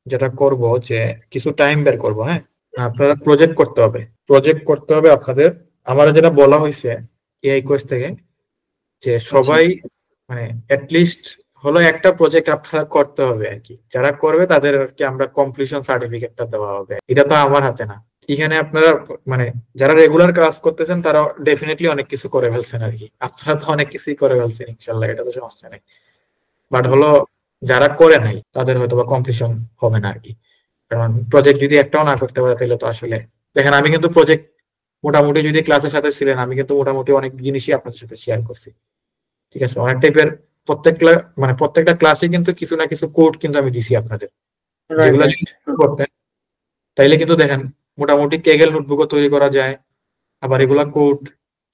যেটা করব যে কিছু টাইম বের করব, হ্যাঁ, আপনারা প্রজেক্ট করতে হবে, প্রজেক্ট করতে হবে আপনাদের। আমার যেটা বলা হয়েছে এআই কোর্স থেকে, যে আচ্ছা সবাই মানে লিস্ট হলো একটা প্রজেক্ট আপনারা করতে হবে আর কি। যারা করবে তাদেরকে আমরা কমপ্লিশন সার্টিফিকেটটা দেওয়া হবে। এটা তো আমার হাতে না। এখানে আপনারা মানে যারা রেগুলার ক্লাস করতেছেন তারা ডেফিনেটলি অনেক কিছু করে ফেলছেন আর কি। আপনারা তো অনেক কিছুই করে ফেলছেন ইনশাল্লাহ, এটা তো সমস্যা নেই। বাট হলো যারা করে নাই তাদের হয়তো বা কমপ্লিশন হবে না আর কি। কারণ প্রজেক্ট যদি একটাও না করতে পারে তাহলে তো আসলে, দেখেন আমি কিন্তু প্রজেক্ট মোটামুটি, যদি ক্লাসের সাথে ছিলেন, আমি কিন্তু মোটামুটি অনেক জিনিসই আপনাদের সাথে শেয়ার করছি। ঠিক আছে, অনেক টাইপের প্রত্যেকটা মানে প্রত্যেকটা ক্লাসে কিন্তু কিছু না কিছু কোড কিন্তু আমি দিছি আপনাদের, রাইট যেগুলো রাইট যদি করতেন তাইলে কিন্তু দেখেন মোটামুটি কেগেল নোটবুকও তৈরি করা যায়। আবার এগুলা কোড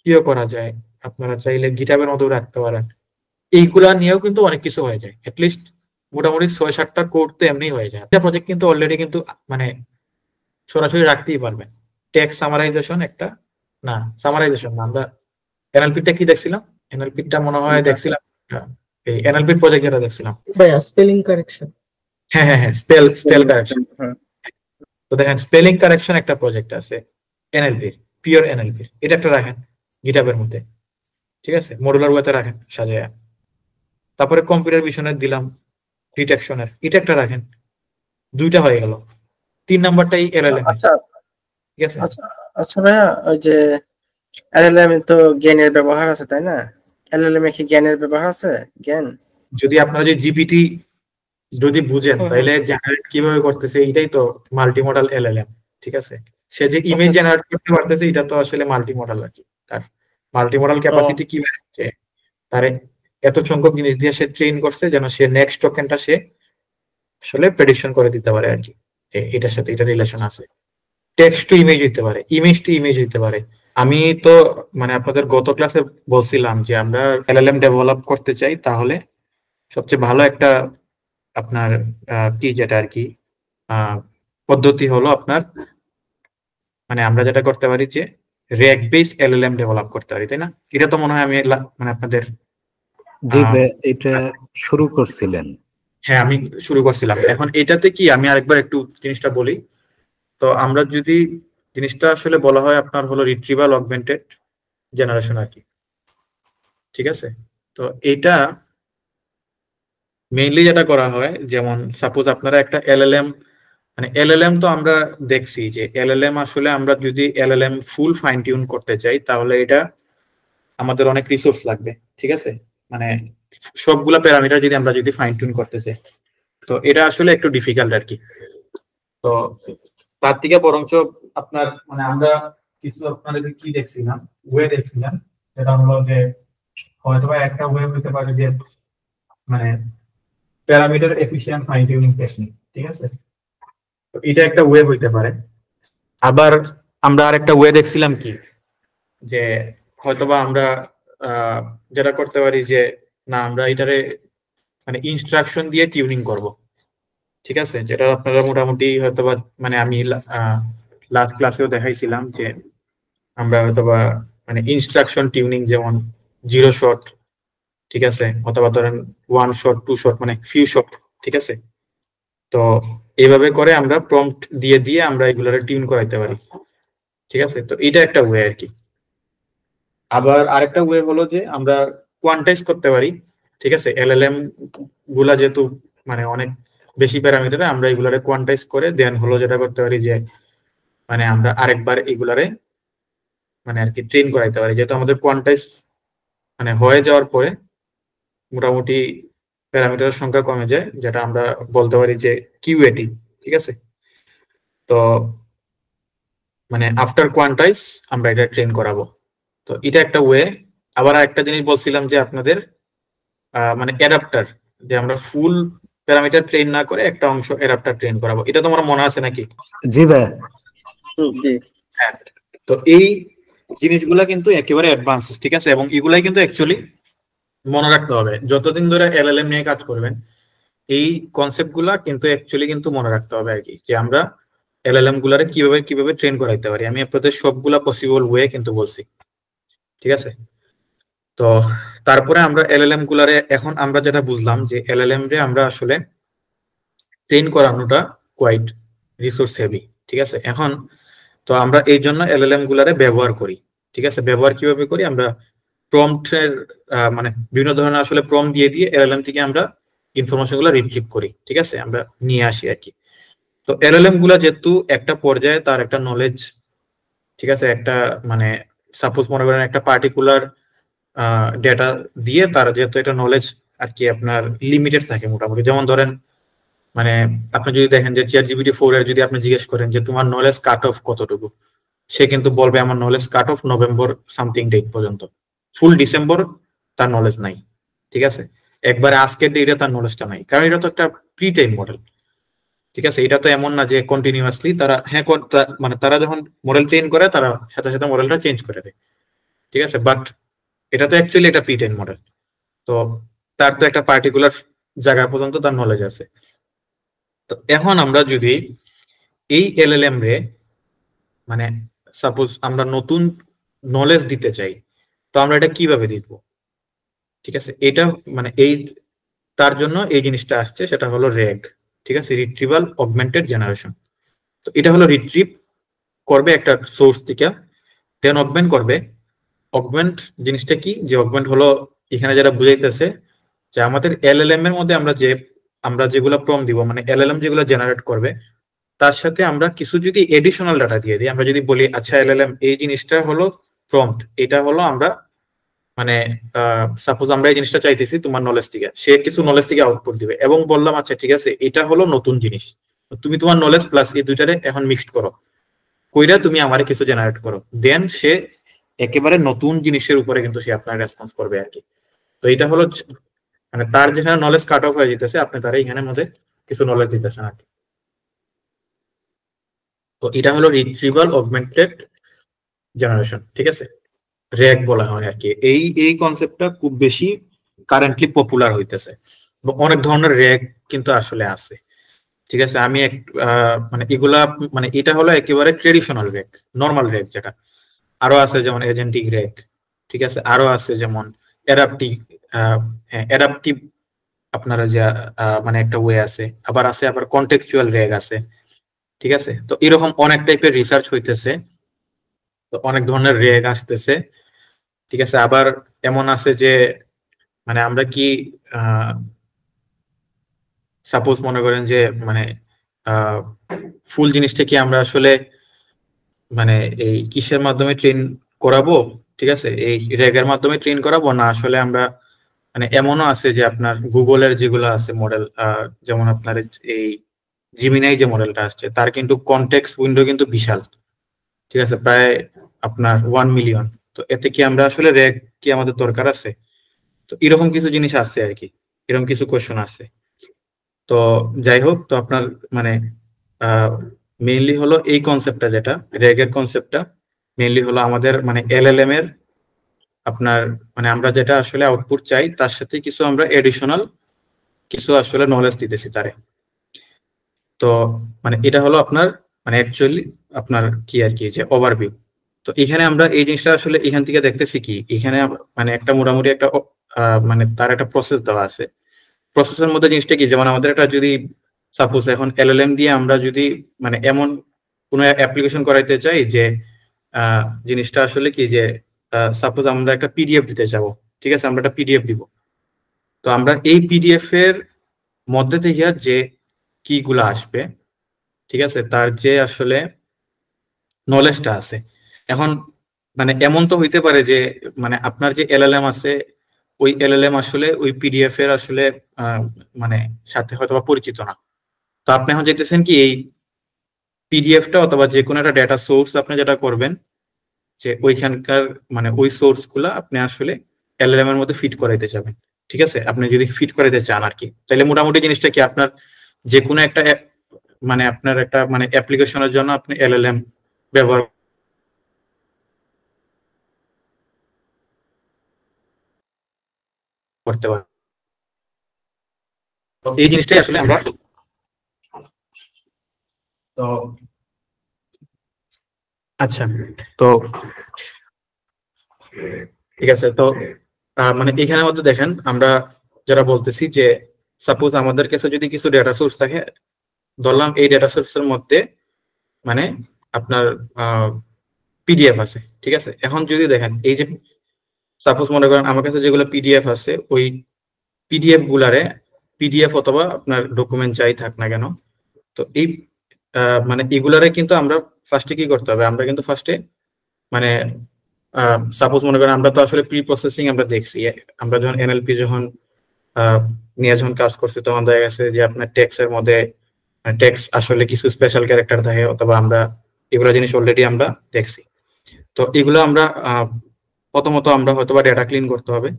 কিও করা যায়, আপনারা চাইলে গিটাবের মতো রাখতে পারেন। এইগুলা নিয়েও কিন্তু অনেক কিছু হয়ে যায়। লিস্ট মোটামুটি 6-7টা কোড তো এমনি হয়ে যায়। একটা প্রজেক্ট কিন্তু অলরেডি কিন্তু মানে সরাসরি রাখতেই পারবেন। টেক্সট সামারাইজেশন একটা, না সামারাইজেশন না, আমরা এনএলপিটা কি দেখছিলাম, এনএলপিটা মনে হয় দেখছিলাম, এই এনএলপির প্রজেক্ট যেটা দেখছিলাম। ভাইয়া স্পেলিং কারেকশন। হ্যাঁ হ্যাঁ হ্যাঁ, স্পেল কারেকশন। তো দেখেন স্পেলিং কারেকশন একটা প্রজেক্ট আছে এনএলপির, পিওর এনএলপির, এটা একটা রাখেন গিটহাবের মধ্যে। ঠিক আছে, মডুলার ওয়েতে রাখেন সাজায়া। তারপরে কম্পিউটার ভিশনের দিলাম ডিটেকশনের, এটা একটা রাখেন। দুইটা হয়ে গেল। 3 নাম্বারটাই এলএলএম। আচ্ছা ঠিক আছে, আচ্ছা আচ্ছা ভাইয়া, ওই যে এলএলএম তো জ্ঞানের ব্যবহার আছে তাই না? এলএলএম এ কি জ্ঞানের ব্যবহার আছে? জ্ঞান যদি আপনারা যে জিপিটি যদি বুঝেন হুম হুম তাহলে জেনারেট কিভাবে করতেছে, এটাই তো মাল্টিমডাল এলএলএম। ঠিক আছে, সে যে আচ্ছা ইমেজ আচ্ছা জেনারেট করতে পারতেছে এটা তো আসলে মাল্টিমডাল আর কি। তার মাল্টিমডাল ও ক্যাপাসিটি কি বাড়ছে, তার এত সংখ্যক জিনিস দিয়ে সে ট্রেন করছে যেন সে নেক্সট টোকেনটা সে আসলে প্রেডিকশন করে দিতে পারে আর কি। এটার সাথে এটা রিলেশন আছে। টেক্সট টু ইমেজ হইতে পারে, ইমেজ টু ইমেজ হইতে পারে। আমি তো মানে আপনাদের গত ক্লাসে বলছিলাম যে আমরা এলএলএম ডেভেলপ করতে চাই, তাহলে সবচেয়ে ভালো একটা আপনার কি যেটা আর কি পদ্ধতি হলো আপনার, মানে আমরা যেটা করতে পারি যে র্যাক বেস এলএলএম ডেভেলপ করতে পারি, তাই না? এটা তো মনে হয় আমি মানে আপনাদের জি আহ, এটা শুরু করছিলেন। হ্যাঁ আমি শুরু করছিলাম। এখন এটাতে কি আমি আরেকবার একটু জিনিসটা বলি। তো আমরা যদি জিনিসটা আসলে বলা হয় আপনার হলো রিট্রিভাল অগমেন্টেড জেনারেশন আর কি। ঠিক আছে, তো এটা মেইনলি যেটা করা হয়, যেমন সাপোজ আপনারা একটা এলএলএম, মানে এলএলএম তো আমরা দেখছি যে এলএলএম আসলে আমরা যদি এলএলএম ফুল ফাইন টিউন করতে চাই তাহলে এটা আমাদের অনেক রিসোর্স লাগবে। ঠিক আছে, মানে সবগুলা প্যারামিটার যদি আমরা যদি ফাইন টিউন করতে চাই, তো এটা আসলে একটু ডিফিকাল্ট আর কি। তো তার থেকে বরঞ্চ আপনার মানে আমরা কিছু আপনাদের কি দেখছিলাম, ওয়ে দেখছিলাম, সেটা হলো যে হয়তো বা একটা ওয়ে হতে পারে যে মানে parameter efficient fine tuning technique. ঠিক আছে, তো এটা একটা ওয়ে হইতে পারে। আবার আমরা আরেকটা ওয়ে দেখছিলাম কি, যে হয়তোবা আমরা যেটা করতে পারি যে না আমরা এটারে মানে ইনস্ট্রাকশন দিয়ে টিউনিং করব। ঠিক আছে, যেটা আপনারা মোটামুটি হয়তোবা মানে আমি লাস্ট ক্লাসেও দেখাইছিলাম যে আমরা হয়তোবা মানে ইনস্ট্রাকশন টিউনিং, যেমন 0 শট, ঠিক আছে, অথবা ধরেন 1 শট 2 শট মানে ফিউ শট। ঠিক আছে, তো এইভাবে করে আমরা প্রম্পট দিয়ে দিয়ে আমরা এগুলারে টিউন করাইতে পারি। ঠিক আছে, তো এটা একটা ওয়ে আর কি। আবার আরেকটা ওয়ে হলো যে আমরা কোয়ান্টাইজ করতে পারি। ঠিক আছে, এলএলএম গুলা যেহেতু মানে অনেক বেশি প্যারামিটারে, আমরা এগুলারে কোয়ান্টাইজ করে দেন হলো যেটা করতে পারি যে মানে আমরা আরেকবার এগুলারে মানে আর কি ট্রেন করাইতে পারি, যেহেতু আমাদের কোয়ান্টাইজ মানে হয়ে যাওয়ার পরে মোটামুটি প্যারামিটারের সংখ্যা কমে যায়, যেটা আমরা বলতে পারি যে কিউএটি। ঠিক আছে, তো মানে আফটার কোয়ান্টাইজ আমরা এটা ট্রেন করাবো। তো এটা একটা ওয়ে। আবার একটা জিনিস বলছিলাম যে আপনাদের মানে অ্যাডাপ্টার, যে আমরা ফুল প্যারামিটার ট্রেন না করে একটা অংশ অ্যাডাপ্টার ট্রেন করাবো, এটা তোমার মনে আছে নাকি? জি ভাই। জি হ্যাঁ, তো এই জিনিসগুলা কিন্তু একেবারে অ্যাডভান্স। ঠিক আছে, এবং এগুলাই কিন্তু অ্যাকচুয়ালি মনে রাখতে হবে যতদিন ধরে এলএলএম নিয়ে কাজ করবেন। এই কনসেপ্ট গুলা কিন্তু অ্যাকচুয়ালি কিন্তু মনে রাখতে হবে আর কি, যে আমরা এলএলএম গুলারে কিভাবে কিভাবে ট্রেন করাইতে পারি। আমি আপনাদের সবগুলা পসিবল ওয়ে কিন্তু বলছি। ঠিক আছে, তো তারপরে আমরা এলএলএম গুলারে এখন আমরা যেটা বুঝলাম যে এলএলএম রে আমরা আসলে ট্রেন করানোটা কোয়াইট রিসোর্স হেভি, ঠিক আছে। এখন তো আমরা এই জন্য এলএলএম গুলারে ব্যবহার করি, ঠিক আছে। ব্যবহার কিভাবে করি, আমরা প্রম্পটের মানে বিভিন্ন ধরনের আসলে প্রম্পট দিয়ে দিয়ে এলএলএম থেকে আমরা ইনফরমেশন গুলো রিট্রিভ করি, ঠিক আছে, আমরা নিয়ে আসি আর কি। তো এলএলএম গুলা যেহেতু একটা পর্যায়ে তার একটা নলেজ, ঠিক আছে, একটা মানে সাপোজ মনে করেন একটা পার্টিকুলার ডেটা দিয়ে তার যেহেতু একটা নলেজ আর কি আপনার লিমিটেড থাকে মোটামুটি। যেমন ধরেন মানে আপনি যদি দেখেন যে ChatGPT-4 এর যদি আপনি জিজ্ঞেস করেন যে তোমার নলেজ কাট অফ কতটুকু, সে কিন্তু বলবে আমার knowledge cut off November something date পর্যন্ত, ফুল ডিসেম্বর তার নলেজ নাই, ঠিক আছে। একবারে আজকের ডেটে তার নলেজটা নাই, কারণ এটা তো একটা প্রি টাইম মডেল, ঠিক আছে। এটা তো এমন না যে কন্টিনিউয়াসলি তারা মানে তারা যখন মডেল ট্রেন করে তারা সাথে সাথে মডেলটা চেঞ্জ করে দেয়, ঠিক আছে। বাট এটা তো অ্যাকচুয়ালি একটা প্রি ট্রেন মডেল, তো তার তো একটা পার্টিকুলার জায়গা পর্যন্ত তার নলেজ আছে। তো এখন আমরা যদি এই এলএলএম রে মানে সাপোজ আমরা নতুন নলেজ দিতে চাই, তো আমরা এটা কিভাবে দিব, ঠিক আছে। এটা মানে এই তার জন্য এই জিনিসটা আসছে, সেটা হলো র্যাগ, ঠিক আছে, রিট্রিভাল অগমেন্টেড জেনারেশন। তো এটা হলো রিট্রিভ করবে একটা সোর্স থেকে, দেন অগমেন্ট করবে। অগমেন্ট জিনিসটা কি, যে অগমেন্ট হলো এখানে যেটা বুঝাইতেছে যে আমাদের এলএলএম এর মধ্যে আমরা যেগুলো প্রম্পট দিব, মানে এলএলএম যেগুলো জেনারেট করবে তার সাথে আমরা কিছু যদি এডিশনাল ডাটা দিয়ে দিই, আমরা যদি বলি আচ্ছা এলএলএম এই জিনিসটা হলো প্রম্পট, এটা হলো আমরা মানে সাপোজ আমরা এই জিনিসটা চাইতেছি তোমার নলেজ থেকে, সে কিছু নলেজ থেকে আউটপুট দিবে এবং বললাম আচ্ছা ঠিক আছে এটা হলো নতুন জিনিস, তুমি তোমার নলেজ প্লাস এই দুইটারে এখন মিক্সড করো, কইরা তুমি আমারে কিছু জেনারেট করো, দেন সে একেবারে নতুন জিনিসের উপরে কিন্তু সে আপনার রেসপন্স করবে আর কি। তো এটা হলো মানে তার যেখানে নলেজ কাট অফ হয়ে যেতেছে আপনি তার এখানে মধ্যে কিছু নলেজ দিতেছেন আর কি। তো এটা হলো রিট্রিভাল অগমেন্টেড জেনারেশন, ঠিক আছে, র্যাগ বলা হয় আর কি। এই কনসেপ্টটা খুব বেশি কারেন্টলি পপুলার হইতেছে, অনেক ধরনের র্যাগ কিন্তু আসলে আছে, ঠিক আছে। আমি মানে এগুলা মানে এটা হলো একেবারে ট্রেডিশনাল র্যাগ, নর্মাল র্যাগ যেটা। আরো আছে যেমন এজেন্টিক র্যাগ, ঠিক আছে। আরো আছে যেমন অ্যাডাপটিভ, হ্যাঁ অ্যাডাপটিভ আপনারা যা মানে একটা ওয়ে আছে, আবার কন্টেক্সচুয়াল র্যাগ আছে, ঠিক আছে। তো এরকম অনেক টাইপের রিসার্চ হইতেছে, তো অনেক ধরনের র্যাগ আসতেছে, ঠিক আছে। আবার এমন আছে যে মানে আমরা কি সাপোজ মনে করেন যে মানে ফুল জিনিসটা কি আমরা আসলে মানে এই কিসের মাধ্যমে ট্রেন করাবো, ঠিক আছে, এই র্যাগের মাধ্যমে ট্রেন করাবো না আসলে আমরা মানে এমনও আছে যে আপনার গুগলের যেগুলো আছে মডেল, যেমন আপনার এই জিমিনাই যে মডেলটা আসছে তার কিন্তু কনটেক্সট উইন্ডো কিন্তু বিশাল, ঠিক আছে, প্রায় আপনার 1 মিলিয়ন। তো এতে কি আমরা আসলে র্যাগ কি আমাদের দরকার আছে? তো এরকম কিছু জিনিস আছে আর কি, এরকম কিছু কোয়েশ্চন আছে। তো যাই হোক, তো আপনার মানে মেইনলি হলো এই কনসেপ্টটা, যেটা র্যাগের কনসেপ্টটা মেইনলি হলো আমাদের মানে এলএলএম এর আপনার মানে আমরা যেটা আসলে আউটপুট চাই তার সাথে কিছু আমরা এডিশনাল কিছু আসলে নলেজ দিতেছি তারে। তো মানে এটা হলো আপনার মানে অ্যাকচুয়ালি আপনার কি আর কি যে ওভারভিউ। তো এখানে আমরা এই জিনিসটা আসলে এখান থেকে দেখতেছি কি, এখানে মানে একটা মোটামুটি একটা মানে তার একটা প্রসেস দেওয়া আছে। প্রসেসের মধ্যে জিনিসটা কি, যেমন আমাদের একটা যদি সাপোজ এখন এলএলএম দিয়ে আমরা যদি মানে এমন কোনো অ্যাপ্লিকেশন করাইতে চাই যে জিনিসটা আসলে কি যে সাপোজ আমরা একটা পিডিএফ দিতে চাবো, ঠিক আছে, আমরা একটা পিডিএফ দিব। তো আমরা এই পিডিএফ এর মধ্যে থেকে যে কি গুলা আসবে, ঠিক আছে, তার যে আসলে নলেজটা আছে, এখন মানে এমন তো হইতে পারে যে মানে আপনার যে এলএলএম আছে ওই এলএলএম আসলে ওই পিডিএফ এর আসলে মানে সাথে হয়তো পরিচিত না। তো আপনি এখন যেতেছেন কি এই পিডিএফটা অথবা যে কোনো একটা ডেটা সোর্স আপনি যেটা করবেন যে ওইখানকার মানে ওই সোর্স গুলা আপনি আসলে এলএলএম এর মধ্যে ফিট করাইতে যাবেন, ঠিক আছে। আপনি যদি ফিট করাইতে চান আর কি, তাহলে মোটামুটি জিনিসটা কি আপনার যে কোনো একটা মানে আপনার একটা মানে অ্যাপ্লিকেশনের জন্য আপনি এলএলএম ব্যবহার করতে পারেন। তো এই জিনিসটাই আসলে আমরা তো আচ্ছা তো ঠিক আছে। তো মানে এখানের মধ্যে দেখেন আমরা যারা বলতেছি যে সাপোজ আমাদের কাছে যদি কিছু ডেটা সোর্স থাকে, ধরলাম এই ডেটা সোর্সের মধ্যে মানে আপনার পিডিএফ আছে, ঠিক আছে। এখন যদি দেখেন এই যে সাপোজ মনে করেন আমার কাছে যেগুলো পিডিএফ আছে, ওই পিডিএফ গুলারে পিডিএফ অথবা আপনার ডকুমেন্ট যাই থাক না কেন, তো এই মানে এগুলারে কিন্তু আমরা ফার্স্টে কি করতে হবে, আমরা কিন্তু ফার্স্টে মানে সাপোজ মনে করেন আমরা তো আসলে প্রি প্রসেসিং আমরা দেখছি, আমরা যখন এনএলপি যখন নিয়ে যখন কাজ করছি তখন দেখা গেছে যে আপনার টেক্স এর মধ্যে টেক্স আসলে কিছু স্পেশাল ক্যারেক্টার থাকে, অথবা আমরা এগুলো জিনিস অলরেডি আমরা দেখছি। তো এগুলো আমরা প্রথমত আমরা হয়তোবা ডেটা ক্লিন করতে হবে।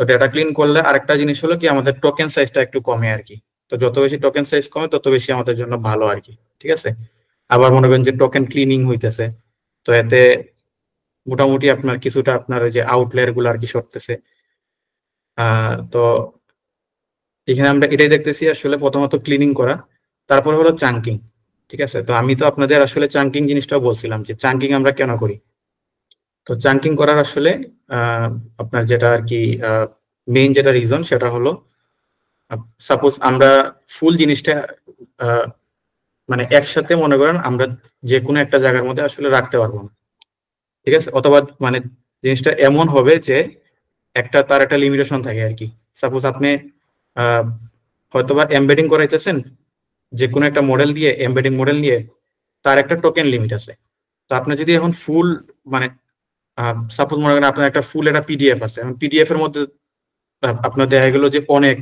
তো ডেটা ক্লিন করলে আরেকটা জিনিস হলো কি, আমাদের টোকেন সাইজটা একটু কমে আর কি। তো যত বেশি টোকেন সাইজ কমে তত বেশি আমাদের জন্য ভালো আর কি, ঠিক আছে। আবার মনে করেন যে টোকেন ক্লিনিং হইতেছে, তো এতে মোটামুটি আপনার কিছুটা আপনার ওই যে আউটলেয়ার গুলো আর কি সরতেছে। তো এখানে আমরা এটাই দেখতেছি আসলে প্রথমত ক্লিনিং করা, তারপর হলো চাঙ্কিং, ঠিক আছে। তো আমি তো আপনাদের আসলে চাঙ্কিং জিনিসটাও বলছিলাম যে চাঙ্কিং আমরা কেন করি। তো চাঙ্কিং করার আসলে আপনার যেটা আর কি মেইন যেটা রিজন সেটা হলো, সাপোজ আমরা ফুল জিনিসটা মানে একসাথে মনে করেন আমরা যে কোনো একটা জায়গার মধ্যে আসলে রাখতে পারবো না, ঠিক আছে। অথবা মানে জিনিসটা এমন হবে যে তার একটা লিমিটেশন থাকে আর কি। সাপোজ আপনি হয়তোবা এমবেডিং করাইতেছেন যে কোনো একটা মডেল দিয়ে, এমবেডিং মডেল নিয়ে, তার একটা টোকেন লিমিট আছে। তো আপনি যদি এখন ফুল মানে সাপোজ মনে করেন আপনার একটা ফুল একটা পিডিএফ আছে, এখন পিডিএফ এর মধ্যে আপনার দেখা গেল যে অনেক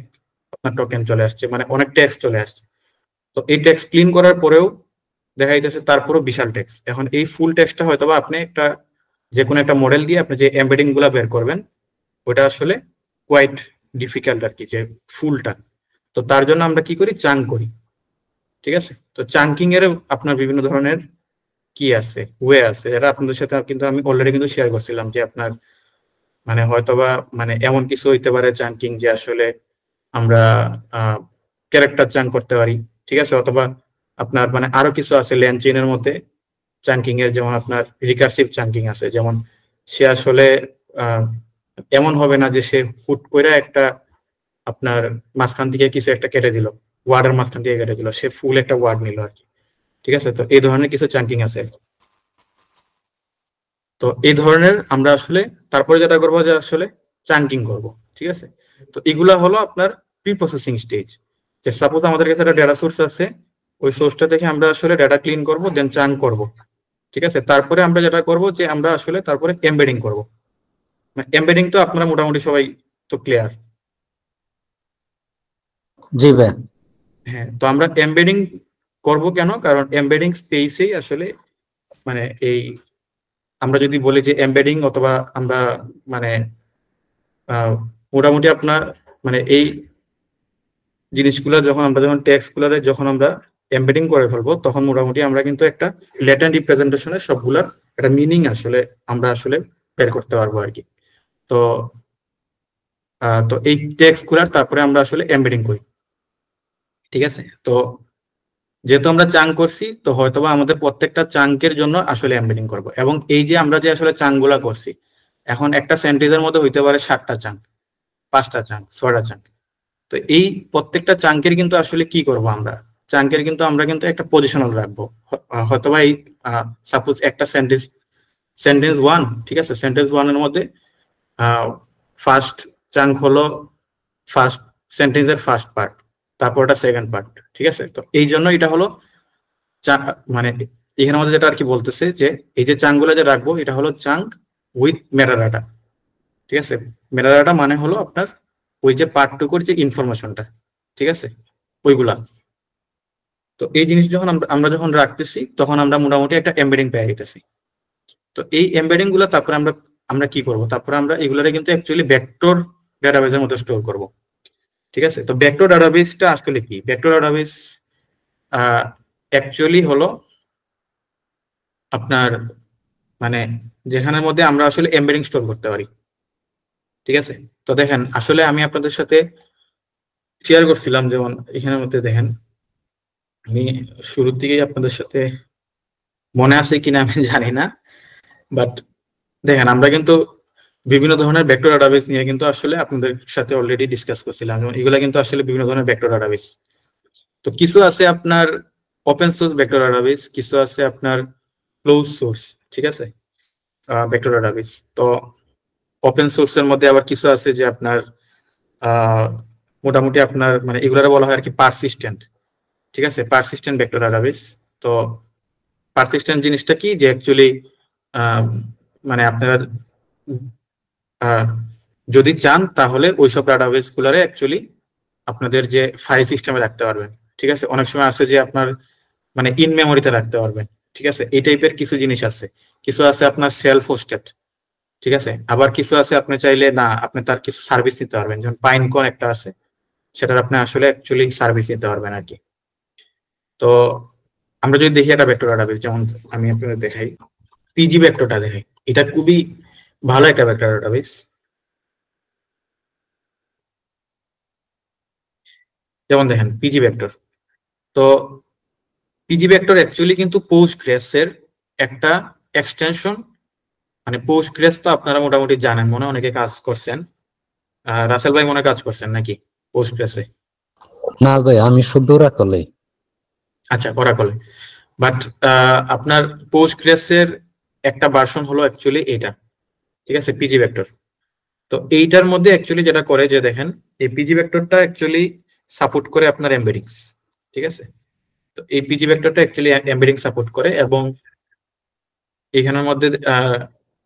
আপনার টোকেন চলে আসছে, মানে অনেক টেক্সট চলে আসছে। তো এই টেক্সট ক্লিন করার পরেও দেখা যাচ্ছে তারপরও বিশাল টেক্সট। এখন এই ফুল টেক্সটটা হয়তোবা আপনি একটা যে কোনো একটা মডেল দিয়ে আপনি যে এমবেডিং গুলা বের করবেন, ওটা আসলে কোয়াইট ডিফিকাল্ট আর কি, যে ফুলটা। তো তার জন্য আমরা কি করি, চাঙ্ক করি, ঠিক আছে। তো চাঙ্কিং এর আপনার বিভিন্ন ধরনের কি আছে, ওয়ে আছে, এটা আপনাদের সাথে কিন্তু আমি অলরেডি কিন্তু শেয়ার করছিলাম যে আপনার মানে হয়তোবা মানে এমন কিছু হইতে পারে চাঙ্কিং যে আসলে আমরা ক্যারেক্টার চাঙ্ক করতে পারি, ঠিক আছে। অথবা আপনার মানে আরো কিছু আছে ল্যান চেইনের মধ্যে চাঙ্কিং এর, যেমন আপনার রিকার্সিভ চাঙ্কিং আছে, যেমন সে আসলে এমন হবে না যে সে হুট করে একটা আপনার মাঝখান থেকে কিছু একটা কেটে দিল, ওয়ার্ডের মাঝখান থেকে কেটে দিল, সে ফুল একটা ওয়ার্ড নিল আর কি, ঠিক আছে। তো এই ধরনের কিছু চাঙ্কিং আছে। তো এই ধরনের আমরা আসলে তারপরে যেটা করবো যে আসলে চাঙ্কিং করব, ঠিক আছে। তো এগুলা হলো আপনার প্রি প্রসেসিং স্টেজ। যে সাপোজ আমাদের কাছে একটা ডেটা সোর্স আছে, ওই সোর্সটা থেকে আমরা আসলে ডেটা ক্লিন করব, দেন চাঙ্ক করব, ঠিক আছে। তারপরে আমরা যেটা করব যে আমরা আসলে তারপরে এমবেডিং করব। এমবেডিং তো আপনারা মোটামুটি সবাই তো ক্লিয়ার। জি ভাই। হ্যাঁ, তো আমরা এমবেডিং করব কেন, কারণ এমবেডিং স্পেসেই আসলে মানে এই আমরা যদি বলি যে এমবেডিং অথবা আমরা মানে মোটামুটি আপনার মানে এই জিনিসগুলো যখন টেক্সট গুলারে যখন আমরা এমবেডিং করে ফেলবো, তখন মোটামুটি আমরা কিন্তু একটা ল্যাটেন্ট রিপ্রেজেন্টেশনের সবগুলার একটা মিনিং আসলে আমরা আসলে বের করতে পারবো আর কি। তো তো এই টেক্সট গুলার তারপরে আমরা আসলে এমবেডিং করি, ঠিক আছে। তো যেহেতু আমরা চাঙ্ক করছি, তো হয়তোবা আমাদের প্রত্যেকটা চাঙ্কের জন্য আসলে এমবেডিং করব। এবং এই যে আমরা যে আসলে চাঙ্ক গুলা করছি, এখন একটা সেন্টেন্সের মধ্যে হইতে পারে 7টা চাঙ্ক, 5টা চাঙ্ক, 6টা চাঙ্ক। তো এই প্রত্যেকটা চাঙ্কের কিন্তু আসলে কি করব, আমরা চাঙ্কের কিন্তু আমরা কিন্তু একটা পজিশনাল রাখবো। হয়তোবা এই সাপোজ একটা সেন্টেন্স 1, ঠিক আছে। সেন্টেন্স 1 এর মধ্যে ফার্স্ট চাঙ্ক হলো ফার্স্ট সেন্টেন্সের ফার্স্ট পার্ট, তারপর এটা সেকেন্ড পার্ট, ঠিক আছে। তো এই জন্য এটা হলো মানে এখানে আমাদের যেটা আর কি বলতেছে যে এই যে চাঙ্ক গুলো যে রাখবো, এটা হলো চাঙ্ক উইথ মেটাডাটা, ঠিক আছে। মেটাডাটা মানে হলো আপনার ওই যে পার্টটুকুর যে ইনফরমেশনটা, ঠিক আছে, ওইগুলা। তো এই জিনিস যখন আমরা যখন রাখতেছি, তখন আমরা মোটামুটি একটা এমবেডিং পেয়ে যেতেছি। তো এই এমবেডিং গুলো তারপরে আমরা কি করব, তারপরে আমরা এগুলারে কিন্তু অ্যাকচুয়ালি ভেক্টর ডাটাবেসের মধ্যে স্টোর করব, ঠিক আছে। তো ভেক্টর ডাটাবেসটা আসলে কি, ভেক্টর ডাটাবেস অ্যাকচুয়ালি হলো আপনার মানে যেখানের মধ্যে আমরা আসলে এমবেডিং স্টোর করতে পারি, ঠিক আছে। তো দেখেন আসলে আমি আপনাদের সাথে শেয়ার করছিলাম, যেমন এখানের মধ্যে দেখেন আমি শুরুর দিকেই আপনাদের সাথে মনে আছে কিনা আমি জানি না, বাট দেখেন আমরা কিন্তু বিভিন্ন ধরনের ভেক্টর ডাটাবেস নিয়ে কিন্তু আসলে আপনাদের সাথে অলরেডি ডিসকাস করছিলাম, যেমন এগুলা কিন্তু আসলে বিভিন্ন ধরনের ভেক্টর ডাটাবেস। তো কিছু আছে আপনার ওপেন সোর্স ভেক্টর ডাটাবেস, কিছু আছে আপনার ক্লোজ সোর্স, ঠিক আছে, ভেক্টর ডাটাবেস। তো ওপেন সোর্সের মধ্যে আবার কিছু আছে যে আপনার মোটামুটি আপনার মানে এগুলার বলা হয় আর কি পারসিস্টেন্ট, ঠিক আছে, পারসিস্টেন্ট ভেক্টর ডাটাবেস। তো পারসিস্টেন্ট জিনিসটা কি, যে অ্যাকচুয়ালি মানে আপনারা যদি চান তাহলে ওইসব ডাটাবেস গুলারে অ্যাকচুয়ালি আপনাদের যে ফাইল সিস্টেমে রাখতে পারবেন, ঠিক আছে। অনেক সময় আছে যে আপনার মানে ইন মেমোরিতে রাখতে পারবেন, ঠিক আছে, এই টাইপের কিছু জিনিস আছে। কিছু আছে আপনার সেলফ হোস্টেড, ঠিক আছে, আবার কিছু আছে আপনি চাইলে না আপনি তার কিছু সার্ভিস নিতে পারবেন, যেমন পাইনকন একটা আছে, সেটার আপনি আসলে অ্যাকচুয়ালি সার্ভিস নিতে পারবেন আর কি। তো আমরা যদি দেখি একটা ভেক্টর ডাটাবেস, যেমন আমি আপনাদের দেখাই পিজি ভেক্টরটা দেখাই, এটা খুবই ভালো একটা ভেক্টর ডাটাবেস। যেমন দেখেন পিজি ভেক্টর, তো পিজি ভেক্টর অ্যাকচুয়ালি কিন্তু পোস্টগ্রেস এর একটা এক্সটেনশন। মানে পোস্টগ্রেস তো আপনারা মোটামুটি জানেন, মনে অনেকে কাজ করছেন, রাসেল ভাই মনে কাজ করছেন নাকি পোস্টগ্রেসে? না ভাই, আমি শুধু রাখলে। আচ্ছা, ওরাকলে। বাট আপনার পোস্টগ্রেস এর একটা ভার্সন হলো অ্যাকচুয়ালি এটা, ঠিক আছে, পিজি ভেক্টর। তো এইটার মধ্যে অ্যাকচুয়ালি যেটা করে যে দেখেন, এই পিজি ভেক্টরটা অ্যাকচুয়ালি সাপোর্ট করে আপনার এমবেডিংস, ঠিক আছে। তো এই পিজি ভেক্টরটা অ্যাকচুয়ালি এমবেডিং সাপোর্ট করে, এবং এখানের মধ্যে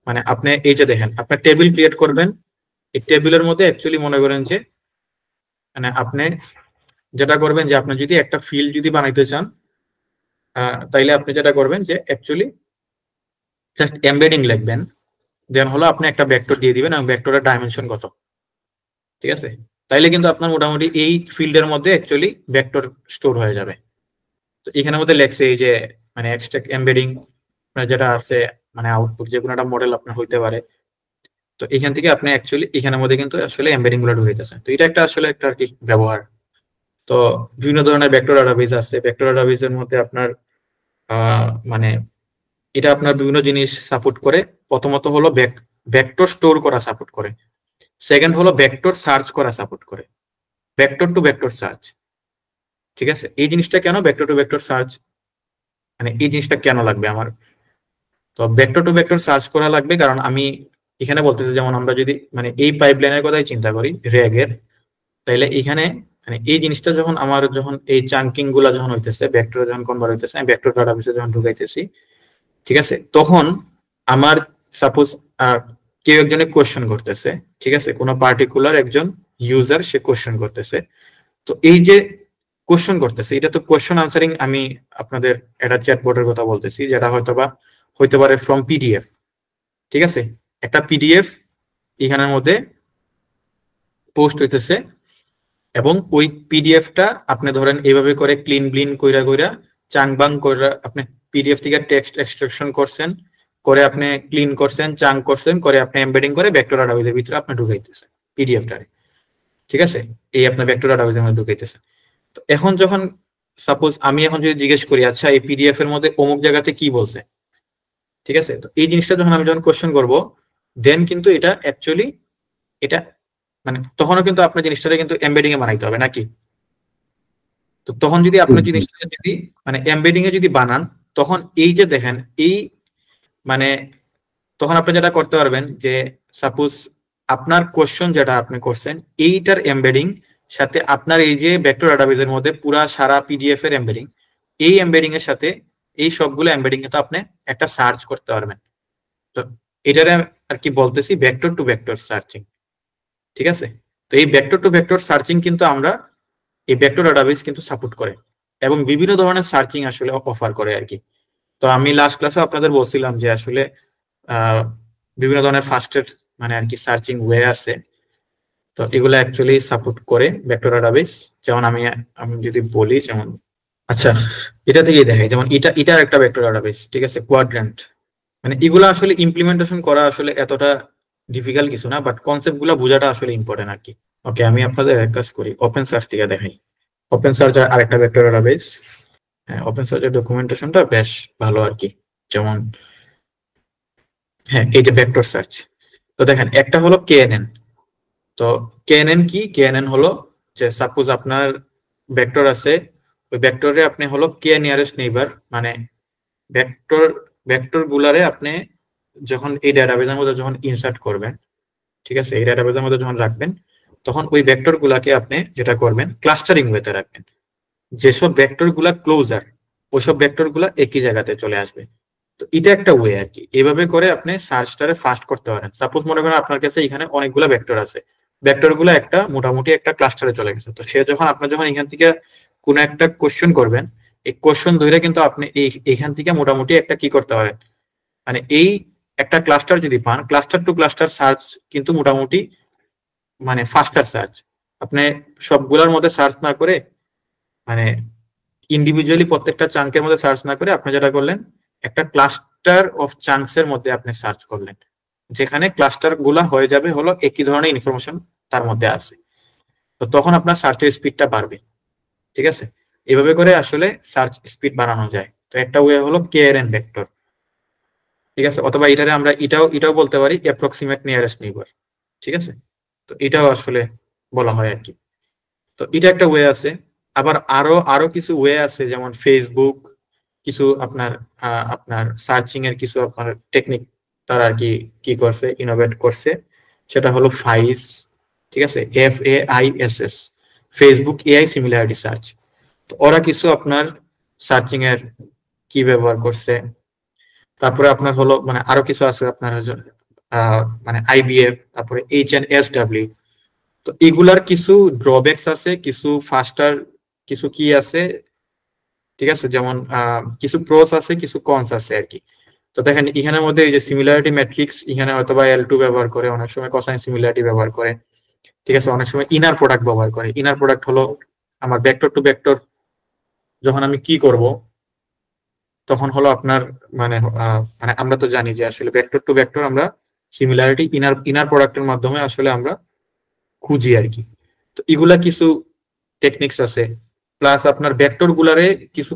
মানে আপনি এই যে দেখেন আপনার টেবিল ক্রিয়েট করবেন, এই টেবিলের মধ্যে অ্যাকচুয়ালি মনে করেন যে মানে আপনি যেটা করবেন যে আপনি যদি একটা ফিল্ড যদি বানাইতে চান, তাইলে আপনি যেটা করবেন যে অ্যাকচুয়ালি জাস্ট এমবেডিং লিখবেন, দেন হলো আপনি একটা ভেক্টর দিয়ে দিবেন এবং ভেক্টরের ডাইমেনশন কত, ঠিক আছে। তাইলে কিন্তু আপনার মোটামুটি এই ফিল্ডের মধ্যে অ্যাকচুয়ালি ভেক্টর স্টোর হয়ে যাবে। তো এখানের মধ্যে লেখছে এই যে মানে এক্সট্রাক্ট এমবেডিং যেটা আছে, মানে আউটপুট যে কোনো একটা মডেল আপনার হইতে পারে। তো এখান থেকে আপনি অ্যাকচুয়ালি এখানের মধ্যে কিন্তু আসলে এমবেডিং গুলো ঢুকাইতেছেন। তো এটা একটা আসলে একটা আর কি ব্যবহার। তো বিভিন্ন ধরনের ভেক্টর ডাটাবেস আছে। ভেক্টর ডাটাবেসের মধ্যে আপনার মানে এটা আপনার বিভিন্ন জিনিস সাপোর্ট করে। প্রথমত হলো ভেক্টর স্টোর করা সাপোর্ট করে, সেকেন্ড হলো ভেক্টর সার্চ করা সাপোর্ট করে, ভেক্টর টু ভেক্টর সার্চ, ঠিক আছে। এই জিনিসটা কেন ভেক্টর টু ভেক্টর সার্চ, মানে এই জিনিসটা কেন লাগবে আমার? তো ভেক্টর টু ভেক্টর সার্চ করা লাগবে কারণ আমি এখানে বলতে চাই, যেমন আমরা যদি মানে এই পাইপলাইনের কথাই চিন্তা করি র্যাগের, তাইলে এখানে মানে এই জিনিসটা যখন আমার যখন এই চাঙ্কিং গুলা যখন হইতেছে, ভেক্টর যখন কনভার্ট হইতেছে, আমি ভেক্টর ডাটাবেসে যখন ঢুকাইতেছি, ঠিক আছে, তখন আমার সাপোজ কেউ একজনে কোয়েশ্চেন করতেছে, ঠিক আছে, কোনো পার্টিকুলার একজন ইউজার সে কোয়েশ্চেন করতেছে। তো এই যে কোয়েশ্চেন করতেছে, এটা তো কোয়েশ্চেন আনসারিং, আমি আপনাদের একটা চ্যাটবটের কথা বলতেছি, যেটা হয়তোবা হইতে পারে ফ্রম পিডিএফ, ঠিক আছে। একটা পিডিএফ এখানের মধ্যে পোস্ট হইতেছে, এবং ওই পিডিএফটা আপনি ধরেন এইভাবে করে ক্লিন ব্লিন কইরা কইরা চাংবাং কইরা আপনি পিডিএফ থেকে টেক্সট এক্সট্রাকশন করছেন, করে আপনি ক্লিন করছেন, চাং করছেন, করে আপনি এমবেডিং করে ভেক্টর ডাটাবেসের ভিতরে আপনি ঢুকাইতেছেন পিডিএফটারে, ঠিক আছে। এই আপনার ভেক্টর ডাটাবেসের মধ্যে ঢুকাইতেছেন। তো এখন যখন সাপোজ আমি এখন যদি জিজ্ঞেস করি, আচ্ছা এই পিডিএফ এর মধ্যে অমুক জায়গাতে কি বলছে, ঠিক আছে, তো এই জিনিসটা যখন আমি যখন কোশ্চেন করবো, দেন কিন্তু এটা অ্যাকচুয়ালি এটা মানে তখনও কিন্তু আপনার জিনিসটা কিন্তু এমবেডিং এ বানাইতে হবে নাকি। তো তখন যদি আপনার জিনিসটা যদি মানে এমবেডিং এ যদি বানান, তখন এই যে দেখেন এই মানে তখন আপনি যেটা করতে পারবেন যে সাপোজ আপনার কোশ্চেন যেটা আপনি করছেন এইটার এমবেডিং সাথে আপনার এই যে ভেক্টর ডাটাবেসের মধ্যে পুরা সারা পিডিএফ এর এমবেডিং, এই এমবেডিং এর সাথে এই সবগুলো এমবেডিং এ তো আপনি একটা সার্চ করতে পারবেন। তো এটারে আর কি বলতেছি ভেক্টর টু ভেক্টর সার্চিং, ঠিক আছে। তো এই ভেক্টর টু ভেক্টর সার্চিং কিন্তু আমরা এই ভেক্টর ডাটাবেস কিন্তু সাপোর্ট করে, এবং বিভিন্ন ধরনের সার্চিং আসলে অফার করে আর কি। তো আমি লাস্ট ক্লাসে আপনাদের বলছিলাম যে আসলে বিভিন্ন ধরনের ফাস্টেস্ট মানে আর কি সার্চিং ওয়ে আছে, তো এগুলো অ্যাকচুয়ালি সাপোর্ট করে ভেক্টর ডাটাবেস। যেমন আমি যদি বলি, যেমন আচ্ছা এটা থেকেই দেখাই, যেমন এটার একটা ভেক্টর ডাটাবেস, ঠিক আছে, কোয়াড্র্যান্ট। মানে এগুলো আসলে ইমপ্লিমেন্টেশন করা আসলে এতটা ডিফিকাল্ট কিছু না, বাট কনসেপ্ট গুলো বোঝাটা আসলে ইম্পর্টেন্ট আর কি। ওকে, আমি আপনাদের এক কাজ করি, ওপেন সার্চ থেকে দেখাই। ওপেন সার্চ আরেকটা ভেক্টর ডাটাবেস। হ্যাঁ, ওপেন সার্চের ডকুমেন্টেশনটা বেশ ভালো আর কি। যেমন হ্যাঁ, এই যে ভেক্টর সার্চ, তো দেখেন একটা হলো কেএনএন। তো কেএনএন কি? কেএনএন হলো যে সাপোজ আপনার ভেক্টর আছে ওই ভেক্টরে আপনি হলো কে নিয়ারেস্ট নেইবার, মানে ভেক্টর গুলারে আপনি যখন এই ডাটাবেজের মধ্যে যখন ইনসার্ট করবেন, ঠিক আছে, এই ডাটাবেজের মধ্যে যখন রাখবেন, তখন ওই ভেক্টর গুলাকে আপনি যেটা করবেন ক্লাস্টারিং ওয়েতে রাখবেন। যেসব ভেক্টর গুলা ক্লোজার, ওইসব ভেক্টর গুলা একই জায়গাতে চলে আসবে। তো এটা একটা ওয়ে আর কি, এভাবে করে আপনি সার্চটারে ফাস্ট করতে পারেন। সাপোজ মনে করেন আপনার কাছে এখানে অনেকগুলা ভেক্টর আছে, ভেক্টর গুলা একটা মোটামুটি একটা ক্লাস্টারে চলে গেছে। তো সে যখন আপনার যখন এখান থেকে কোনো একটা কোশ্চেন করবেন, এই কোশ্চেন ধরে কিন্তু আপনি এইখান থেকে মোটামুটি একটা কি করতে পারেন, মানে এই একটা ক্লাস্টার যদি পান, ক্লাস্টার টু ক্লাস্টার সার্চ কিন্তু মোটামুটি মানে ফাস্টার সার্চ। আপনি সবগুলোর মধ্যে সার্চ না করে, মানে ইন্ডিভিজুয়ালি প্রত্যেকটা চাঙ্কের মধ্যে সার্চ না করে, আপনি যেটা করলেন একটা ক্লাস্টার অফ চাঙ্কস এর মধ্যে আপনি সার্চ করলেন, যেখানে ক্লাস্টার গুলা হয়ে যাবে হলো একই ধরনের ইনফরমেশন তার মধ্যে আছে। তো তখন আপনার সার্চের স্পিডটা বাড়বে। ঠিক আছে, এভাবে করে আসলে সার্চ স্পিড বাড়ানো যায়। তো একটা ওয়ে হলো KNN ভেক্টর, ঠিক আছে, অথবা এটারে আমরা এটাও বলতে পারি অ্যাপ্রক্সিমেট নিয়ারেস্ট নেইবার। ঠিক আছে, তো এটাও আসলে বলা হয় আর কি। তো এটা একটা ওয়ে আছে। আবার আরো কিছু ওয়ে আছে, যেমন ফেসবুক কিছু আপনার সার্চিং এর কিছু আপনার টেকনিক তারা আর কি কি করছে, ইনোভেট করছে, সেটা হলো ফাইস। ঠিক আছে, FAISS, Facebook AI similarity search. তো ওরা কিছু আপনার সার্চিং এর কি ব্যবহার করছে। তারপরে আপনার হলো মানে আরো কিছু আছে আপনার মানে IBF, তারপরে HNSW। তো এগুলার কিছু ড্রব্যাকস আছে, কিছু ফাস্টার কিছু কি আছে, ঠিক আছে, যেমন কিছু প্রোস আছে, কিছু কনস আছে আর কি। তো দেখেন এখানের মধ্যে এই যে সিমিলারিটি ম্যাট্রিক্স, এখানে হয়তো বা L2 ব্যবহার করে, অনেক সময় কোসাইন সিমিলারিটি ব্যবহার করে, ঠিক আছে, অনেক সময় ইনার প্রোডাক্ট ব্যবহার করে। ইনার প্রোডাক্ট হলো আমার ভেক্টর টু ভেক্টর যখন আমি কি করব, তখন হলো আপনার মানে মানে আমরা তো জানি যে আসলে ভেক্টর টু ভেক্টর আমরা সিমিলারিটি ইনার প্রোডাক্টের মাধ্যমে আসলে আমরা খুঁজি আর কি। তো এগুলা কিছু টেকনিক্স আছে। প্লাস আপনার ভেক্টর গুলারে কিছু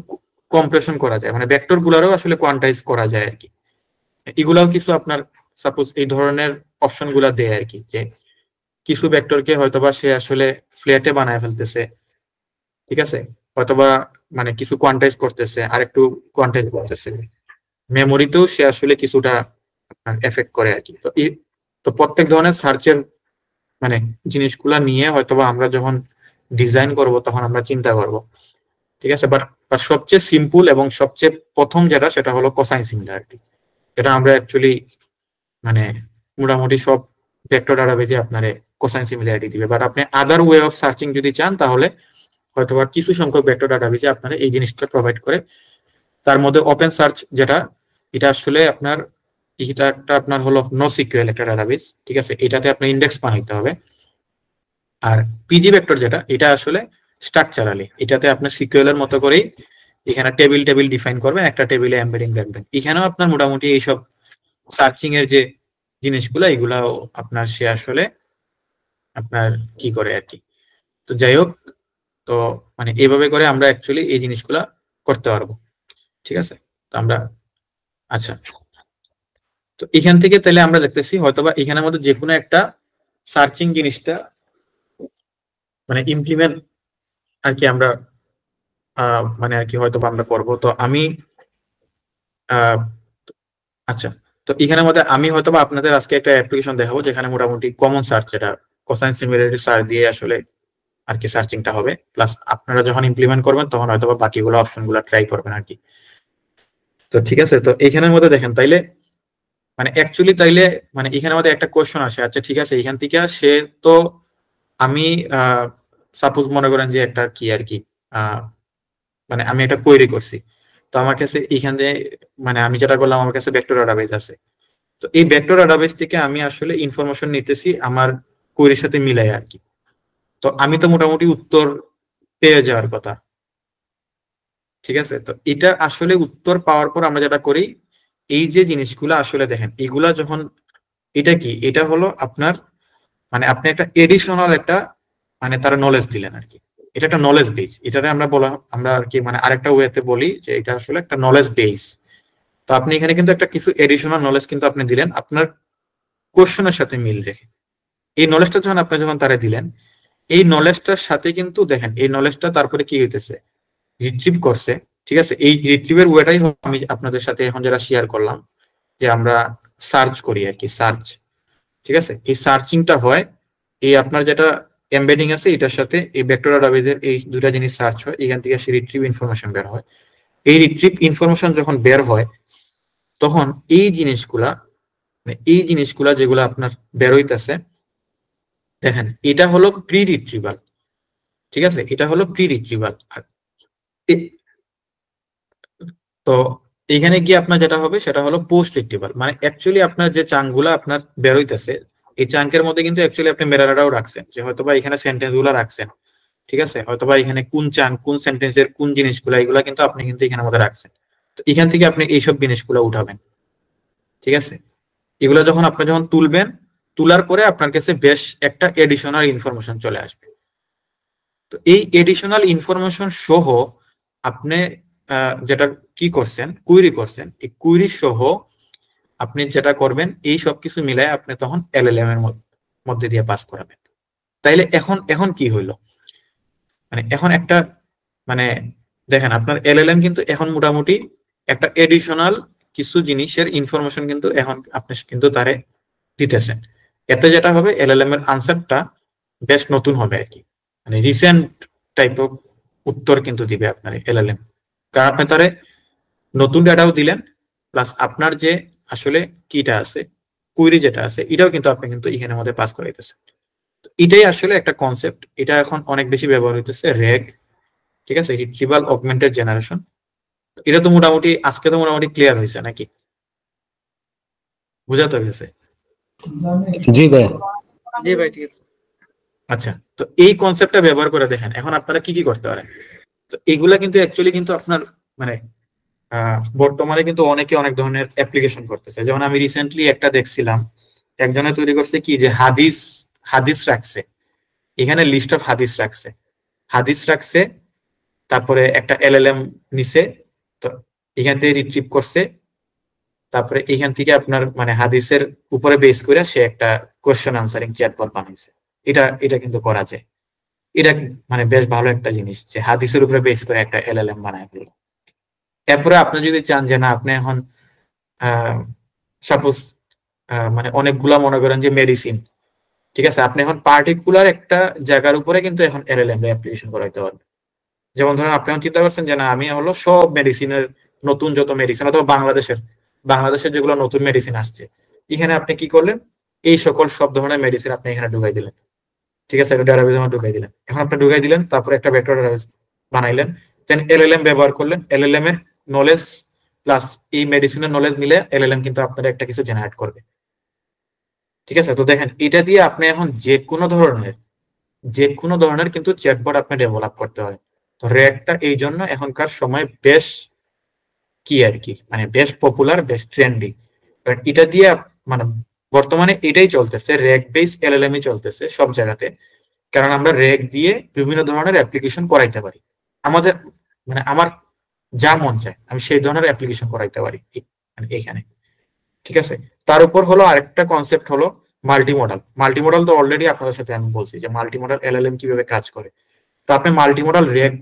কম্প্রেশন করা যায়, মানে ভেক্টর গুলারও আসলে কোয়ান্টাইজ করা যায় আর কি। এগুলাও কিছু আপনার সাপোজ এই ধরনের অপশন গুলা দেয় আর কি, যে কিছু ভেক্টরকে হয়তোবা সে আসলে ফ্ল্যাটে বানায় ফেলতেছে, ঠিক আছে, হয়তোবা মানে কিছু কোয়ান্টাইজ করতেছে, আর একটু কোয়ান্টাইজ করতেছে, মেমোরিতেও সে আসলে কিছুটা আপনার এফেক্ট করে আর কি। তো প্রত্যেক ধরনের সার্চের মানে জিনিসগুলা নিয়ে হয়তোবা আমরা যখন ডিজাইন করব তখন আমরা চিন্তা করব, ঠিক আছে। বাট সবচেয়ে সিম্পল এবং সবচেয়ে প্রথম যেটা, সেটা হলো কোসাইন সিমিলারিটি। এটা আমরা অ্যাকচুয়ালি মানে মোটামুটি সব ভেক্টর ডাটাবেজে আপনারে কোসাইন সিমিলারিটি দিবে। বাট আপনি আদার ওয়ে অফ সার্চিং যদি চান, তাহলে হয়তোবা কিছু সংখ্যক ভেক্টর ডাটাবেজে আপনারা এই জিনিসটা প্রোভাইড করে। তার মধ্যে ওপেন সার্চ যেটা, এটা আসলে আপনার এটা একটা আপনার হলো NoSQL একটা ডাটাবেস, ঠিক আছে, এটাতে আপনার ইন্ডেক্স বানাইতে হবে। আর PG ভেক্টর যেটা, এটা আসলে স্ট্রাকচারালি, এটাতে আপনার সিকিউএল এর মতো করেই এখানে টেবিল ডিফাইন করবেন, একটা টেবিলে এমবেডিং রাখবেন। এখানেও আপনার মোটামুটি এইসব সার্চিং এর যে জিনিসগুলো, এগুলাও আপনার সে আসলে আপনার কি করে আর কি। তো যাই হোক, তো মানে এইভাবে করে আমরা অ্যাকচুয়ালি এই জিনিসগুলা করতে পারবো, ঠিক আছে। তো আমরা আচ্ছা, তো এখান থেকে তাহলে আমরা দেখতেছি হয়তোবা এখানের মধ্যে যে কোনো একটা সার্চিং জিনিসটা মানে ইমপ্লিমেন্ট আর কি আমরা মানে আর কি হয়তো আমরা করবো। তো আমি আচ্ছা, তো এখানের মধ্যে আমি হয়তো আপনাদের আজকে একটা অ্যাপ্লিকেশন দেখাবো, যেখানে মোটামুটি কমন সার্চ, যেটা কোসাইন সিমিলারিটি সার্চ দিয়ে আসলে আর কি সার্চিংটা হবে। প্লাস আপনারা যখন ইমপ্লিমেন্ট করবেন তখন হয়তো বাকিগুলো অপশন গুলো ট্রাই করবেন আর কি। তো ঠিক আছে, তো এখানের মধ্যে দেখেন তাইলে মানে অ্যাকচুয়ালি তাইলে মানে এখানের মধ্যে একটা কোশ্চেন আসে। আচ্ছা ঠিক আছে, এখান থেকে সে তো আমি সাপোজ মনে করেন যে একটা কি আর কি মানে আমি একটা কোয়েরি করছি, তো আমার কাছে এখানে মানে আমি যেটা করলাম, আমার কাছে ভেক্টর ডাটাবেস আছে। তো এই ভেক্টর ডাটাবেস থেকে আমি আসলে ইনফরমেশন নিতেছি আমার কোয়েরির সাথে মিলাই আর কি। তো আমি তো মোটামুটি উত্তর পেয়ে যাওয়ার কথা, ঠিক আছে। তো এটা আসলে উত্তর পাওয়ার পর আমরা যেটা করি, এই যে জিনিসগুলো আসলে দেখেন, এগুলা যখন এটা কি, এটা হলো আপনার মানে আপনি একটা এডিশনাল একটা মানে তারা নলেজ দিলেন আর কি। এটা একটা নলেজ বেস, এটাতে আমরা আর কি মানে আরেকটা ওয়েতে বলি যে এটা আসলে একটা নলেজ বেস। তো আপনি এখানে কিন্তু একটা কিছু এডিশনাল নলেজ কিন্তু আপনি দিলেন আপনার কোশ্চেনের সাথে মিল রেখে। এই নলেজটা যখন তারা দিলেন, এই নলেজটার সাথে কিন্তু দেখেন এই নলেজটা তারপরে কি হইতেছে, রিট্রিভ করছে, ঠিক আছে, এই রিট্রিভের ওয়েটাই আমি আপনাদের সাথে এখন যেটা শেয়ার করলাম, যে আমরা সার্চ করি আর কি, সার্চ, ঠিক আছে। এই সার্চিংটা হয় এই আপনার যেটা এমবেডিং আছে এটার সাথে এই ভেক্টর ডাটাবেজের এই দুটা জিনিস সার্চ হয়, এখান থেকে সে রিট্রিভ ইনফরমেশন বের হয়। এই রিট্রিভ ইনফরমেশন যখন বের হয় তখন এই জিনিসগুলা, মানে এই জিনিসগুলা যেগুলো আপনার বের হইতেছে, দেখেন এটা হলো প্রি রিট্রিভাল, ঠিক আছে, এটা হলো প্রি রিট্রিভাল। আর তো এখানে গিয়ে আপনার যেটা হবে সেটা হলো পোস্ট রিট্রিভাল, মানে অ্যাকচুয়ালি আপনার যে চাঙ্কগুলা আপনার বের হইতেছে এই চাঙ্কের মধ্যে কিন্তু অ্যাকচুয়ালি আপনি মেটাডাটাও রাখছেন, যে হয়তোবা এখানে সেন্টেন্স গুলা রাখছেন, ঠিক আছে, হয়তোবা এখানে কোন চাঙ্ক কোন সেন্টেন্সের কোন জিনিসগুলা এগুলা কিন্তু আপনি কিন্তু এখানের মধ্যে রাখছেন। তো এখান থেকে আপনি এইসব জিনিসগুলো উঠাবেন, ঠিক আছে। এগুলো যখন আপনি যখন তুলবেন, তোলার পরে আপনার কাছে বেশ একটা এডিশনাল ইনফরমেশন চলে আসবে। তো এই এডিশনাল ইনফরমেশন সহ আপনি যেটা কি করছেন, কুইরি করছেন, এই কুইরি সহ আপনি যেটা করবেন এই সব কিছু মিলায় আপনি তখন এলএলএম এর মধ্যে দিয়ে পাস করাবেন। তাইলে এখন এখন কি হইলো, মানে এখন একটা, মানে দেখেন আপনার এলএলএম কিন্তু এখন মোটামুটি একটা এডিশনাল কিছু জিনিসের ইনফরমেশন কিন্তু এখন আপনি কিন্তু তারে দিতেছেন। এতে যেটা হবে এলএলএম এর আনসারটা বেশ নতুন হবে আর কি, মানে রিসেন্ট টাইপ অফ উত্তর কিন্তু দিবে আপনার এলএলএম, কারণ আপনি তারে নতুন ডাটাও দিলেন, প্লাস আপনার যে আসলে কিটা আছে, কুইরি যেটা আছে, এটাও কিন্তু আপনি কিন্তু এখানের মধ্যে পাস করাইতেছেন। এটাই আসলে একটা কনসেপ্ট, এটা এখন অনেক বেশি ব্যবহার হইতেছে, রেগ, ঠিক আছে, রিট্রিভাল অগমেন্টেড জেনারেশন। এটা তো মোটামুটি আজকে তো মোটামুটি ক্লিয়ার হয়েছে নাকি, বুঝাতে হয়েছে? জি ভাই। জি ভাই, ঠিক আছে। আচ্ছা, তো এই কনসেপ্টটা ব্যবহার করে দেখেন এখন আপনারা কি কি করতে পারেন। তো এগুলা কিন্তু অ্যাকচুয়ালি কিন্তু আপনার মানে বর্তমানে কিন্তু অনেকে অনেক ধরনের অ্যাপ্লিকেশন করতেছে। যেমন আমি রিসেন্টলি একটা দেখছিলাম, একজনে তৈরি করছে কি, যে হাদিস হাদিস রাখছে, এখানে লিস্ট অফ হাদিস রাখছে, হাদিস রাখছে, তারপরে একটা এলএলএম নিছে, তো এখান থেকে রিট্রিভ করছে, তারপরে এখান থেকে আপনার মানে হাদিসের উপরে বেস করে সে একটা কোয়েশ্চেন আনসারিং চ্যাটবট বানাইছে। এটা এটা কিন্তু করা যায়, এটা মানে বেশ ভালো একটা জিনিস যে হাদিসের উপরে বেস করে একটা এলএলএম বানায় ফেললো। এরপরে আপনি যদি চান যে না আপনি এখন সাপোজ মানে অনেকগুলা মনে করেন যে মেডিসিন, ঠিক আছে, আপনি এখন পার্টিকুলার একটা জায়গার উপরে কিন্তু এখন এলএলএম অ্যাপ্লিকেশন করাইতে পারবেন। যেমন ধরেন আপনি এখন চিন্তা করছেন যে না আমি হলো সব মেডিসিনের নতুন যত মেডিসিন অথবা বাংলাদেশের যেগুলো নতুন মেডিসিন আসছে, এখানে আপনি কি করলেন, এই সকল সব ধরনের মেডিসিন আপনি এখানে ঢুকাই দিলেন, ঠিক আছে, একটা ডাটাবেজে ঢুকাই দিলেন। এখন আপনি ঢুকাই দিলেন, তারপরে একটা ভেক্টর ডাটাবেজ বানাইলেন, দেন এলএলএম ব্যবহার করলেন, এলএলএম এর নলেজ প্লাস এই মেডিসিনের নলেজ মিলে এলএলএম কিন্তু আপনার একটা কিছু জেনারেট করবে, ঠিক আছে। তো দেখেন এটা দিয়ে আপনি এখন যে কোনো ধরনের কিন্তু চ্যাটবট আপনি ডেভেলপ করতে পারেন। তো রেগটা এই জন্য এখনকার সময় বেশ কি আর কি, মানে বেশ পপুলার, বেশ ট্রেন্ডি, কারণ এটা দিয়ে মানে বর্তমানে এটাই চলতেছে, রেগ বেস এলএলএম চলতেছে সব জায়গাতে, কারণ আমরা রেগ দিয়ে বিভিন্ন ধরনের অ্যাপ্লিকেশন করাইতে পারি। আমাদের মানে আমার যা মন চায় আমি সেই ধরনের অ্যাপ্লিকেশন করাইতে পারি মানে এখানে, ঠিক আছে। তার উপর হলো আরেকটা কনসেপ্ট হলো মাল্টিমোডাল তো অলরেডি আপনাদের সাথে আমি বলছি যে মাল্টিমোডাল এলএলএম কিভাবে কাজ করে। তো আপনি মাল্টিমোডাল রেগ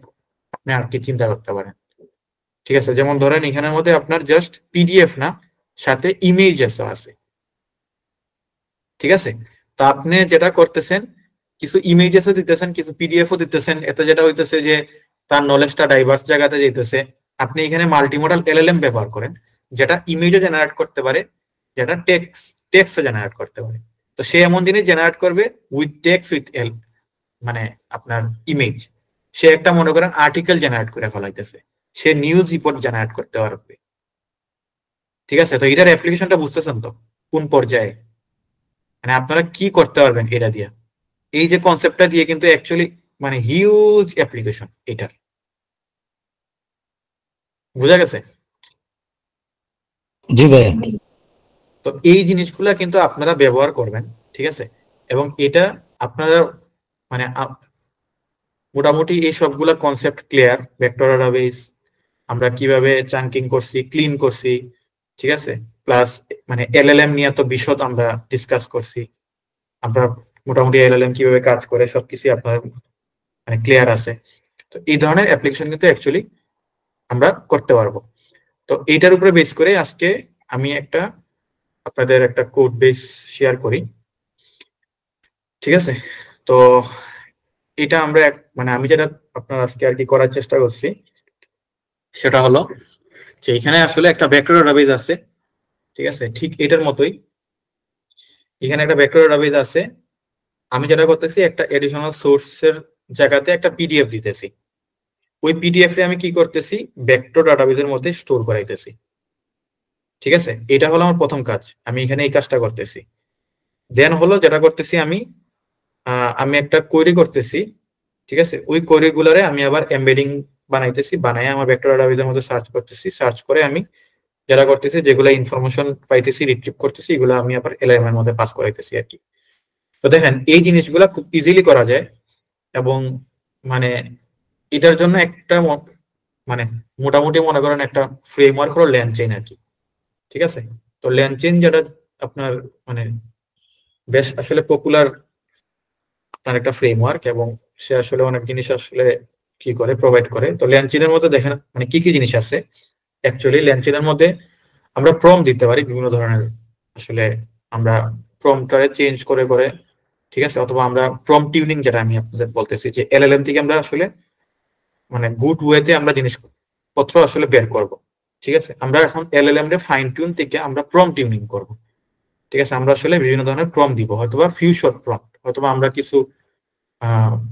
আপনি আর কি চিন্তা করতে পারেন, ঠিক আছে। যেমন ধরেন এখানের মধ্যে আপনার জাস্ট পিডিএফ না, সাথে ইমেজেসও আছে, ঠিক আছে। তো আপনি যেটা করতেছেন কিছু ইমেজেসও দিতেছেন, কিছু পিডিএফও দিতেছেন, এতে যেটা হইতেছে যে তার নলেজটা ডাইভার্স জায়গাতে যেতেছে। আপনি এখানে মাল্টিমোডাল এলএলএম ব্যবহার করেন, যেটা ইমেজও জেনারেট করতে পারে, যেটা টেক্সটও জেনারেট করতে পারে। তো সে এমন জিনিস জেনারেট করবে উইথ টেক্সট উইথ মানে আপনার ইমেজ। সে একটা মনে করেন আর্টিকেল জেনারেট করে ফেলাইতেছে, সে নিউজ রিপোর্ট জেনারেট করতে পারবে, ঠিক আছে। তো এটার অ্যাপ্লিকেশনটা বুঝতেছেন তো কোন পর্যায়ে, মানে আপনারা কি করতে পারবেন এটা দিয়ে, এই যে কনসেপ্টটা দিয়ে কিন্তু অ্যাকচুয়ালি মানে হিউজ অ্যাপ্লিকেশন এটার, বুঝা গেছে? জি ভাই। তো এই জিনিসগুলা কিন্তু আপনারা ব্যবহার করবেন, ঠিক আছে। এবং এটা আপনারা মানে মোটামুটি এই সবগুলা কনসেপ্ট ক্লিয়ার, ভেক্টর ডাটাবেস আমরা কিভাবে চাঙ্কিং করছি, ক্লিন করছি, ঠিক আছে, প্লাস মানে এলএলএম নিয়ে তো বিশদ আমরা ডিসকাস করছি, আমরা মোটামুটি এলএলএম কিভাবে কাজ করে সবকিছু আপনার মানে ক্লিয়ার আছে। তো এই ধরনের অ্যাপ্লিকেশন কিন্তু অ্যাকচুয়ালি আমরা করতে পারবো। তো এইটার উপরে বেস করে আজকে আমি আপনাদের একটা কোড বেস শেয়ার করি, ঠিক আছে? তো এটা আমরা মানে আমি যেটা আপনার আজকে আর কি করার চেষ্টা করছি সেটা হলো যে এখানে আসলে একটা ভেক্টর ডাটাবেস আছে, ঠিক আছে? ঠিক এটার মতোই এখানে একটা ভেক্টর ডাটাবেস আছে। আমি যেটা করতেছি একটা এডিশনাল সোর্সের জায়গাতে একটা পিডিএফ দিতেছি। ওই পিডিএফ এ আমি কি করতেছি, ভেক্টর ডাটাবেসের মধ্যে স্টোর করাইতেছি, ঠিক আছে? এটা হলো আমার প্রথম কাজ, আমি এখানে এই কাজটা করতেছি। দেন হলো যেটা করতেছি আমি একটা কোয়েরি করতেছি, ঠিক আছে? ওই কোয়েরি গুলারে আমি আবার এমবেডিং বানাইতেছি, বানাই আমার ভেক্টর ডাটাবেসের মধ্যে সার্চ করতেছি, সার্চ করে আমি যেটা করতেছি যেগুলো ইনফরমেশন পাইতেছি রিট্রিভ করতেছি এগুলো আমি আবার এলএলএম এর মধ্যে পাস করাইতেছি আর কি। তো দেখেন এই জিনিসগুলা খুব ইজিলি করা যায় এবং মানে এটার জন্য একটা মানে মোটামুটি মনে করেন একটা ফ্রেমওয়ার্ক হলো ল্যানচেইন আর কি, ঠিক আছে? তো ল্যানচেইন যেটা আপনার মানে বেশ আসলে পপুলার আপনার একটা ফ্রেমওয়ার্ক এবং সে আসলে অনেক জিনিস আসলে কি করে প্রোভাইড করে। তো ল্যানচেইনের মধ্যে দেখেন মানে কি কি জিনিস আছে। অ্যাকচুয়ালি ল্যানচেইনের মধ্যে আমরা প্রম্পট দিতে পারি বিভিন্ন ধরনের, আসলে আমরা প্রম্পটারে চেঞ্জ করে করে, ঠিক আছে? অথবা আমরা প্রম্পট টিউনিং যেটা আমি আপনাদের বলতেছি যে এলএলএম থেকে আমরা আসলে মানে গুড ওয়েতে আমরা জিনিসপত্র আসলে বের করব, ঠিক আছে? আমরা এখন এলএলএম রে ফাইন টিউন থেকে আমরা প্রম্পট টিউনিং করব, ঠিক আছে? আমরা আসলে বিভিন্ন ধরনের প্রম্পট দিব, হয়তোবা ফিউ শর্ট প্রম্পট, হয়তোবা আমরা কিছু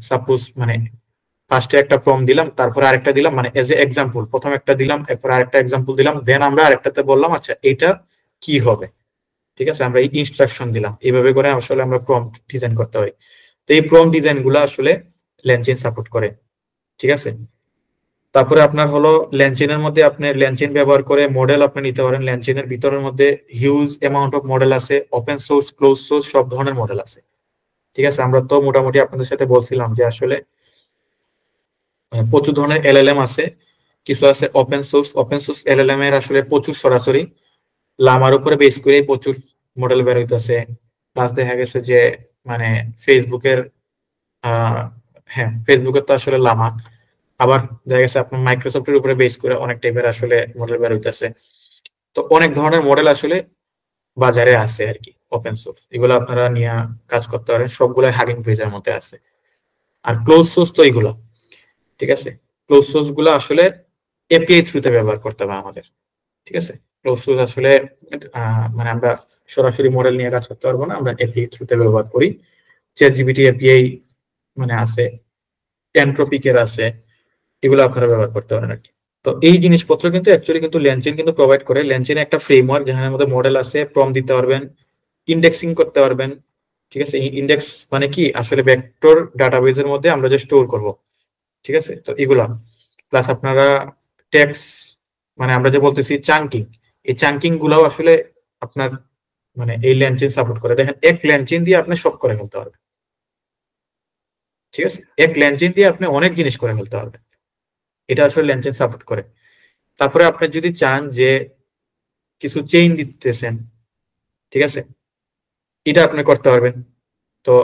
সাপোজ মানে ফার্স্টে একটা প্রম্পট দিলাম, তারপরে আরেকটা দিলাম, মানে এজ এ এক্সাম্পল প্রথম একটা দিলাম, এরপর আরেকটা এক্সাম্পল দিলাম, দেন আমরা আরেকটাতে বললাম আচ্ছা এটা কি হবে, ঠিক আছে? আমরা এই ইনস্ট্রাকশন দিলাম, এইভাবে করে আসলে আমরা প্রম্পট ডিজাইন করতে পারি। তো এই প্রম্পট ডিজাইন গুলো আসলে ল্যানচেইন সাপোর্ট করে, ঠিক আছে? তারপরে আপনার হলো ল্যানচেইনের মধ্যে আপনি ল্যানচেইন ব্যবহার করে মডেল আপনি নিতে পারেন। ল্যানচেইনের ভিতরের মধ্যে হিউজ অ্যামাউন্ট অফ মডেল আছে, ওপেন সোর্স, ক্লোজ সোর্স সব ধরনের মডেল আছে, ঠিক আছে? আমরা তো মোটামুটি আপনাদের সাথে বলছিলাম যে আসলে প্রচুর ধরনের এলএলএম আছে, কিছু আছে ওপেন সোর্স এলএলএম এর আসলে প্রচুর সরাসরি লামার উপরে বেস করে প্রচুর মডেল বের হইতেছে। প্লাস দেখা গেছে যে মানে ফেসবুকের হ্যাঁ ফেসবুকের তো আসলে লামা, আবার দেখা গেছে আপনার মাইক্রোসফটের উপরে বেস করে অনেক টাইপের আসলে মডেল বের হইতেছে। তো অনেক ধরনের মডেল আসলে বাজারে আছে আর কি ওপেন সোর্স, এগুলো আপনারা নিয়ে কাজ করতে পারেন, সবগুলো হাগিং ফেজের মধ্যে আছে। আর ক্লোজ সোর্স তো এগুলো, ঠিক আছে? ক্লোজ সোর্স গুলো আসলে এপিআই থ্রুতে ব্যবহার করতে হবে আমাদের, ঠিক আছে? ক্লোজ সোর্স আসলে মানে আমরা সরাসরি মডেল নিয়ে কাজ করতে পারবো না, আমরা এপিআই থ্রুতে ব্যবহার করি। চ্যাটজিপিটি এপিআই মানে আছে, এনট্রপিকের আছে, এগুলো আপনারা ব্যবহার করতে পারেন আর কি। তো এই জিনিসপত্র কিন্তু অ্যাকচুয়ালি কিন্তু ল্যানচেইন কিন্তু প্রোভাইড করে। ল্যানচেইন একটা ফ্রেমওয়ার্ক যেখানের মধ্যে মডেল আছে, প্রম্পট দিতে পারবেন, ইন্ডেক্সিং করতে পারবেন, ঠিক আছে? ইন্ডেক্স মানে কি আসলে ভেক্টর ডাটাবেসের মধ্যে আমরা যে স্টোর করব, ঠিক আছে? তো এগুলা প্লাস আপনারা ট্যাক্স মানে আমরা যে বলতেছি চাঙ্কিং, এই চাঙ্কিং গুলাও আসলে আপনার মানে এই ল্যানচেইন সাপোর্ট করে। দেখেন এক ল্যানচেইন দিয়ে আপনি সব করে ফেলতে পারবেন, ঠিক আছে? এক ল্যানচেইন দিয়ে আপনি অনেক জিনিস করে ফেলতে পারবেন, এটা আসলে ল্যানচেইন সাপোর্ট করে। তারপরে আপনি যদি চান যে কিছু চেইন দিতেছেন, ঠিক আছে, এটা আপনি করতে পারবেন। তো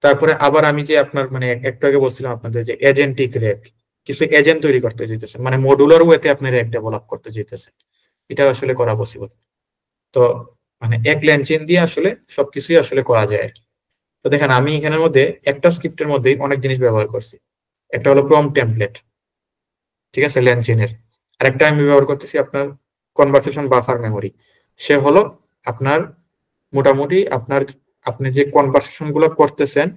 তারপরে আবার আমি যে আপনার মানে একটু আগে বলছিলাম আপনাদের যে এজেন্টিক র্যাক, কিছু এজেন্ট তৈরি করতে যেতেছেন, মানে মডুলার ওয়েতে আপনি র্যাক ডেভেলপ করতে যেতেছেন, এটা আসলে করা পসিবল। তো মানে এক ল্যানচেইন দিয়ে আসলে সবকিছুই আসলে করা যায় আর কি। তো দেখেন আমি এখানের মধ্যে একটা স্ক্রিপ্টের মধ্যেই অনেক জিনিস ব্যবহার করছি। একটা হলো প্রম্পট টেমপ্লেট, ঠিক আছে, ল্যানচেইনের। আরেকটা আমি ব্যবহার করতেছি আপনার কনভারসেশন বাফার মেমোরি। সে হলো আপনার মোটামুটি আপনি যে কনভারসেশন গুলো করতেছেন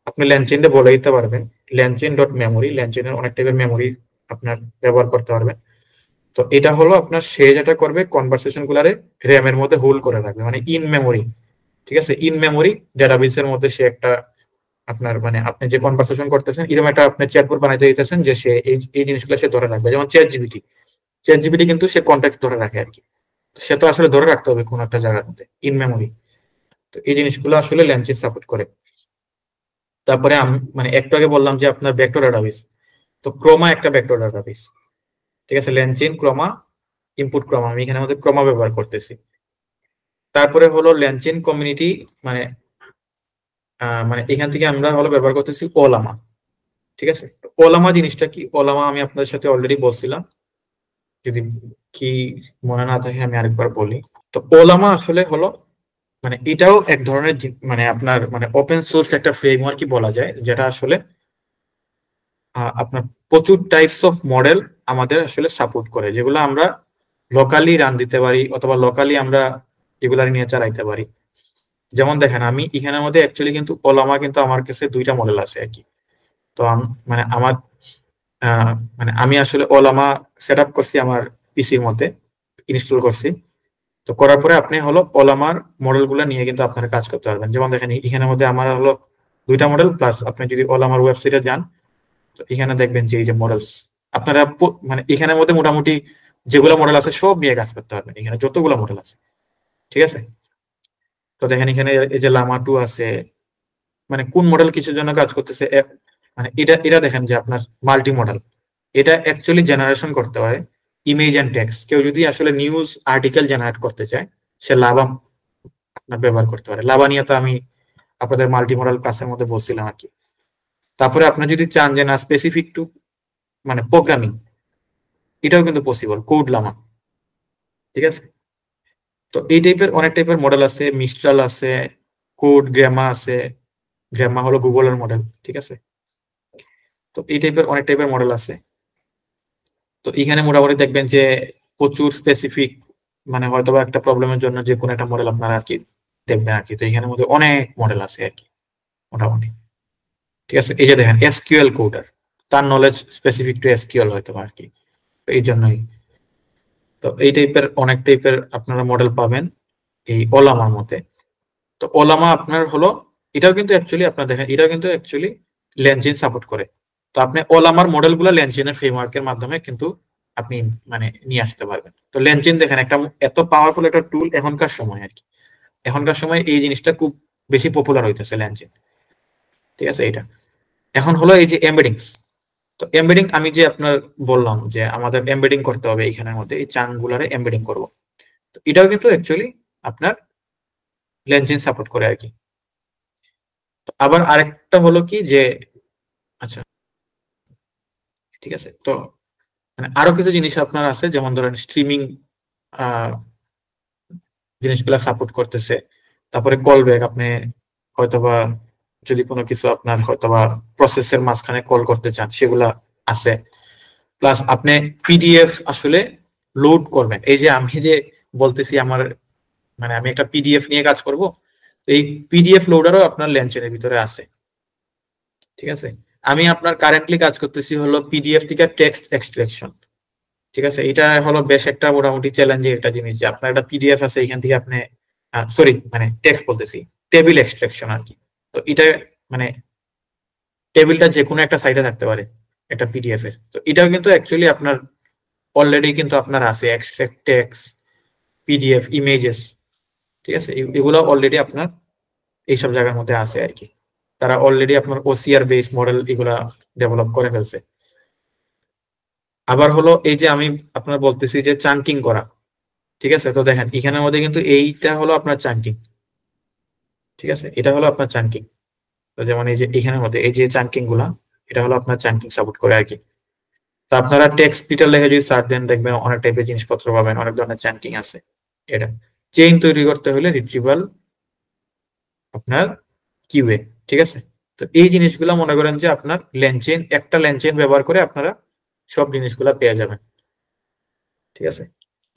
আপনি ল্যানচেইনে বলে দিতে পারবেন ল্যানচেইন ডট মেমোরি, ল্যানচেইনের অনেক টাইপের মেমোরি আপনার ব্যবহার করতে পারবেন। তো এটা হলো আপনার সে যেটা করবে কনভারসেশন গুলারে র্যামের মধ্যে হোল্ড করে রাখবে, মানে ইন মেমোরি, ঠিক আছে? ইন মেমোরি ডেটাবেসের মধ্যে সে একটা আপনার মানে আপনি যে কনভারসেশন করতেছেন এরকম একটা আপনি চ্যাটবট বানাইতে দিতেছেন যে সে এই জিনিসগুলো সে ধরে রাখবে। যেমন চ্যাট জিপিটি কিন্তু সে কন্টেক্ট ধরে রাখে আর কি, সে তো আসলে ধরে রাখতে হবে কোন একটা জায়গার মধ্যে ইন মেমোরি। তো এই জিনিসগুলো আসলে ল্যানচেইন সাপোর্ট করে। তারপরে আমি মানে একটু আগে বললাম যে আপনার ভেক্টর ডাটাবেস, তো ক্রোমা একটা ভেক্টর ডাটাবেস, ঠিক আছে? ল্যানচেইন ক্রোমা, ইনপুট ক্রোমা, আমি এখানে মধ্যে ক্রোমা ব্যবহার করতেছি। তারপরে হলো ল্যানচেইন কমিউনিটি, মানে মানে এখান থেকে আমরা হলো ব্যবহার করতেছি ওলামা, ঠিক আছে। ওলামা জিনিসটা কি? ওলামা আমি আপনাদের সাথে অলরেডি বলছিলাম, যদি কি মনে না থাকে আমি আরেকবার বলি। তো ওলামা আসলে হলো মানে এটাও এক ধরনের মানে আপনার মানে ওপেন সোর্স একটা ফ্রেমওয়ার্কই বলা যায়, যেটা আসলে আপনার প্রচুর টাইপস অফ মডেল আমাদের আসলে সাপোর্ট করে, যেগুলো আমরা লোকালি রান দিতে পারি অথবা লোকালি আমরা এগুলা নিয়ে চালাইতে পারি। যেমন দেখেন আমি এখানের মধ্যে অ্যাকচুয়ালি কিন্তু ওলামা কিন্তু আমার কাছে দুইটা মডেল আছে আর কি। তো মানে আমার মানে আমি আসলে ওলামা সেট আপ করছি আমার পিসির মধ্যে, ইনস্টল করছি। তো করার পরে আপনি হলো ওলামার মডেল গুলা নিয়ে কিন্তু আপনারা কাজ করতে পারবেন। যেমন দেখেন এখানের মধ্যে আমার হলো দুইটা মডেল, প্লাস আপনি যদি ওলামার ওয়েবসাইটে যান তো এখানে দেখবেন যে এই যে মডেলস আপনারা মানে এখানের মধ্যে মোটামুটি যেগুলো মডেল আছে সব নিয়ে কাজ করতে পারবেন, এখানে যতগুলো মডেল আছে। ঠিক আছে। তো দেখেন এখানে এই যে লামা 2 আছে, মানে কোন মডেল কিসের জন্য কাজ করতেছে মানে এটা এটা দেখেন যে আপনার মাল্টি মডেল, এটা অ্যাকচুয়ালি জেনারেশন করতে পারে ইমেজ এন্ড টেক্সট। কেউ যদি আসলে নিউজ আর্টিকেল জেনারেট করতে চায় সে লাভা আপনার ব্যবহার করতে পারে। লাভা নিয়ে তো আমি আপনাদের মাল্টি মডেল ক্লাসের মধ্যে বলছিলাম আর কি। তারপরে আপনি যদি চান যে না স্পেসিফিক টু মানে প্রোগ্রামিং, এটাও কিন্তু পসিবল, কোড লামা। ঠিক আছে। তো এই টাইপের অনেক টাইপের মডেল আছে, মিস্ট্রাল আছে, কোড গ্রামা আছে। গ্রামা হলো গুগলের মডেল। ঠিক আছে। তো এই টাইপের অনেক টাইপের মডেল আছে। তো এখানে মোটামুটি দেখবেন যে প্রচুর স্পেসিফিক, মানে হয়তো বা একটা প্রবলেমের জন্য যে কোনো একটা মডেল আপনারা আর কি দেখবেন আর কি। তো এখানের মধ্যে অনেক মডেল আছে আর কি মোটামুটি। ঠিক আছে। এই যে দেখেন এসকিউএল কোডার, তার নলেজ স্পেসিফিক টু এসকিউএল হয়তো আর কি, এই জন্যই। তো এই টাইপের অনেক টাইপের আপনারা মডেল পাবেন এই ওলামার মধ্যে। তো ওলামা আপনার হলো এটাও কিন্তু অ্যাকচুয়ালি আপনার দেখেন এটাও কিন্তু অ্যাকচুয়ালি ল্যানচেইন সাপোর্ট করে। তো আপনি ওলামার মডেলগুলো ল্যানচেইনের ফ্রেমওয়ার্কের মাধ্যমে কিন্তু আপনি মানে নিয়ে আসতে পারবেন। তো ল্যানচেইন দেখেন একটা এত পাওয়ারফুল একটা টুল এখনকার সময় আর কি। এখনকার সময় এই জিনিসটা খুব বেশি পপুলার হইতেছে ল্যানচেইন। ঠিক আছে। এটা এখন হলো এই যে এমবেডিংস। তো এমবেডিং আমি যে আপনার বললাম যে আমাদের এমবেডিং করতে হবে এখানের মধ্যে, এই চাঙ্কগুলারে এমবেডিং করব। তো এটাও কিন্তু অ্যাকচুয়ালি আপনার ল্যানচেইন সাপোর্ট করে আর কি। তো আবার আরেকটা হলো কি যে আচ্ছা ঠিক আছে। তো মানে আরো কিছু জিনিস আপনার আছে, যেমন ধরেন স্ট্রিমিং জিনিসগুলা সাপোর্ট করতেছে। তারপরে কল ব্যাক, আপনি হয়তোবা যদি কোনো কিছু আপনার হয়তোবা প্রসেসের মাঝখানে কল করতে চান সেগুলা আছে। প্লাস আপনি পিডিএফ আসলে লোড করবেন। এই যে আমি যে বলতেছি আমার মানে আমি একটা পিডিএফ নিয়ে কাজ করব, এই পিডিএফ লোডারও আপনার ল্যানচেনের ভিতরে আছে। ঠিক আছে। আমি আপনার কারেন্টলি কাজ করতেছি হলো পিডিএফ থেকে টেক্সট এক্সট্রাকশন। ঠিক আছে। এটা হলো বেশ একটা মোটামুটি চ্যালেঞ্জিং একটা জিনিস যে আপনার একটা পিডিএফ আছে, এখান থেকে আপনি সরি মানে টেক্সট বলতেছি, টেবিল এক্সট্রাকশন আর কি। তো এটা মানে টেবিলটা যে কোনো একটা সাইটে থাকতে পারে একটা পিডিএফ এর। তো এটাও কিন্তু অ্যাকচুয়ালি আপনার অলরেডি কিন্তু আপনার আছে এক্সট্রাক্ট টেক্সট, পিডিএফ, ইমেজেস। ঠিক আছে। এগুলো অলরেডি আপনার এইসব জায়গার মধ্যে আছে আর কি। তারা অলরেডি আপনার ওসিআর বেস মডেল এগুলা ডেভেলপ করে ফেলছে। আবার হলো এই যে আমি আপনার বলতেছি যে চাঙ্কিং করা। ঠিক আছে। তো দেখেন এখানের মধ্যে কিন্তু এইটা হলো আপনার চাঙ্কিং। ঠিক আছে। এটা হলো আপনার চাঙ্কিং। তো যেমন এই যে এখানের মধ্যে এই যে চাঙ্কিং গুলা, এটা হলো আপনার চাঙ্কিং সাপোর্ট করে আর কি। তো আপনারা টেক্সট পিটার লেখে যদি সার্চ দেন দেখবেন অনেক টাইপের জিনিসপত্র পাবেন, অনেক ধরনের চাঙ্কিং আছে। এটা চেইন তৈরি করতে হলে রিট্রিভাল আপনার কিউএ। ঠিক আছে। তো এই জিনিসগুলা মনে করেন যে আপনার ল্যানচেইন, একটা ল্যানচেইন ব্যবহার করে আপনারা সব জিনিসগুলা পেয়ে যাবেন। ঠিক আছে।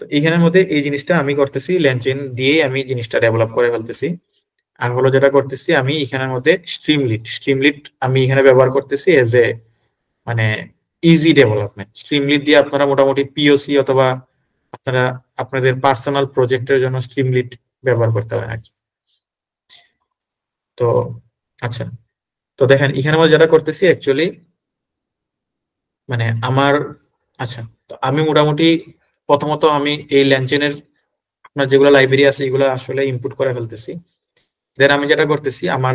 তো এখানের মধ্যে এই জিনিসটা আমি করতেছি ল্যানচেইন দিয়ে, আমি জিনিসটা ডেভেলপ করে ফেলতেছি। আর হলো যেটা করতেছি আমি এখানের মধ্যে স্ট্রিমলিট আমি এখানে ব্যবহার করতেছি এজ এ মানে ইজি ডেভেলপমেন্ট। স্ট্রিমলিট দিয়ে আপনারা মোটামুটি পিওসি অথবা আপনারা আপনাদের পার্সোনাল প্রজেক্টের জন্য স্ট্রিমলিট ব্যবহার করতে পারেন আর কি। তো আচ্ছা, তো দেখেন এখানে আমরা যেটা করতেছি অ্যাকচুয়ালি মানে আমার আচ্ছা, তো আমি মোটামুটি প্রথমত আমি এই ল্যানচেনের আপনার যেগুলো লাইব্রেরি আছে এগুলো আসলে ইনপুট করে ফেলতেছি। দেন আমি যেটা করতেছি আমার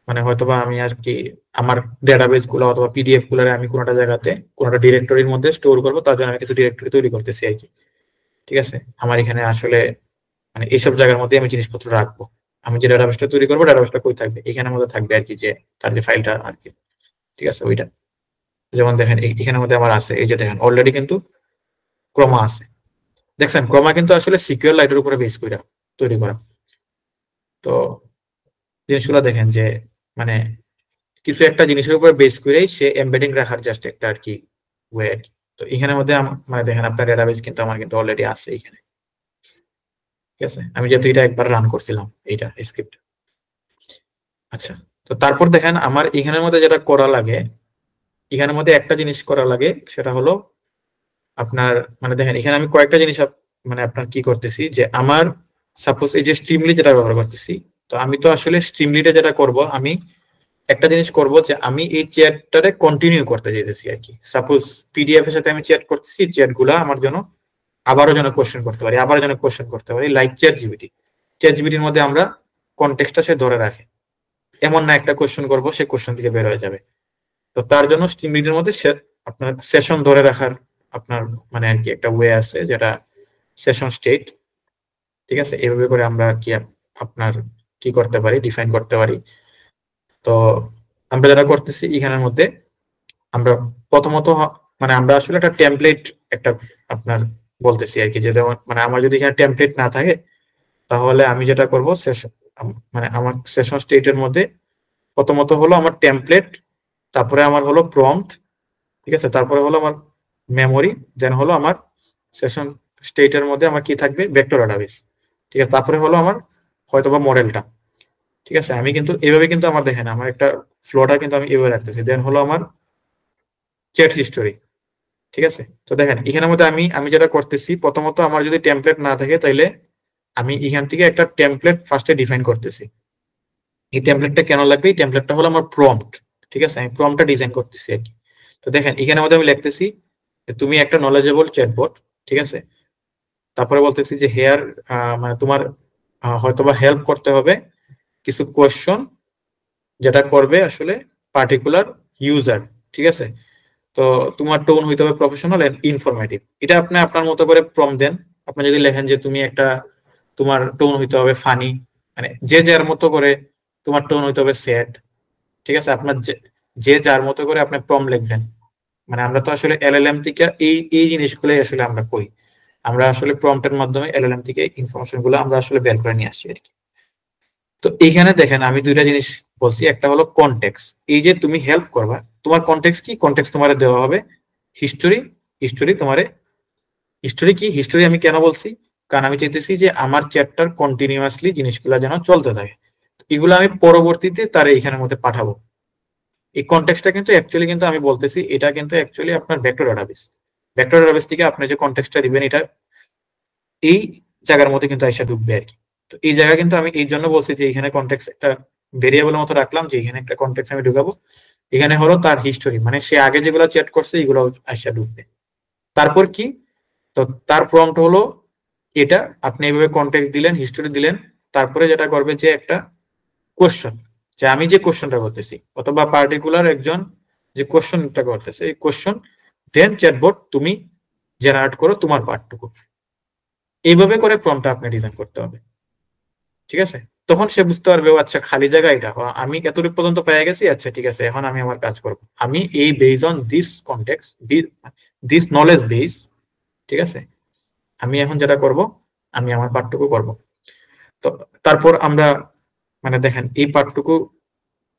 মানে হয়তোবা আমি আর কি আমার ডেটাবেস গুলো অথবা পিডিএফ গুলো আমি কোনোটা জায়গাতে কোনোটা ডিরেক্টরির মধ্যে স্টোর করবো, তার জন্য আমি কিছু ডিরেক্টরি তৈরি করতেছি আর কি। ঠিক আছে। আমার এখানে আসলে মানে এইসব জায়গার মধ্যে আমি জিনিসপত্র রাখবো। আমি যে ডেটাবেসটা তৈরি করবো ডেটাবেসটা কই থাকবে, এখানের মধ্যে থাকবে আর কি, যে তার যে ফাইলটা আর কি। ঠিক আছে ওইটা। যেমন দেখেন এখানের মধ্যে আমার আছে, এই যে দেখেন অলরেডি কিন্তু ক্রমা আছে। দেখছেন ক্রমা কিন্তু আসলে সিকিউর লাইটের উপরে বেস করে তৈরি করা। তো জিনিসগুলো দেখেন যে মানে কিছু একটা জিনিসের উপর বেস করেই সে এমবেডিং রাখার জাস্ট একটা আর কি ওয়ে আর কি। তো এখানের মধ্যে মানে দেখেন আপনার ডেটাবেস কিন্তু আমার কিন্তু অলরেডি আছে এখানে, ঠিক আছে। আমি যেহেতু এটা একবার রান করছিলাম এইটা স্ক্রিপ্ট। আচ্ছা, তো তারপর দেখেন আমার এখানের মধ্যে যেটা করা লাগে, এখানের মধ্যে একটা জিনিস করা লাগে, সেটা হলো আপনার মানে দেখেন এখানে আমি কয়েকটা জিনিস মানে আপনার কি করতেছি যে আমার সাপোজ এই যে স্ট্রিমলি যেটা ব্যবহার করতেছি, তো আমি তো আসলে স্ট্রিমলিটা যেটা করব, আমি একটা জিনিস করব যে আমি এই চ্যাটটারে কন্টিনিউ করতে চাইতেছি আর কি। সাপোজ পিডিএফ এর সাথে আমি চ্যাট করতেছি, চ্যাট গুলা আমার জন্য আবারও যেন কোশ্চেন করতে পারি, আবারও যেন কোশ্চেন করতে পারি, লাইক চ্যাট জিপিটি। চ্যাট জিপিটির মধ্যে আমরা কনটেক্সটটা সে ধরে রাখে, এমন না একটা কোশ্চেন করবো সে কোশ্চেন থেকে বের হয়ে যাবে। তো তার জন্য স্ট্রিমলিটের মধ্যে আপনার সেশন ধরে রাখার আপনার মানে আর কি একটা ওয়ে আছে, যেটা সেশন স্টেট, ঠিক আছে। এইভাবে করে আমরা আর কি আপনার কি করতে পারি, ডিফাইন করতে পারি। তো আমরা যেটা করতেছি এখানের মধ্যে আমরা প্রথমত মানে আমরা আসলে একটা টেমপ্লেট একটা আপনার বলতেছি আর কি, যে মানে আমার যদি এখানে টেমপ্লেট না থাকে তাহলে আমি যেটা করব সেশন মানে আমার সেশন স্টেটের মধ্যে প্রথমত হলো আমার টেমপ্লেট, তারপরে আমার হলো প্রম্পট, ঠিক আছে, তারপরে হলো আমার মেমোরি, দেন হলো আমার সেশন স্টেটের মধ্যে আমার কি থাকবে ভেক্টর ডেটাবেস, ঠিক আছে, তারপরে হলো আমার হয়তোবা মডেলটা, ঠিক আছে। আমি কিন্তু এইভাবে কিন্তু আমার দেখেন আমার একটা ফ্লোটা কিন্তু আমি এইভাবে রাখতেছি, দেন হলো আমার চ্যাট হিস্টোরি, ঠিক আছে। তো দেখেন এখানের মধ্যে আমি যেটা করতেছি, প্রথমত আমার যদি টেমপ্লেট না থাকে তাইলে আমি এখান থেকে একটা টেমপ্লেট ফার্স্টে ডিফাইন করতেছি। এই টেমপ্লেটটা কেন লাগবে, এই টেমপ্লেটটা হলো আমার প্রম্পট, ঠিক আছে, আমি প্রম্পটটা ডিজাইন করতেছি আর কি। তো দেখেন এখানের মধ্যে আমি লিখতেছি তুমি একটা নলেজেবল চ্যাটবট, ঠিক আছে। তারপরে বলতেছি যে হেয়ার মানে তোমার হয়তোবা হেল্প করতে হবে কিছু কোয়েশ্চন যেটা করবে আসলে পার্টিকুলার ইউজার, ঠিক আছে। তো তোমার টোন হইতে হবে প্রফেশনাল এন্ড ইনফরমেটিভ। এটা আপনি আপনার মতো করে প্রম্পট দেন। আপনি যদি লেখেন যে তুমি একটা তোমার টোন হইতে হবে ফানি, মানে যে যার মতো করে, তোমার টোন হইতে হবে স্যাড, ঠিক আছে, আপনার যে যার মতো করে আপনি প্রম্পট লিখবেন। মানে আমরা তো আসলে এলএলএম থেকে এই জিনিসগুলোই আসলে আমরা করি, আমরা আসলে প্রম্পটের মাধ্যমে এলএলএম থেকে ইনফরমেশন গুলো আমরা আসলে বের করে নিয়ে আসছি আর কি। তো এইখানে দেখেন আমি দুইটা জিনিস বলছি, একটা হলো কনটেক্সট, এই যে তুমি হেল্প করবা, তোমার কনটেক্সট কি, কনটেক্সট তোমার দেওয়া হবে হিস্টোরি। হিস্টোরি তোমারে হিস্টোরি কি, হিস্টোরি আমি কেন বলছি, কারণ আমি চাইতেছি যে আমার চ্যাপ্টার কন্টিনিউয়াসলি জিনিসগুলো যেন চলতে থাকে, এগুলো আমি পরবর্তীতে তার এইখানের মধ্যে পাঠাবো। এই কনটেক্সটটা কিন্তু অ্যাকচুয়ালি কিন্তু আমি বলতেছি এটা কিন্তু অ্যাকচুয়ালি আপনার ভেক্টর ডেটাবেস। ভেক্টর ডেটাবেস থেকে আপনি যে কনটেক্সটটা দিবেন এটা এই জায়গার মধ্যে কিন্তু আইসা ঢুকবে আর কি। তো এই জায়গা কিন্তু আমি এই জন্য বলছি যে এখানে কনটেক্সট একটা ভেরিয়েবলের মতো রাখলাম, যে এখানে একটা কনটেক্সট আমি ঢুকাবো, এখানে হলো তার হিস্টোরি, মানে সে আগে যেগুলো চ্যাট করছে এগুলো আইসা ঢুকবে। তারপর কি, তো তার প্রম্পট হলো এটা, আপনি এইভাবে কনটেক্সট দিলেন, হিস্টোরি দিলেন, তারপরে যেটা করবে যে একটা কোশ্চেন, যে আমি যে কোশ্চেনটা করতেছি অথবা পার্টিকুলার একজন যে কোশ্চেনটা করতেছে এই কোশ্চেন, দেন চ্যাটবট তুমি জেনারেট করো তোমার পার্টটুকু। এইভাবে করে প্রম্পটটা আপনি ডিজাইন করতে হবে, ঠিক আছে। তখন সে বুঝতে পারবে ও আচ্ছা খালি জায়গা এটা, আমি এতটুকু পর্যন্ত পেয়ে গেছি, আচ্ছা ঠিক আছে এখন আমি আমার কাজ করব, আমি এই base on this context this knowledge base, ঠিক আছে, আমি এখন যেটা করব আমি আমার পার্টটুকু করব। তো তারপর আমরা মানে দেখেন এই পার্টটুকু,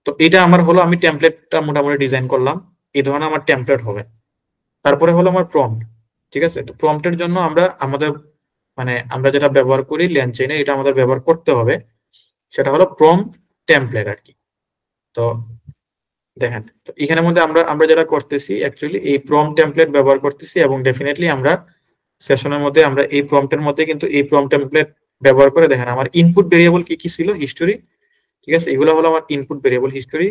তো এটা আমার হলো আমি টেমপ্লেটটা মোটামুটি ডিজাইন করলাম, এই ধরনের আমার টেমপ্লেট হবে। তারপরে হলো আমার প্রম্পট, ঠিক আছে। তো প্রম্পটের জন্য আমরা আমাদের মানে আমরা যেটা ব্যবহার করি ল্যানচেইনে, এটা আমাদের ব্যবহার করতে হবে, সেটা হলো প্রম্পট টেমপ্লেট আর কি। তো দেখেন তো এখানের মধ্যে আমরা আমরা যেটা করতেছি অ্যাকচুয়ালি এই প্রম্পট টেমপ্লেট ব্যবহার করতেছি, এবং ডেফিনেটলি আমরা সেশনের মধ্যে আমরা এই প্রম্পটের মধ্যে কিন্তু এই প্রম্পট টেমপ্লেট ব্যবহার করে দেখেন আমার ইনপুট ভেরিয়েবল কি কি ছিল, হিস্টোরি, ঠিক আছে, এগুলো হলো আমার input variable, history,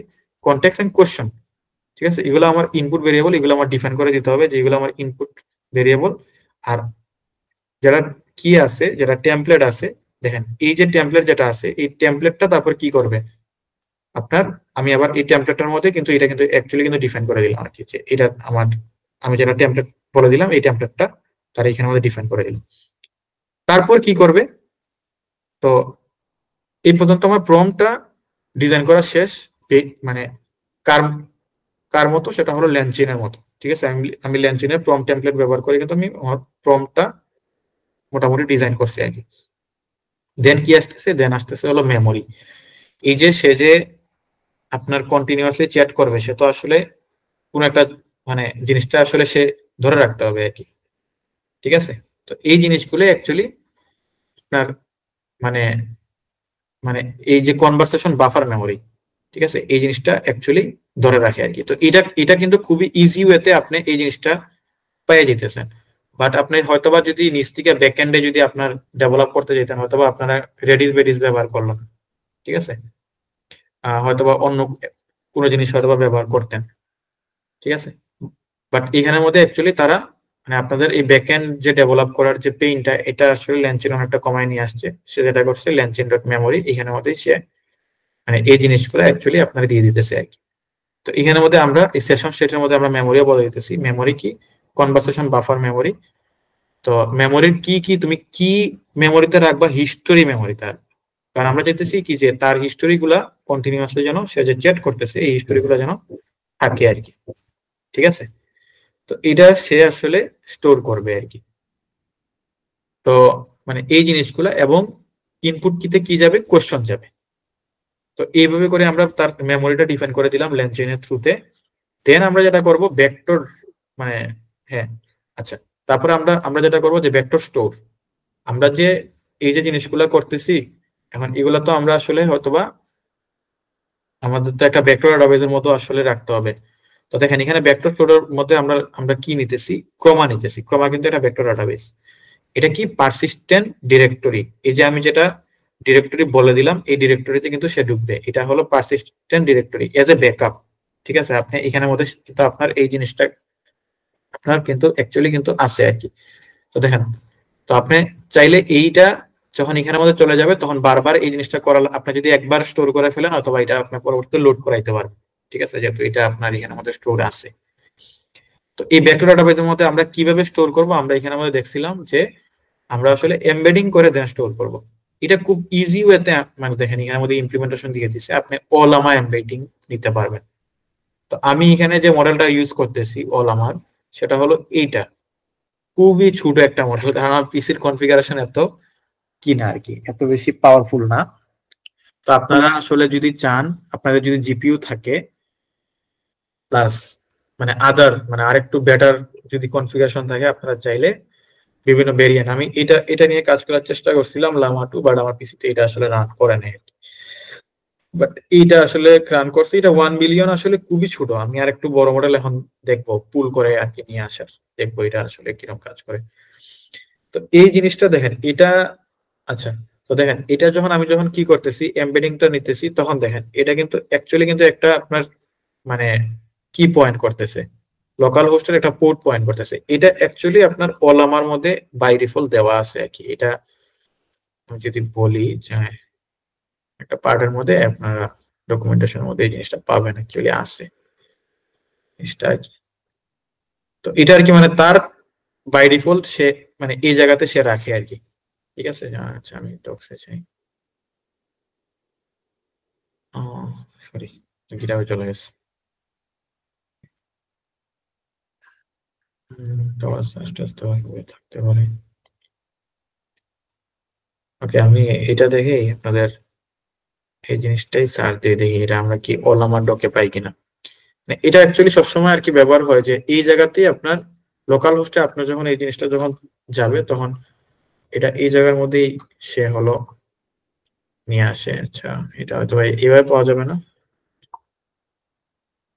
context and question, ঠিক আছে, এগুলো আমার ইনপুট ভেরিয়েবল, এগুলো আমার ডিফাইন করে দিতে হবে যে এগুলো আমার ইনপুট ভেরিয়েবল। আর যারা কি আছে, যেটা টেমপ্লেট আছে, দেখেন এই যে টেমপ্লেট যেটা আছে এই টেমপ্লেটটা তারপর কি করবে আপনার, আমি আবার এই টেমপ্লেটটার মধ্যে কিন্তু এটা কিন্তু অ্যাকচুয়ালি কিন্তু ডিফাইন করে দিলাম আর কি, যে এটা আমার আমি যেটা টেমপ্লেট বলে দিলাম এই টেমপ্লেটটা তার এখানে মধ্যে ডিফাইন করে দিলাম। তারপর কি করবে, তো এই পর্যন্ত আমার প্রম্পটটা ডিজাইন করা শেষ, মানে কার কার মতো, সেটা হলো ল্যানচিনের মতো। ঠিক আছে, আমি ল্যানচিনের প্রম্পট টেমপ্লেট ব্যবহার করে কিন্তু আমি আমার প্রম্পটটা মোটামুটি ডিজাইন করছি আর কি। দেন কি আসতেছে, দেন আসতেছে হলো মেমোরি। এই যে সে যে আপনার কন্টিনিউয়াসলি চ্যাট করবে, সে তো আসলে কোন একটা মানে জিনিসটা আসলে সে ধরে রাখতে হবে আর কি। ঠিক আছে, তো এই জিনিসগুলো অ্যাকচুয়ালি আপনার মানে মানে এই যে কনভারসেশন বাফার মেমোরি, ঠিক আছে, এই জিনিসটা অ্যাকচুয়ালি ধরে রাখে আর কি। তো এটা এটা কিন্তু খুবই ইজি ওয়েতে আপনি এই জিনিসটা পেয়ে যেতেছেন। বাট আপনি হয়তোবা যদি নিচ থেকে ব্যাকএন্ডে যদি আপনার ডেভেলপ করতে যেতেন, হয়তোবা আপনারা রেডিস বেডিস ব্যবহার করলেন, ঠিক আছে, হয়তোবা অন্য কোনো জিনিস হয়তোবা ব্যবহার করতেন, ঠিক আছে। বাট এখানের মধ্যে অ্যাকচুয়ালি তারা মানে আপনাদের এই ব্যাকএন্ড যে ডেভেলপ করার যে পেইনটা, এটা আসলে ল্যানচিন অনেকটা কমায় নিয়ে আসছে। সে যেটা করছে ল্যানচিন ডট মেমোরি, এখানের মধ্যে সে মানে এই জিনিসগুলো অ্যাকচুয়ালি আপনারা দিয়ে দিতেছে আর কি। তো এখানের মধ্যে আমরা এই সেশন স্টেটের মধ্যে আমরা মেমোরিও বলে দিতেছি। মেমোরি কি, কনভারসেশন বাফার মেমোরি। তো মেমোরির কি কি তুমি কি মেমোরিতে রাখবা, হিস্টোরি মেমোরিতে রাখবা। কারণ আমরা চাইতেছি কি যে তার হিস্টোরি গুলা কন্টিনিউয়াসলি যেন সে যে চ্যাট করতেছে এই হিস্টোরি গুলা যেন থাকে আর কি। ঠিক আছে, তো এটা সে আসলে স্টোর করবে আর কি। তো মানে এই জিনিসগুলা, এবং ইনপুট কিতে কি যাবে, কোশ্চেন যাবে। তো এইভাবে করে আমরা তার মেমোরিটা ডিফাইন করে দিলাম ল্যানচেইনের থ্রুতে। দেন আমরা যেটা করব ভেক্টর, মানে হ্যাঁ আচ্ছা, তারপরে আমরা আমরা যেটা করব যে ভেক্টর স্টোর। আমরা যে এই যে জিনিসগুলো করতেছি এখন, এগুলো তো আমরা আসলে হয়তোবা আমাদের তো একটা ভেক্টর ডাটাবেসের মতো আসলে রাখতে হবে। তো দেখেন এখানে ভেক্টর স্টোরের মধ্যে আমরা আমরা কি নিতেছি, ক্রমা নিতেছি। ক্রমা কিন্তু এটা ভেক্টর ডাটাবেস। এটা কি, পারসিস্টেন্ট ডিরেক্টরি। এই যে আমি যেটা ডিরেক্টরি বলে দিলাম, এই ডিরেক্টরিতে কিন্তু সে ঢুকবে। এটা হলো persistent directory as a backup. ঠিক আছে, আপনি এখানের মধ্যে কিন্তু আপনার এই জিনিসটা আপনার কিন্তু অ্যাকচুয়ালি কিন্তু আছে আর কি। তো দেখেন, তো আপনি চাইলে এইটা যখন এখানের মধ্যে চলে যাবে তখন বারবার এই জিনিসটা করা, আপনি যদি একবার স্টোর করে ফেলেন অথবা এটা আপনি পরবর্তীতে লোড করাইতে পারবেন। ঠিক আছে, যেহেতু এটা আপনার এখানের মধ্যে স্টোর আছে। তো এই ভেক্টর ডাটাবেসের মধ্যে আমরা কিভাবে স্টোর করব, আমরা এখানের মধ্যে দেখছিলাম যে আমরা আসলে এমবেডিং করে দেন স্টোর করব। এটা খুব ইজি ওয়েতে, মানে দেখেন এখানের মধ্যে ইমপ্লিমেন্টেশন দিয়ে দিচ্ছে, আপনি ওলামা এমবেডিং নিতে পারবেন। তো আমি এখানে যে মডেলটা ইউজ করতেছি ওলামার, সেটা হলো এইটা। খুবই ছোট একটা মডেল, কারণ আমার পিসির কনফিগারেশন এত কি না আর কি, এত বেশি পাওয়ারফুল না। তো আপনারা আসলে যদি চান, আপনাদের যদি জিপিইউ থাকে প্লাস মানে আদার মানে আরেকটু বেটার যদি কনফিগারেশন থাকে, আপনারা চাইলে বিভিন্ন ভেরিয়েন্ট, আমি এটা এটা নিয়ে কাজ করার চেষ্টা করছিলাম লামা 2, বাট আমার পিসিতে এটা আসলে রান করে নাই। বাট এইটা আসলে রান করছে, এটা 1 মিলিয়ন আসলে খুবই ছোট। আমি আর একটু বড় মডেল এখন দেখবো, পুল করে আর কি নিয়ে আসার, দেখবো এটা আসলে কিরকম কাজ করে। তো এই জিনিসটা দেখেন এটা, আচ্ছা, তো দেখেন এটা যখন আমি যখন কি করতেছি এমবেডিংটা নিতেছি, তখন দেখেন এটা কিন্তু অ্যাকচুয়ালি কিন্তু একটা আপনার মানে কি পয়েন্ট করতেছে, লোকাল হোস্টের একটা পোর্ট পয়েন্ট করতেছে। এটা অ্যাকচুয়ালি আপনার ওলামার মধ্যে বাই ডিফল্ট দেওয়া আছে আর কি। এটা আমি যদি বলি যে একটা পার্টের মধ্যে আপনারা ডকুমেন্টেশনের মধ্যে এই জিনিসটা পাবেন, অ্যাকচুয়ালি আছে জিনিসটা আর কি। তো এটা আর কি মানে তার বাই ডিফল্ট সে মানে এই জায়গাতে সে রাখে আর কি। ঠিক আছে, আচ্ছা আমি ডক্সে চাই, সরি গিটারে চলে গেছে। আস্তে আস্তে থাকতে পারে। ওকে, আমি এটা দেখে আপনাদের এই জিনিসটাই সার্চ দিয়ে দেখি এটা আমরা কি ওলামা ডকে পাই কিনা। মানে এটা অ্যাকচুয়ালি সবসময় আর কি ব্যবহার হয় যে এই জায়গাতেই আপনার লোকাল হোস্টে আপনার যখন এই জিনিসটা যখন যাবে, তখন এটা এই জায়গার মধ্যেই সে হলো নিয়ে আসে। আচ্ছা, এটা হয়তো এইভাবে পাওয়া যাবে না।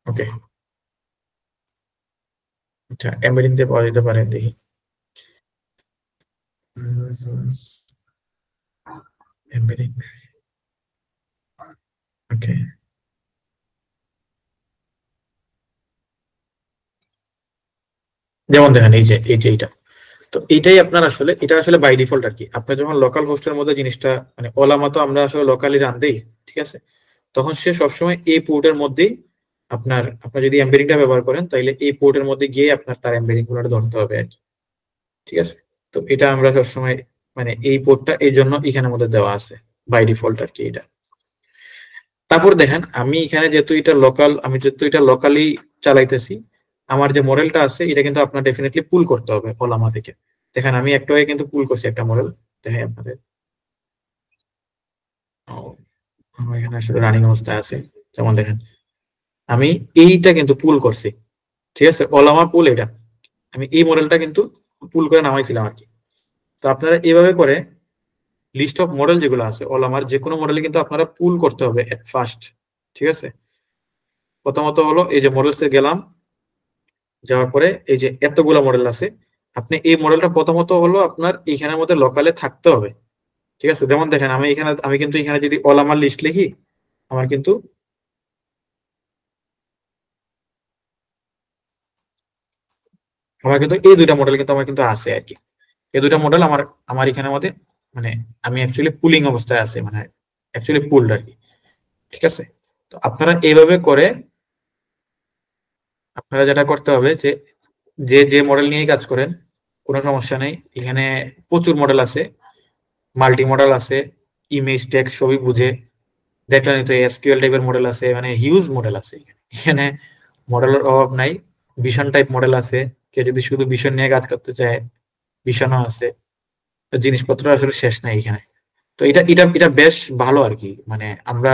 ওকে, আচ্ছা এমবেডিং দিয়ে পাওয়া যেতে পারে, দেখি। এমবেডিং, ওকে, যেমন দেখেন এই যে এইটা। তো এইটাই আপনার আসলে, এটা আসলে বাই ডিফল্ট আর কি। আপনি যখন লোকাল হোস্টের মধ্যে জিনিসটা মানে ওলামা তো আমরা আসলে লোকালি রান দেই, ঠিক আছে, তখন সে সবসময় এই পোর্টের মধ্যেই আপনার আপনার যদি এমবেডিংটা ব্যবহার করেন, তাইলে এই পোর্টের মধ্যে গিয়ে আপনার তার এমবেডিং গুলো ধরতে হবে আর কি। ঠিক আছে, তো এটা আমরা সবসময় মানে এই পোর্টটা এই জন্য এখানের মধ্যে দেওয়া আছে বাই ডিফল্ট আর কি এটা। তারপর দেখেন আমি এখানে যেহেতু এটা লোকালি চালাইতেছি, আমার যে মডেলটা আছে এটা কিন্তু আপনার ডেফিনেটলি পুল করতে হবে ওলামা থেকে। দেখেন আমি একটু আগে কিন্তু পুল করছি একটা মডেল, দেখেন আপনাদের আমার এখানে আসলে রানিং অবস্থায় আছে। যেমন দেখেন আমি এইটা কিন্তু পুল করছি, ঠিক আছে, ওলামা পুল এটা আমি এই মডেলটা কিন্তু পুল করে নামাইছিলাম আর কি। তো আপনারা এইভাবে করে লিস্ট অফ মডেল যেগুলো আছে ওলামার যে কোনো মডেলে কিন্তু আপনারা পুল করতে হবে এট ফার্স্ট, ঠিক আছে। প্রথমত হলো এই যে মডেলসে গেলাম, যাওয়ার পরে এই যে এতগুলো মডেল আছে, আপনি এই মডেলটা প্রথমত হলো আপনার এইখানের মধ্যে লোকালে থাকতে হবে, ঠিক আছে। যেমন দেখেন আমি কিন্তু এখানে যদি ওলামার লিস্ট লিখি, আমার কিন্তু এই দুইটা মডেল কিন্তু আমার কিন্তু আছে আর কি। এই দুইটা মডেল আমার আমার এখানের মধ্যে মানে আমি অ্যাকচুয়ালি পুলিং অবস্থায় আছে, মানে অ্যাকচুয়ালি পুলড আর কি, ঠিক আছে। তো আপনারা এইভাবে করে আপনারা যেটা করতে হবে যে যে যে মডেল নিয়েই কাজ করেন কোনো সমস্যা নেই, এখানে প্রচুর মডেল আছে, মাল্টি মডেল আছে, ইমেজ টেক্সট সবই বুঝে, দেখলেন তো এসকিউএল টাইপের মডেল আছে, মানে হিউজ মডেল আছে এখানে মডেলের অভাব নাই। ভিশন টাইপ মডেল আছে, কেউ যদি শুধু ভিশন নিয়ে কাজ করতে চায় ভিশনও আছে। তো জিনিসপত্র আসলে শেষ নাই এখানে। তো এটা এটা এটা বেশ ভালো আর কি, মানে আমরা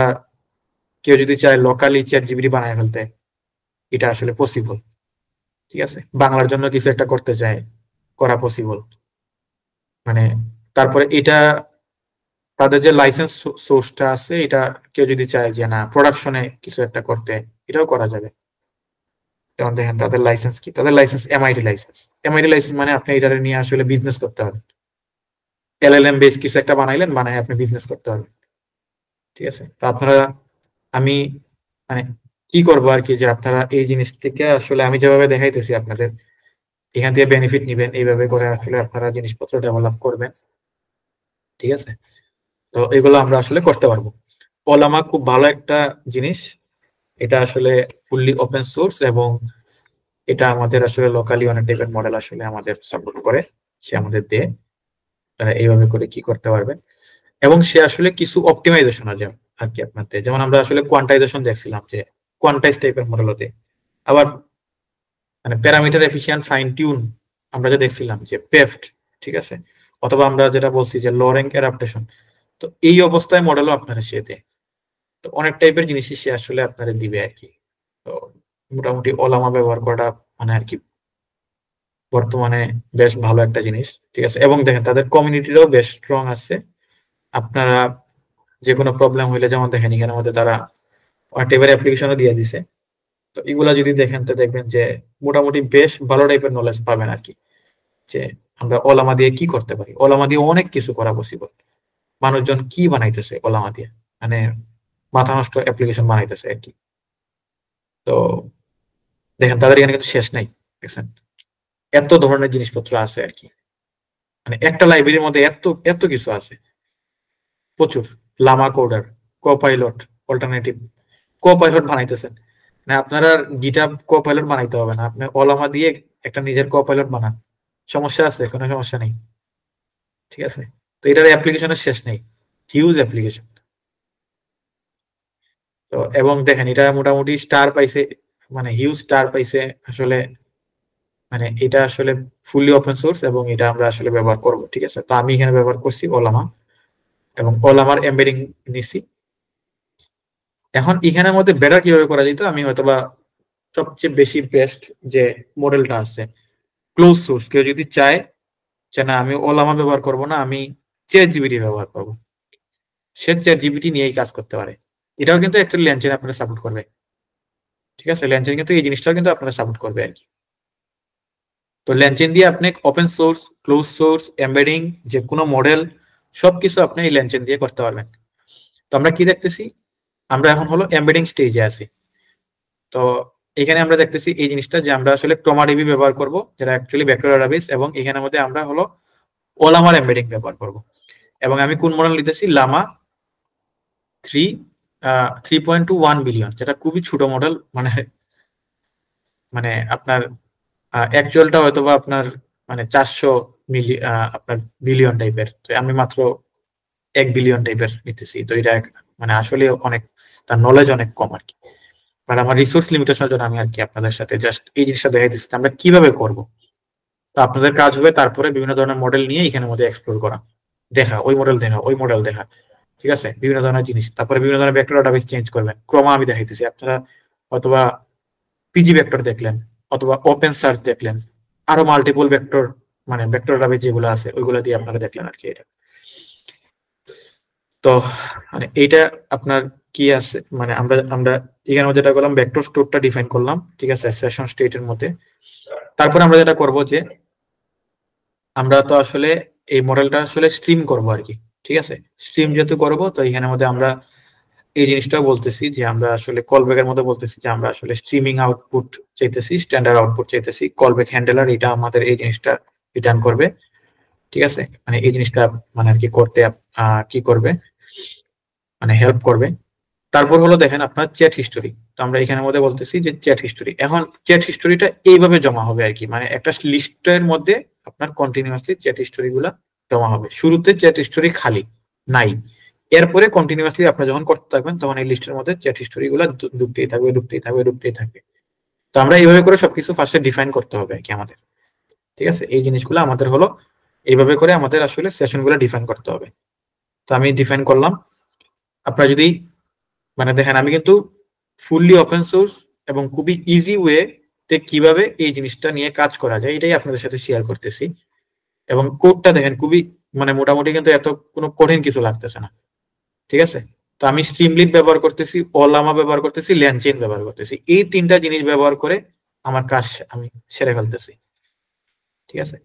কেউ যদি চায় লোকালি চ্যাট জিপিটি বানায় ফেলতে, এটা আসলে পসিবল, ঠিক আছে। বাংলার জন্য কিছু একটা করতে চায়, করা পসিবল, মানে তারপরে এটা তাদের যে লাইসেন্স সোর্সটা আছে, এটা কেউ যদি চায় যে না প্রোডাকশনে কিছু একটা করতে, এটাও করা যাবে। যেমন দেখেন তাদের লাইসেন্স কি, তাদের লাইসেন্স এমআইডি লাইসেন্স মানে আপনি এটা নিয়ে আসলে বিজনেস করতে পারবেন। এলএলএম বেস কিছু একটা বানায় আপনি বিজনেস করতে পারবেন, ঠিক আছে। তো আপনারা আমি মানে কি করবো আর কি, যে আপনারা এই জিনিস থেকে আসলে আমি যেভাবে দেখাইতেছি আপনাদের এখান থেকে বেনিফিট নিবেন, এইভাবে করে আসলে আপনারা জিনিসপত্র ডেভেলপ করবেন, ঠিক আছে। তো এগুলো আমরা আসলে করতে পারবো। ওলামা খুব ভালো একটা জিনিস, এটা আসলে ফুললি ওপেন সোর্স এবং এটা আমাদের আসলে লোকালি অনেক টাইপের মডেল আসলে আমাদের সাপোর্ট করে, সে আমাদের দিয়ে তারা এইভাবে করে কি করতে পারবে। এবং সে আসলে কিছু অপটিমাইজেশন আছে আর কি আপনাদের, যেমন আমরা আসলে কোয়ান্টাইজেশন দেখছিলাম যে কোয়ান্টাইজ টাইপের মডেল হতে, আবার মানে প্যারামিটার এফিশিয়েন্ট ফাইন টিউন আমরা যে দেখছিলাম যে পেফট, ঠিক আছে, অথবা আমরা যেটা বলছি যে লো র্যাঙ্ক অ্যাডাপ্টেশন। তো এই অবস্থায় মডেলও আপনারা সে দেয়, তো অনেক টাইপের জিনিসই সে আসলে আপনারা দিবে আর কি। তো মোটামুটি ওলামা ব্যবহার করাটা মানে আর কি বর্তমানে বেশ ভালো একটা জিনিস, ঠিক আছে। এবং দেখেন তাদের কমিউনিটিটাও বেশ স্ট্রং আছে। আপনারা যে কোনো প্রবলেম হইলে, যেমন দেখেন এখানে মধ্যে তারা অনেক টাইপের অ্যাপ্লিকেশনও দিয়ে দিছে। তো এগুলা যদি দেখেন তো দেখবেন যে মোটামুটি বেশ ভালো টাইপের নলেজ পাবেন আর কি, যে আমরা ওলামা দিয়ে কি করতে পারি। ওলামা দিয়ে অনেক কিছু করা পসিবল, মানুষজন কি বানাইতেছে ওলামা দিয়ে, মানে মাথা নষ্ট অ্যাপ্লিকেশন বানাইতেছে আর কি। তো দেখেন তাদের এখানে কিন্তু শেষ নাই, দেখছেন এত ধরনের জিনিসপত্র আছে আর কি, মানে একটা লাইব্রেরির মধ্যে এত এত কিছু আছে, প্রচুর। Llama Coder, Copilot, alternative Copilot বানাইতেছেন, না আপনারা গিটহাব কোপাইলট বানাইতে হবে না, আপনি ওলামা দিয়ে একটা নিজের কোপাইলট বানান, সমস্যা আছে? কোনো সমস্যা নেই, ঠিক আছে। তো এটার অ্যাপ্লিকেশনের শেষ নেই, হিউজ অ্যাপ্লিকেশন। তো এবং দেখেন এটা মোটামুটি স্টার পাইছে, মানে হিউজ স্টার পাইছে আসলে, মানে এটা আসলে ফুললি ওপেন সোর্স এবং এটা আমরা আসলে ব্যবহার করব, ঠিক আছে। তো আমি এখানে ব্যবহার করছি ওলামা এবং ওলামার এমবেডিং নিছি। এখন এখানের মধ্যে বেটার কিভাবে করা যেত, আমি হয়তোবা সবচেয়ে বেশি বেস্ট যে মডেলটা আছে ক্লোজ সোর্স, কেউ যদি চায় যে না আমি ওলামা ব্যবহার করব না, আমি চ্যাট জিপিটি ব্যবহার করব, সে চ্যাট জিপিটি নিয়েই কাজ করতে পারে। এটাও কিন্তু অ্যাকচুয়ালি ল্যানচেন আপনারা সাপোর্ট করবে, ঠিক আছে। ল্যানচেন কিন্তু এই জিনিসটাও কিন্তু আপনারা সাপোর্ট করবে আর কি। তো ল্যানচেন দিয়ে আপনি open source, close source, embedding, যে কোনো মডেল সবকিছু আপনি এই ল্যানচেন দিয়ে করতে পারবেন। তো আমরা কি দেখতেছি, আমরা এখন হলো এমবেডিং স্টেজে আছি। তো এখানে আমরা দেখতেছি এই জিনিসটা যে আমরা আসলে ক্রোমাডিবি ব্যবহার করব, যেটা অ্যাকচুয়ালি ভেক্টর ডাটাবেস, এবং এখানের মধ্যে আমরা হলো ওলামার এমবেডিং ব্যবহার করব। এবং আমি কোন মডেল নিতেছি, লামা 3.21 বিলিয়ন, যেটা খুবই ছোট মডেল, মানে মানে আপনার অ্যাকচুয়ালটা হয়তো বা আপনার মানে 400 আপনার বিলিয়ন টাইপের, তো আমি মাত্র 1 বিলিয়ন টাইপের নিতেছি। তো এটা মানে আসলে অনেক তার নলেজ অনেক কম আর কি। মানে আমার রিসোর্স লিমিটেশনের জন্য আমি আর কি আপনাদের সাথে জাস্ট এই জিনিসটা দেখাই দিচ্ছি আমরা কিভাবে করব। তো আপনাদের কাজ হবে তারপরে বিভিন্ন ধরনের মডেল নিয়ে এখানে মধ্যে এক্সপ্লোর করা, দেখা ওই মডেল দেখা ওই মডেল দেখা, ঠিক আছে, বিভিন্ন ধরনের জিনিস। তারপরে বিভিন্ন ধরনের ভেক্টর ডাটাবেস চেঞ্জ করবেন, ক্রমা আমি দেখাইতেছি, আপনারা অথবা পিজি ভেক্টর দেখলেন অথবা ওপেন সার্চ দেখলেন, আরো মাল্টিপল ভেক্টর মানে ভেক্টর ডাটাবেস যেগুলো আছে ওইগুলো দিয়ে আপনারা দেখলেন আর কি। এটা তো মানে এইটা আপনার কি আছে মানে আমরা আমরা এখানে যেটা করলাম ভেক্টর স্টোরটা ডিফাইন করলাম, ঠিক আছে, সেশন স্টেটের মধ্যে। তারপর আমরা যেটা করব যে আমরা তো আসলে এই মডেলটা আসলে স্ট্রিম করব আর কি, ঠিক আছে। স্ট্রিম যেহেতু করব তো এখানের মধ্যে আমরা এই জিনিসটা বলতেছি যে আমরা আসলে কলব্যাকের মধ্যে বলতেছি যে আমরা আসলে স্ট্রিমিং আউটপুট চাইতেছি, স্ট্যান্ডার্ড আউটপুট চাইতেছি। কলব্যাক হ্যান্ডলার এটা আমাদের এই জিনিসটা রিটার্ন করবে, ঠিক আছে, মানে এই জিনিসটা মানে আর কি করতে কি করবে মানে হেল্প করবে। তারপর হলো দেখেন আপনার চ্যাট হিস্টোরি। তো আমরা এখানের মধ্যে বলতেছি যে চ্যাট হিস্টোরি, এখন চ্যাট হিস্টোরিটা এইভাবে জমা হবে আর কি, মানে একটা লিস্টের মধ্যে আপনার কন্টিনিউয়াসলি চ্যাট হিস্টোরি গুলা জমা হবে। শুরুতে চ্যাট হিস্টোরি খালি নাই, এরপরে কন্টিনিউয়াসলি আপনারা যখন করতে থাকবেন তখন এই লিস্টের মধ্যে চ্যাট হিস্টোরি গুলা ঢুকতেই থাকবে ঢুকতেই থাকবে ঢুকতেই থাকবে। তো আমরা এইভাবে করে সবকিছু ফার্স্টে ডিফাইন করতে হবে আর কি আমাদের, ঠিক আছে। এই জিনিসগুলো আমাদের হলো এইভাবে করে আমাদের আসলে সেশন গুলো ডিফাইন করতে হবে। তো আমি ডিফাইন করলাম। আপনারা যদি মানে দেখেন আমি কিন্তু ফুললি ওপেন সোর্স এবং খুবই ইজি ওয়ে তে কিভাবে এই জিনিসটা নিয়ে কাজ করা যায় এটাই আপনাদের সাথে শেয়ার করতেছি। এবং কোডটা দেখেন খুবই মানে মোটামুটি কিন্তু এত কোনো কঠিন কিছু লাগতেছে না, ঠিক আছে। তো আমি স্ট্রিমলিট ব্যবহার করতেছি, ওলামা ব্যবহার করতেছি, ল্যানচেইন ব্যবহার করতেছি। এই তিনটা জিনিস ব্যবহার করে আমার কাজ আমি সেরে ফেলতেছি, ঠিক আছে।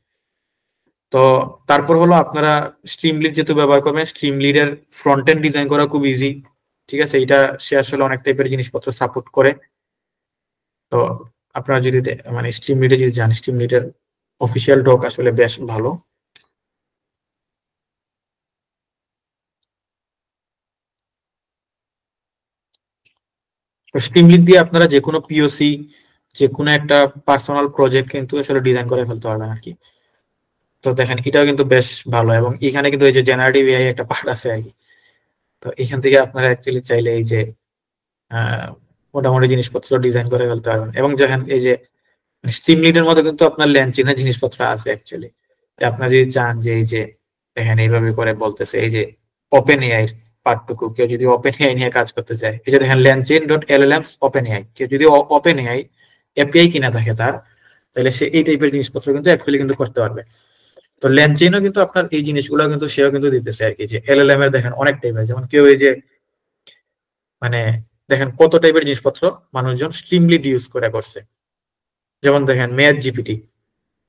তো তারপর হলো আপনারা স্ট্রিমলিট যেহেতু ব্যবহার করবেন, স্ট্রিমলিটের ফ্রন্ট এন্ড ডিজাইন করা খুব ইজি, ঠিক আছে। এটা সে আসলে অনেক টাইপের জিনিসপত্র সাপোর্ট করে। তো আপনারা যদি মানে স্ট্রিমলিটে যদি যান, স্ট্রিমলিটের অফিসিয়াল ডক আসলে বেশ ভালো। স্ট্রিমলিট দিয়ে আপনারা যে কোনো পিওসি যে কোনো একটা পার্সোনাল প্রজেক্ট কিন্তু আসলে ডিজাইন করে ফেলতে পারবেন আর কি। তো দেখেন এটাও কিন্তু বেশ ভালো, এবং এখানে কিন্তু এই যে জেনারেটিভ এআই একটা পার্ট আছে আর কি। তো এখান থেকে আপনারা অ্যাকচুয়ালি চাইলে এই যে মোটামুটি জিনিসপত্র ডিজাইন করে ফেলতে পারবেন। এবং দেখেন এই যে স্ট্রিমলিটের মধ্যে কিন্তু আপনার ল্যানচেইনের জিনিসপত্র আছে অ্যাকচুয়ালি। আপনারা যদি চান যে এই যে দেখেন এইভাবে করে বলতেছে এই যে ওপেন এআই এর পার্টটুকু, কেউ যদি ওপেন এআই নিয়ে কাজ করতে চায়, এই যে দেখেন ল্যানচেইন ডট এলএলএমস ওপেন এআই, কেউ যদি ওপেন এআই এপিআই কিনা থাকে তার, তাহলে সে এই টাইপের জিনিসপত্র কিন্তু অ্যাকচুয়ালি কিন্তু করতে পারবে। তো ল্যানচেইনও কিন্তু আপনার এই জিনিসগুলো কিন্তু সেও কিন্তু দিতেছে আর কি। যে এলএলএম এর দেখেন অনেক টাইপের, যেমন কেউ এই যে মানে দেখেন কত টাইপের জিনিসপত্র মানুষজন স্ট্রিমলিট ইউজ করে করছে। যেমন দেখেন ম্যাথ জিপিটি,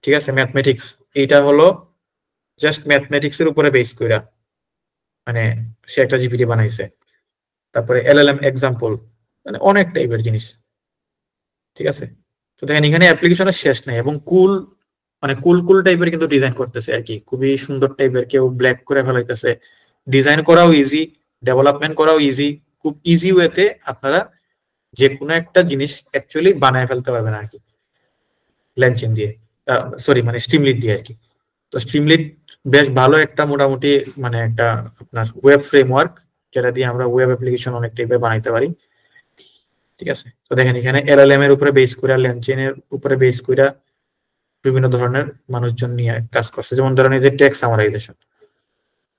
ঠিক আছে, ম্যাথমেটিক্স, এইটা হলো জাস্ট ম্যাথমেটিক্স এর উপরে বেস কইরা মানে সে একটা জিপিটি বানাইছে। তারপরে এলএলএম এক্সাম্পল, মানে অনেক টাইপের জিনিস, ঠিক আছে। তো দেখেন এখানে অ্যাপ্লিকেশনের শেষ নাই, এবং কুল মানে কুল কুল টাইপের কিন্তু ডিজাইন করতেছে আর কি, খুবই সুন্দর টাইপের, কেউ ব্ল্যাক করে ফেলাইতেছে। ডিজাইন করাও ইজি, ডেভেলপমেন্ট করাও ইজি, খুব ইজি ওয়েতে আপনারা যে কোনো একটা জিনিস অ্যাকচুয়ালি বানায় ফেলতে পারবেন আর কি ল্যানচেইন দিয়ে, সরি মানে স্ট্রিমলিট দিয়ে আর কি। তো স্ট্রিমলিট বেশ ভালো একটা মোটামুটি মানে একটা আপনার ওয়েব ফ্রেমওয়ার্ক, যেটা দিয়ে আমরা ওয়েব অ্যাপ্লিকেশন অনেক টাইপের বানাইতে পারি, ঠিক আছে। তো দেখেন এখানে এলএলএম এর উপরে বেস করে, ল্যানচেইনের উপরে বেস করে বিভিন্ন ধরনের মানুষজন নিয়ে কাজ করছে। যেমন ধরেন এই যে টেক্সট সামারাইজেশন,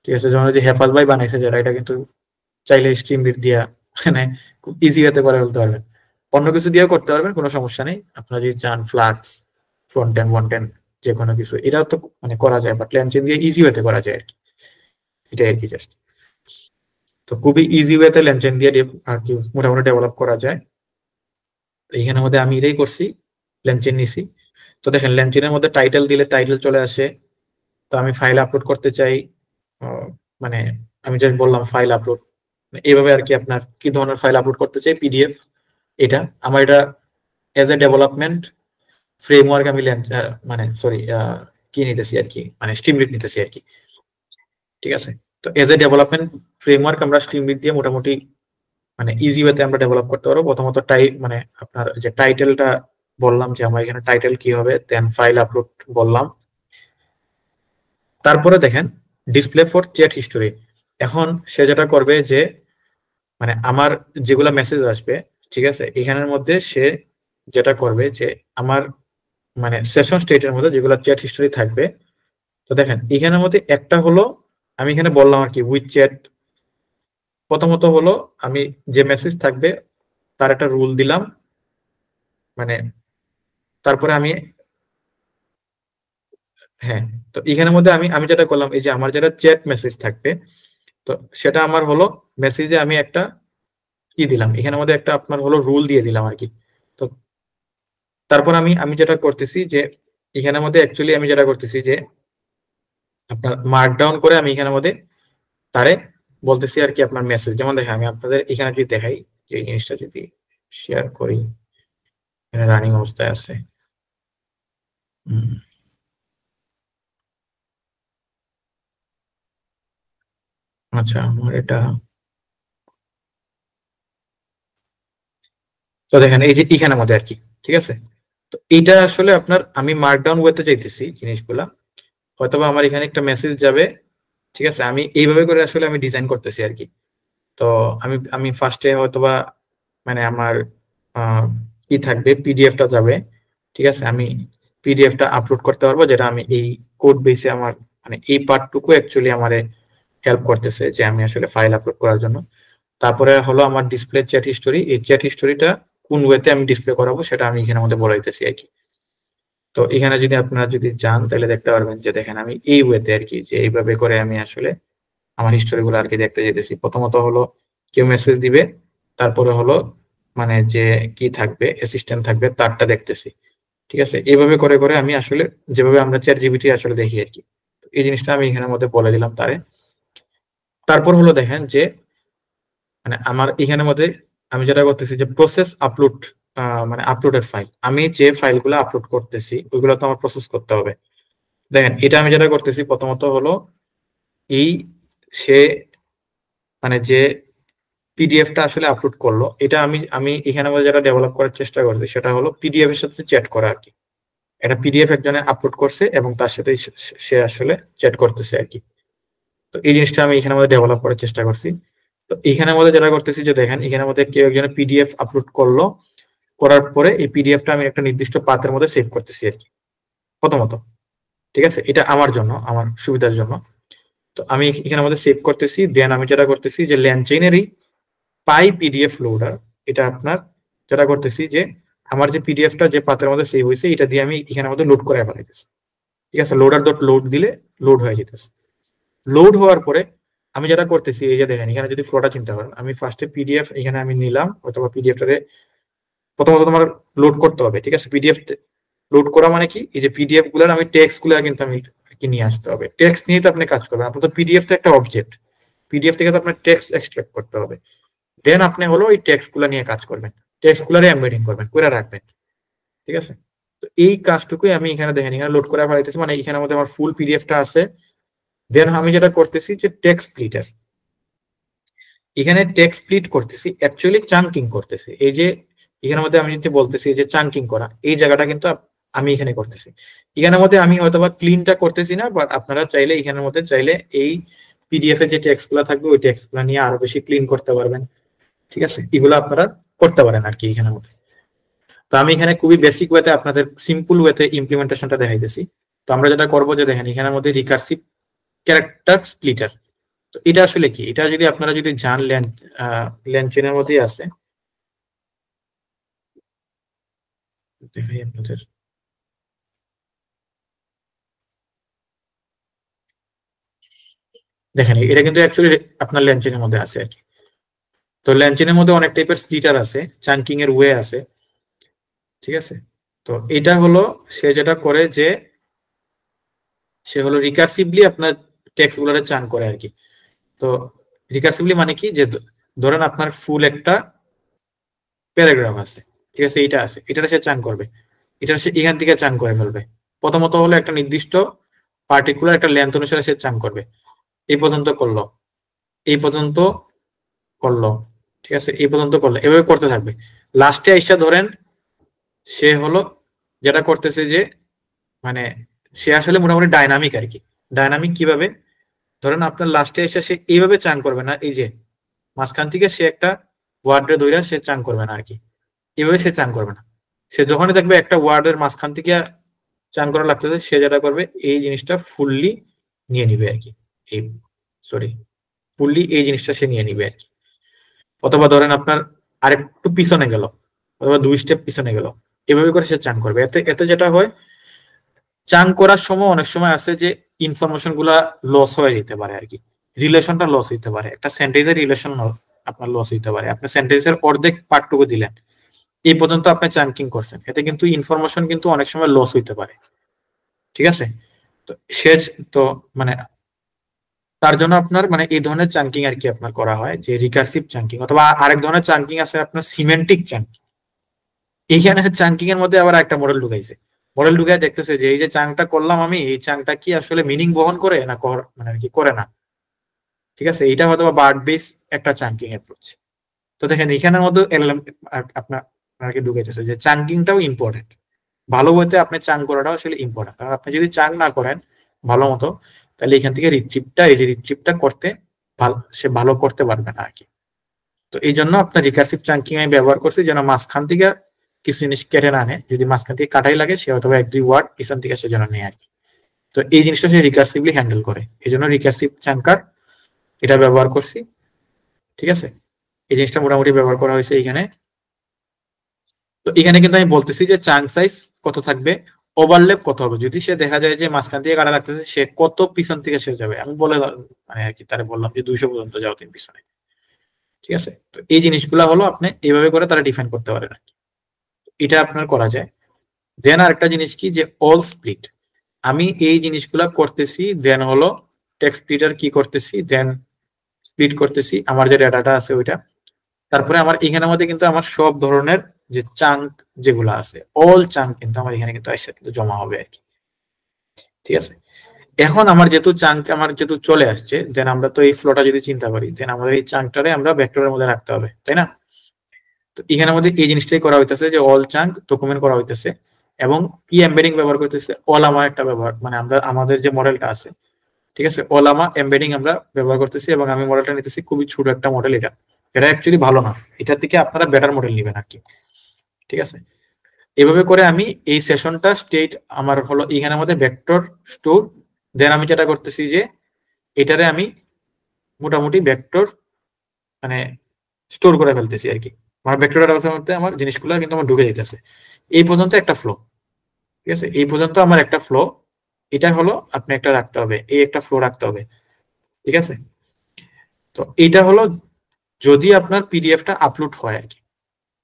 ঠিক আছে, যেমন যে হেফাজ ভাই বানাইছে যারা, এটা কিন্তু চাইলে স্ট্রিমলিট দিয়া মানে খুব ইজি ওয়েতে করে ফেলতে পারবেন। অন্য কিছু দিয়েও করতে পারবেন, কোনো সমস্যা নেই। আপনারা যদি চান ফ্লাক্স ফ্রন্ট এন্ড যে কোনো কিছু, এটাও তো মানে করা যায়, বাট ল্যানচেইন দিয়ে ইজি ওয়েতে করা যায় আর কি, এটাই আর কি জাস্ট। তো খুবই ইজি ওয়েতে ল্যানচেইন দিয়ে আর কি মোটামুটি ডেভেলপ করা যায়। তো এইখানের মধ্যে আমি এটাই করছি, ল্যানচেইন নিছি। তো দেখেন ল্যানচেইনের মধ্যে টাইটেল দিলে টাইটেল চলে আসে। তো আমি ফাইল আপলোড করতে চাই, মানে আমি জাস্ট বললাম ফাইল আপলোড, এইভাবে আর কি আপনার কি ধরনের ফাইল আপলোড করতে চাই, পিডিএফ। এটা আমার এটা এজ এ ডেভেলপমেন্ট ফ্রেমওয়ার্ক আমি মানে সরি কি নিতেছি আর কি, মানে স্ট্রিমলিট নিতেছি আর কি, ঠিক আছে। তো এজ এ ডেভেলপমেন্ট ফ্রেমওয়ার্ক আমরা স্ট্রিমলিট দিয়ে মোটামুটি মানে ইজি ওয়েতে আমরা ডেভেলপ করতে পারবো। প্রথমত মানে আপনার যে টাইটেলটা বললাম যে আমার এখানে টাইটেল কি হবে, দেন ফাইল আপলোড বললাম। তারপরে দেখেন ডিসপ্লে ফর চ্যাট হিস্টোরি। এখন সে যেটা করবে যে মানে আমার যেগুলা মেসেজ আসবে, ঠিক আছে, এখানের মধ্যে সে যেটা করবে যে আমার মানে সেশন স্টেটের মধ্যে যেগুলো চ্যাট হিস্টোরি থাকবে, তো দেখেন এখানের মধ্যে একটা হলো আমি এখানে বললাম আর কি উইথ চ্যাট। প্রথমত হলো আমি যে মেসেজ থাকবে তার একটা রুল দিলাম, মানে তারপরে আমি হ্যাঁ, তো এখানের মধ্যে আমি আমি যেটা করলাম এই যে আমার যেটা চ্যাট মেসেজ থাকবে, তো সেটা আমার হলো মেসেজে আমি একটা কি দিলাম এখানের মধ্যে একটা আপনার হলো রুল দিয়ে দিলাম আর কি। তো তারপর আমি আমি যেটা করতেছি যে এখানের মধ্যে অ্যাকচুয়ালি আমি যেটা করতেছি যে আপনার মার্ক ডাউন করে আমি এখানের মধ্যে তারে বলতেছি আর কি আপনার মেসেজ। যেমন দেখেন আমি আপনাদের এখানে যদি দেখাই যে এই জিনিসটা যদি শেয়ার করি, এখানে রানিং অবস্থায় আছে। হুম, আচ্ছা আমার এটা, তো দেখেন এই যে এখানের মধ্যে আর কি, ঠিক আছে। তো এইটা আসলে আপনার আমি মার্কডাউন ওয়েতে চাইতেছি জিনিসগুলা, হয়তোবা আমার এখানে একটা মেসেজ যাবে, ঠিক আছে, আমি এইভাবে করে আসলে আমি ডিজাইন করতেছি আর কি। তো আমি আমি ফার্স্টে হয়তোবা মানে আমার কি থাকবে পিডিএফটা যাবে, ঠিক আছে, আমি পিডিএফটা আপলোড করতে পারবো, যেটা আমি এই কোড বেসে আমার মানে এই পার্টটুকু অ্যাকচুয়ালি আমারে হেল্প করতেছে যে আমি আসলে ফাইল আপলোড করার জন্য। তারপরে হলো আমার ডিসপ্লে চ্যাট হিস্টোরি, এই চ্যাট হিস্টোরিটা কোন ওয়েতে আমি ডিসপ্লে করাবো সেটা আমি এখানের মধ্যে বলে দিতেছি আর কি। তো এখানে যদি আপনারা যদি যান তাহলে দেখতে পারবেন যে দেখেন আমি এই ওয়েতে আর কি যে এইভাবে করে আমি আসলে আমার হিস্টোরি গুলো আর কি দেখতে যেতেছি। প্রথমত হলো কেউ মেসেজ দিবে, তারপরে হলো মানে যে কি থাকবে অ্যাসিস্ট্যান্ট থাকবে তারটা দেখতেছি, ঠিক আছে। এইভাবে করে করে আমি আসলে যেভাবে আমরা চ্যাট জিপিটি আসলে দেখি আর কি, এই জিনিসটা আমি এখানের মধ্যে বলে দিলাম তারে। তারপর হলো দেখেন যে মানে আমার এখানের মধ্যে আমি যেটা করতেছি যে প্রসেস আপলোড, মানে আপলোডেড ফাইল, আমি যে ফাইলগুলো আপলোড করতেছি ওইগুলো তো আমার প্রসেস করতে হবে। দেখেন এটা আমি যেটা করতেছি প্রথমত হলো এই সে মানে যে পিডিএফটা আসলে আপলোড করলো এটা আমি আমি এখানে মধ্যে যেটা ডেভেলপ করার চেষ্টা করছি সেটা হলো পিডিএফ এর সাথে চ্যাট করা আর কি। এটা পিডিএফ একজনে আপলোড করছে এবং তার সাথে সে আসলে চ্যাট করতেছে আর কি। তো এই জিনিসটা আমি এখানে মধ্যে ডেভেলপ করার চেষ্টা করছি। তো এখানের মধ্যে যেটা করতেছি যে দেখেন এখানের মধ্যে কেউ একজনে পিডিএফ আপলোড করলো, করার পরে এই পিডিএফটা আমি একটা নির্দিষ্ট পাথের মধ্যে সেভ করতেছি আর কি প্রথমত, ঠিক আছে, এটা আমার জন্য আমার সুবিধার জন্য। তো আমি এখানের মধ্যে সেভ করতেছি, দেন আমি যেটা করতেছি যে ল্যানচেইনেরই পাই পিডিএফ লোডার, এটা আপনার যেটা করতেছি যে আমার যে পিডিএফটা যে পাথের মধ্যে সেভ হয়েছে এটা দিয়ে আমি এখানের মধ্যে লোড করে ফেলাইতেছি, ঠিক আছে। লোডার ডট লোড দিলে লোড হয়ে যেতেছে। লোড হওয়ার পরে আমি যেটা করতেছি এই যে দেখেন এখানে যদি ফ্লোটা চিন্তা করেন, আমি ফার্স্টে পিডিএফ এখানে আমি নিলাম, অথবা পিডিএফটারে প্রথমত তোমার লোড করতে হবে, ঠিক আছে। পিডিএফ লোড করা মানে কি এই যে পিডিএফ গুলার আমি টেক্সট গুলা কিন্তু আমি কি নিয়ে আসতে হবে, টেক্সট নিয়ে তো আপনি কাজ করবেন, আপনার তো পিডিএফ তো একটা অবজেক্ট, পিডিএফ থেকে তো আপনার টেক্সট এক্সট্রাক্ট করতে হবে, দেন আপনি হলো এই টেক্সট গুলা নিয়ে কাজ করবেন, টেক্সট গুলারে এমবেডিং করবেন করে রাখবেন, ঠিক আছে। তো এই কাজটুকুই আমি এখানে দেখেন এখানে লোড করে ফেলাইতেছি, মানে এখানের মধ্যে আমার ফুল পিডিএফটা আছে। দেন আমি যেটা করতেছি যে টেক্সট স্প্লিটার, এখানে টেক্সট স্প্লিট করতেছি, অ্যাকচুয়ালি চাঙ্কিং করতেছি। এই যে এখানের মধ্যে আমি যদি বলতেছি যে চাঙ্কিং করা এই জায়গাটা কিন্তু আমি এখানে করতেছি। এখানের মধ্যে আমি হয়তো বা ক্লিনটা করতেছি না, বাট আপনারা চাইলে এখানের মধ্যে চাইলে এই পিডিএফ এর যে টেক্সট গুলা থাকবে ওই টেক্সট গুলা নিয়ে আরো বেশি ক্লিন করতে পারবেন, ঠিক আছে, এগুলো আপনারা করতে পারেন আর কি এখানের মধ্যে। তো আমি এখানে খুবই বেসিক ওয়েতে আপনাদের সিম্পল ওয়েতে ইমপ্লিমেন্টেশনটা দেখাইতেছি। তো আমরা যেটা করবো যে দেখেন এখানের মধ্যে রিকার্সিভ ক্যারেক্টার স্প্লিটার, তো এটা আসলে কি, এটা যদি আপনারা যদি জানলেন ল্যানচেনের মধ্যেই আছে, দেখাই আপনাদের। দেখেন এটা কিন্তু অ্যাকচুয়ালি আপনার ল্যানচেনের মধ্যে আছে আর কি। তো ল্যানচেনের মধ্যে অনেক টাইপের স্প্লিটার আছে, চাঙ্কিং এর ওয়ে আছে, ঠিক আছে। তো এটা হলো সে যেটা করে যে সে হলো রিকার্সিভলি আপনার টেক্সট গুলোরে চান করে আর কি। তো রিকার্সিভলি মানে কি যে ধরেন আপনার ফুল একটা প্যারাগ্রাফ আছে, ঠিক আছে, এইটা আছে, এটা সে চান করবে, এটা সে এখান থেকে চান করে ফেলবে। প্রথমত হলো একটা নির্দিষ্ট পার্টিকুলার একটা লেন্থ অনুসারে সে চান করবে, এই পর্যন্ত করলো, এই পর্যন্ত করলো, ঠিক আছে, এই পর্যন্ত করলো, এভাবে করতে থাকবে। লাস্টে আইসা ধরেন সে হলো যেটা করতেছে যে মানে সে আসলে মোটামুটি ডাইনামিক আর কি। ডাইনামিক কিভাবে, ধরেন আপনার লাস্টে এসে সে এইভাবে চান করবে না, এই যে মাঝখান থেকে সে একটা ওয়ার্ডে ধরে সে চাং করবে না আর কি, এভাবে সে চাং করবে না। সে যখনই দেখবে একটা ওয়ার্ডের মাঝখান থেকে চাং করা লাগতেছে, সে যেটা করবে এই জিনিসটা ফুললি নিয়ে নিবে আর কি, এই সরি ফুললি এই জিনিসটা সে নিয়ে নিবে আর কি। অথবা ধরেন আপনার আরেকটু পিছনে গেল, অথবা 2 স্টেপ পিছনে গেল, এভাবে করে সে চাং করবে। এতে এতে যেটা হয়, চাং করার সময় অনেক সময় আছে যে ইনফরমেশন গুলা লস হয়ে যেতে পারে আর কি, রিলেশনটা লস হইতে পারে, একটা সেন্টেন্সের রিলেশন আপনার লস হইতে পারে। আপনি সেন্টেন্সের অর্ধেক পার্টটুকু দিলেন, এই পর্যন্ত আপনি চাঙ্কিং করছেন, এতে কিন্তু ইনফরমেশন কিন্তু অনেক সময় লস হইতে পারে, ঠিক আছে? তো সে তো মানে তার জন্য আপনার মানে এই ধরনের চাঙ্কিং আর কি আপনার করা হয়, যে রিকার্সিভ চাঙ্কিং। অথবা আরেক ধরনের চাঙ্কিং আছে আপনার সিমেন্টিক চাঙ্কিং। এইখানে চাঙ্কিং এর মধ্যে আবার একটা মডেল ঢুকাইছে, মডেল ঢুকাই দেখতেছে যে এই যে চাংটা করলাম আমি, এই চাংটা কি আসলে মিনিং বহন করে না মানে আর কি করে না, ঠিক আছে? এটা হয়তো বার্ড বেস একটা চাঙ্কিং অ্যাপ্রোচ। তো দেখেন এখানের মধ্যে এলএলএম আপনার আর কি ঢুকাইতেছে যে চাঙ্কিংটাও ইম্পর্টেন্ট। ভালো বলতে আপনি চাং করাটাও আসলে ইম্পর্টেন্ট, কারণ আপনি যদি চাং না করেন ভালো মতো, তাহলে এখান থেকে রিট্রিভটা, এই যে রিট্রিভটা করতে সে ভালো করতে পারবে না আর কি। তো এই জন্য আপনার রিকার্সিভ চাঙ্কিং আমি ব্যবহার করছি, যেন মাঝখান থেকে কিছু জিনিস কেটে না আনে, যদি মাঝখান থেকে কাটাই লাগে সে অথবা 1-2 ওয়ার্ড পিছন থেকে সে যেন নেয় আর কি। তো এই জিনিসটা সে রিকার্সিভলি হ্যান্ডেল করে, এই জন্য রিকার্সিভ চাঙ্কার এটা ব্যবহার করছি, ঠিক আছে? এই জিনিসটা মোটামুটি ব্যবহার করা হয়েছে এখানে। তো এখানে কিন্তু আমি বলতেছি যে চাং সাইজ কত থাকবে, ওভারল্যাপ কত হবে, যদি সে দেখা যায় যে মাঝখান থেকে কাটা লাগতেছে, সে কত পিছন থেকে সে যাবে। আমি বলে মানে আর কি তারা বললাম যে 200 পর্যন্ত যাও তুমি পিছনে, ঠিক আছে? তো এই জিনিসগুলা হলো আপনি এইভাবে করে তারা ডিফাইন করতে পারেন, এটা আপনার করা যায়। দেন আরেকটা জিনিস কি, যে অল স্প্লিট, আমি এই জিনিসগুলা করতেছি, দেন হলো টেক্সট স্প্লিটার কি করতেছি, দেন স্প্লিট করতেছি আমার যে ডাটাটা আছে ওইটা। তারপরে আমার এখানের মধ্যে কিন্তু আমার সব ধরনের যে চাঙ্ক যেগুলো আছে, অল চাঙ্ক কিন্তু আমার এখানে কিন্তু একসাথে জমা হবে আর কি, ঠিক আছে? এখন আমার যেহেতু চাঙ্ক আমার যেহেতু চলে আসছে, দেন আমরা তো এই ফ্লোটা যদি চিন্তা করি, দেন আমাদের এই চাঙ্কটারে আমরা ভেক্টরের মধ্যে রাখতে হবে, তাই না? তো এখানের মধ্যে এই জিনিসটাই করা হইতেছে যে অল চাঙ্ক ডকুমেন্ট করা হইতেছে, এবং কি এমবেডিং ব্যবহার করতেছে, অলামা একটা ব্যবহার, মানে আমরা আমাদের যে মডেলটা আছে, ঠিক আছে, অলামা এমবেডিং আমরা ব্যবহার করতেছি, এবং আমি মডেলটা নিতেছি খুবই ছোট একটা মডেল। এটা এটা অ্যাকচুয়ালি ভালো না, এটার থেকে আপনারা বেটার মডেল নেবেন আর কি, ঠিক আছে? এভাবে করে আমি এই সেশনটা স্টেট আমার হলো এখানের মধ্যে ভেক্টর স্টোর, দেন আমি যেটা করতেছি যে এটারে আমি মোটামুটি ভেক্টর মানে স্টোর করে ফেলতেছি আর কি, আমার ভেক্টর ডাটাবেসের মধ্যে আমার জিনিসগুলো কিন্তু আমার ঢুকে যেতেছে। এই পর্যন্ত একটা ফ্লো, ঠিক আছে? এই পর্যন্ত আমার একটা ফ্লো, এটা হলো আপনি একটা রাখতে হবে, এই একটা ফ্লো রাখতে হবে, ঠিক আছে? তো এইটা হলো যদি আপনার পিডিএফটা আপলোড হয় আর কি,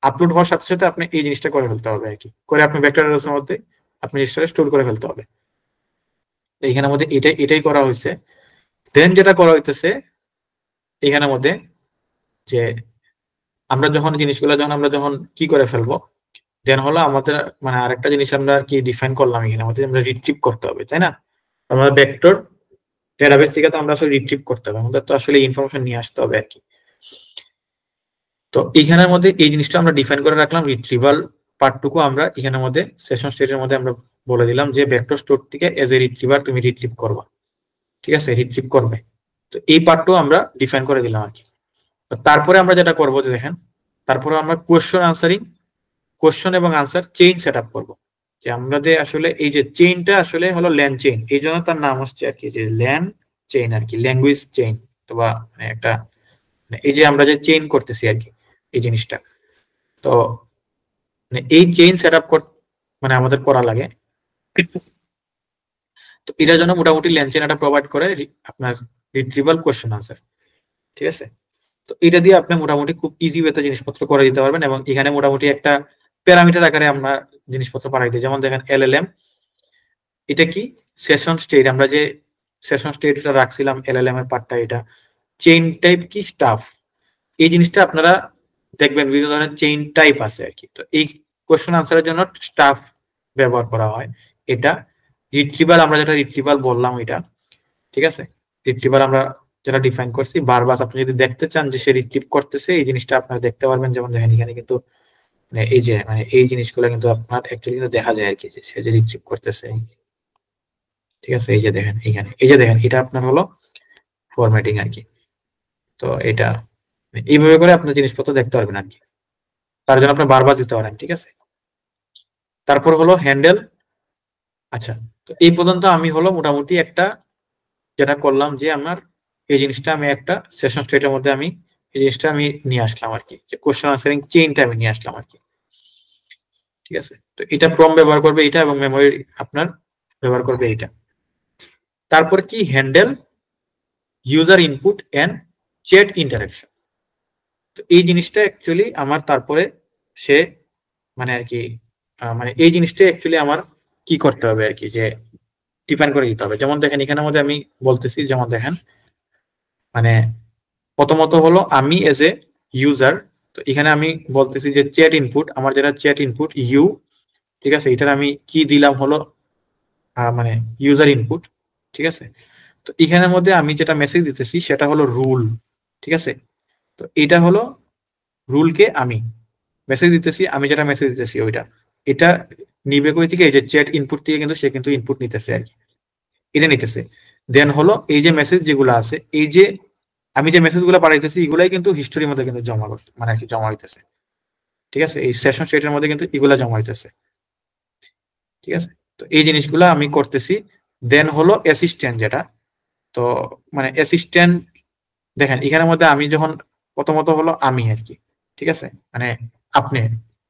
আপলোড হওয়ার সাথে সাথে আপনি এই জিনিসটা করে ফেলতে হবে আর কি, করে আপনি ভেক্টর ডাটাবেসের মধ্যে আপনি জিনিসটা স্টোর করে ফেলতে হবে। এইখানের মধ্যে এটাই করা হয়েছে। দেন যেটা করা হইতেছে এখানের মধ্যে, যে আমরা যখন জিনিসগুলো যখন কি করে ফেলবো, দেন হলো আমাদের মানে আরেকটা জিনিস আমরা কি ডিফাইন করলাম এখানে মধ্যে, আমরা রিট্রিভ করতে হবে, তাই না? আমাদের ভেক্টর ডেটাবেস থেকে তো আমরা আসলে রিট্রিভ করতে হবে, আমাদের তো আসলে ইনফরমেশন নিয়ে আসতে হবে আর কি। তো এখানের মধ্যে এই জিনিসটা আমরা ডিফাইন করে রাখলাম, রিট্রিভাল পার্টটুকু আমরা এখানের মধ্যে সেশন স্টেটের মধ্যে আমরা বলে দিলাম যে ভেক্টর স্টোর থেকে এজ এ রিট্রিভার তুমি রিট্রিভ করবা, ঠিক আছে? রিট্রিভ করবে। তো এই পার্টটাও আমরা ডিফাইন করে দিলাম আর কি। তারপরে আমরা যেটা করবো যে দেখেন, তারপরে আমরা কোয়েশ্চন এবং আনসার চেইন সেট আপ করবো, যে আমাদের আসলে এই যে চেইনটা আসলে হলো ল্যান চেইন, এই জন্য তার নাম হচ্ছে আর কি যে ল্যান চেইন আর কি, ল্যাঙ্গুয়েজ চেইন, অথবা মানে একটা এই যে আমরা যে চেইন করতেছি আর কি এই জিনিসটা। তো মানে এই চেইন সেট আপ মানে আমাদের করা লাগে। তো এটার জন্য মোটামুটি ল্যান চেইন একটা প্রোভাইড করে আপনার রিট্রিভাল কোয়েশ্চন আনসার, ঠিক আছে? তো এটা দিয়ে আপনি মোটামুটি খুব ইজি ওয়েতে জিনিসপত্র করে দিতে পারবেন, এবং এখানে মোটামুটি একটা প্যারামিটার আকারে আমরা জিনিসপত্র পাঠাই দিই। যেমন দেখেন এলএলএম, এটা কি সেশন স্টেট, আমরা যে সেশন স্টেটটা রাখছিলাম এলএলএম এর পার্টটা, এটা চেইন টাইপ কি স্টাফ, এই জিনিসটা আপনারা দেখবেন বিভিন্ন ধরনের চেইন টাইপ আছে আর কি। তো এই কোয়েশ্চন আনসারের জন্য স্টাফ ব্যবহার করা হয়। এটা রিট্রিভাল, আমরা যেটা রিট্রিভাল বললাম এটা, ঠিক আছে? রিট্রিভাল আমরা যেটা ডিফাইন করছি, বারবার আপনি যদি দেখতে চান যে সে রিট্রিভ করতেছে, এই জিনিসটা আপনারা দেখতে পারবেন। যেমন দেখেন এখানে কিন্তু এই যে মানে এই জিনিসগুলো কিন্তু আপনার অ্যাকচুয়ালি কিন্তু দেখা যায় আর কি, যে সে যে রিট্রিভ করতেছে, ঠিক আছে? এই যে দেখেন এখানে, এই যে দেখেন এটা আপনার হলো ফরম্যাটিং আর কি। তো এটা এইভাবে করে আপনার জিনিসপত্র দেখতে পারবেন আর কি, তার জন্য আপনি বারবার দিতে পারেন। ঠিক আছে, তারপর হলো হ্যান্ডেল। আচ্ছা, তো এই পর্যন্ত আমি হলো মোটামুটি একটা যেটা করলাম যে আমার এই জিনিসটা আমি একটা সেশন স্টেটের মধ্যে আমি এই জিনিসটা আমি নিয়ে আসলাম আর কি, যে কোশ্চেন আনসারিং চেইনটা আমি নিয়ে আসলাম আর কি। ঠিক আছে, তো এটা প্রম ব্যবহার করবে এটা, এবং মেমোরি আপনার ব্যবহার করবে এটা। তারপর কি handle user input and chat interaction. তো এই জিনিসটা অ্যাকচুয়ালি আমার তারপরে সে মানে আর কি মানে এই জিনিসটা অ্যাকচুয়ালি আমার কি করতে হবে আর কি, যে ডিফাইন করে দিতে হবে। যেমন দেখেন এখানের মধ্যে আমি বলতেছি, যেমন দেখেন মানে প্রথমত হলো আমি এজ এ ইউজার, তো এখানে আমি বলতেছি যে চ্যাট ইনপুট, আমার যেটা চ্যাট ইনপুট ইউ, ঠিক আছে, এটার আমি কি দিলাম হলো মানে ইউজার ইনপুট। ঠিক আছে, তো এখানের মধ্যে আমি যেটা মেসেজ দিতেছি সেটা হলো রুল। ঠিক আছে, তো এটা হলো রুলকে আমি মেসেজ দিতেছি, আমি যেটা মেসেজ দিতেছি ওইটা এটা নিবে কই থেকে, এই যে চ্যাট ইনপুট থেকে কিন্তু সে কিন্তু ইনপুট নিতেছে আর কি, এটা নিতেছে। দেন হলো এই যে মেসেজ যেগুলো আছে, এই যে আমি যে মেসেজ গুলো পাঠাইতেছি এগুলাই কিন্তু হিস্টোরির মধ্যে কিন্তু জমা করতে মানে আর কি জমা হইতেছে। ঠিক আছে, এই সেশন স্টেটের মধ্যে কিন্তু এগুলা জমা হইতেছে। ঠিক আছে, তো এই জিনিসগুলো আমি করতেছি। দেন হলো অ্যাসিস্ট্যান্ট যেটা, তো মানে অ্যাসিস্ট্যান্ট দেখেন এখানের মধ্যে আমি যখন প্রথমত হলো আমি আর কি, ঠিক আছে, মানে আপনি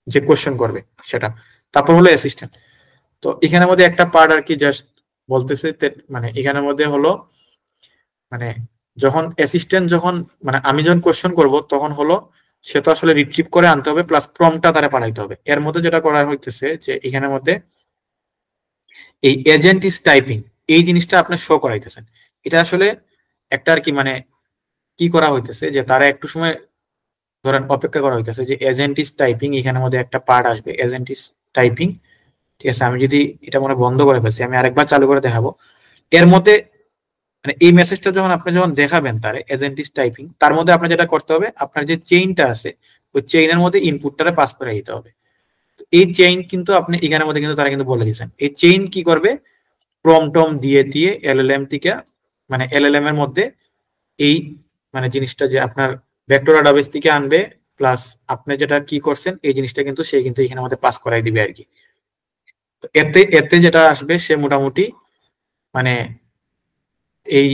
যে কোশ্চেন করবে সেটা, তারপর হলো অ্যাসিস্ট্যান্ট। তো এখানের মধ্যে একটা পার্ট আর কি জাস্ট বলতেছে, মানে এখানের মধ্যে হলো মানে যখন অ্যাসিস্ট্যান্ট যখন মানে আমি যখন কোশ্চেন করব তখন হলো সে তো আসলে রিট্রিভ করে আনতে হবে, প্লাস প্রম্পটটা তারা পাঠাইতে হবে। এর মধ্যে যেটা করা হইতেছে যে এখানের মধ্যে এই এজেন্ট ইজ টাইপিং এই জিনিসটা আপনি শো করাইতেছেন। এটা আসলে একটা আর কি মানে কি করা হইতেছে যে তারা একটু সময় ধরেন অপেক্ষা করা হইতেছে যে এজেন্ট ইজ টাইপিং, এখানের মধ্যে একটা পার্ট আসবে এজেন্ট ইজ টাইপিং। ঠিক আছে, আমি যদি এটা মনে বন্ধ করে ফেলছি, আমি আরেকবার চালু করে দেখাবো। এর মধ্যে মানে এই মেসেজটা যখন আপনি যখন দেখাবেন তার এজেন্ট ইজ টাইপিং, তার মধ্যে আপনার যেটা করতে হবে, আপনার যে চেইনটা আছে ওই চেইনের মধ্যে ইনপুটটা পাস করে দিতে হবে। এই চেইন কিন্তু আপনি এখানের মধ্যে কিন্তু তারা কিন্তু বলে দিয়েছেন এই চেইন কি করবে, প্রমটম দিয়ে দিয়ে এলএলএম থেকে মানে এলএলএম এর মধ্যে এই মানে জিনিসটা যে আপনার ভেক্টর ডাটাবেস থেকে আনবে, প্লাস আপনি যেটা কি করছেন এই জিনিসটা কিন্তু সে কিন্তু এখানের মধ্যে পাস করাই দিবে আর কি। এতে এতে যেটা আসবে সে মোটামুটি মানে এই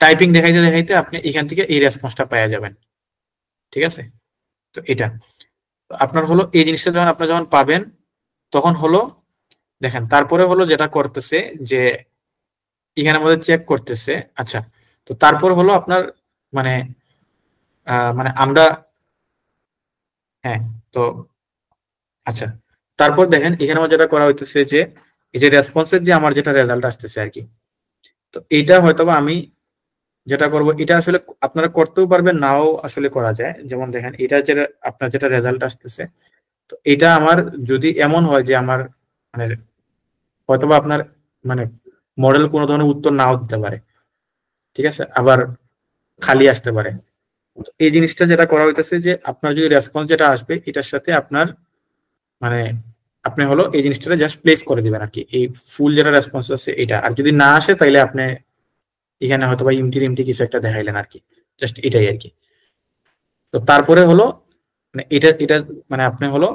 টাইপিং দেখাইতে দেখাইতে আপনি এখান থেকে এই রেসপন্সটা পাওয়া যাবেন। ঠিক আছে, তো এটা আপনার হলো এই জিনিসটা যখন আপনি যখন পাবেন তখন হলো দেখেন তারপরে হলো যেটা করতেছে যে এখানের মধ্যে চেক করতেছে। আচ্ছা, তো তারপর হলো আপনার মানে মানে আমরা হ্যাঁ, তো আচ্ছা, তারপর দেখেন এখানে আমার যেটা করা হইতেছে যে এই যে রেসপন্সের যে আমার যেটা রেজাল্ট আসতেছে আর কি, তো এইটা হয়তোবা আমি যেটা করব এটা আসলে আপনারা করতেও পারবেন, নাও আসলে করা যায়। যেমন দেখেন এটা যেটা আপনার যেটা রেজাল্ট আসতেছে, তো এটা আমার যদি এমন হয় যে আমার মানে হয়তোবা আপনার মানে মডেল কোনো ধরনের উত্তর নাও দিতে পারে, ঠিক আছে, আবার খালি আসতে পারে। এই জিনিসটা যেটা করা হইতেছে যে আপনার যদি রেসপন্স যেটা আসবে এটার সাথে আপনার মানে আপনি হলো এই জিনিসটা জাস্ট প্লেস করে দিবেন আর কি, এই ফুল যেটা রেসপন্স আছে এটা। আর যদি না আসে তাইলে আপনি এখানে হয়তো বা ইমটি কিছু একটা দেখাইলেন আর কি, জাস্ট এটাই আর কি। তো তারপরে হলো মানে এটা এটা মানে আপনি হলো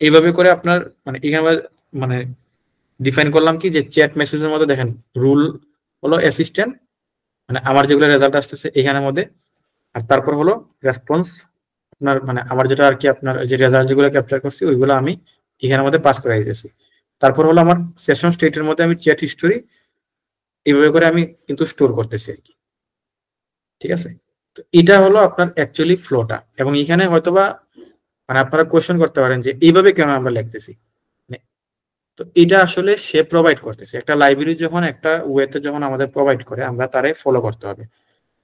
এইভাবে করে আপনার মানে এখানে মানে ডিফাইন করলাম কি যে চ্যাট মেসেজের মধ্যে দেখেন রুল হলো অ্যাসিস্ট্যান্ট মানে আমার যেগুলো রেজাল্ট আসতেছে এখানের মধ্যে, আর তারপর হলো রেসপন্স আপনার মানে আমার যেটা আর কি আপনার যে রেজাল্ট যেগুলো ক্যাপচার করছি ওইগুলো আমি এখানের মধ্যে পাস করে দিতেছি। তারপর হলো আমার সেশন স্টেটের মধ্যে আমি চ্যাট হিস্টোরি এইভাবে করে আমি কিন্তু স্টোর করতেছি আর কি। ঠিক আছে, তো এটা হলো আপনার অ্যাকচুয়ালি ফ্লোটা। এবং এখানে হয়তোবা মানে আপনারা কোয়েশ্চেন করতে পারেন যে এইভাবে কেন আমরা লিখতেছি, তো এটা আসলে সে প্রোভাইড করতেছে একটা লাইব্রেরি যখন একটা ওয়েতে যখন আমাদের প্রোভাইড করে আমরা তারে ফলো করতে হবে।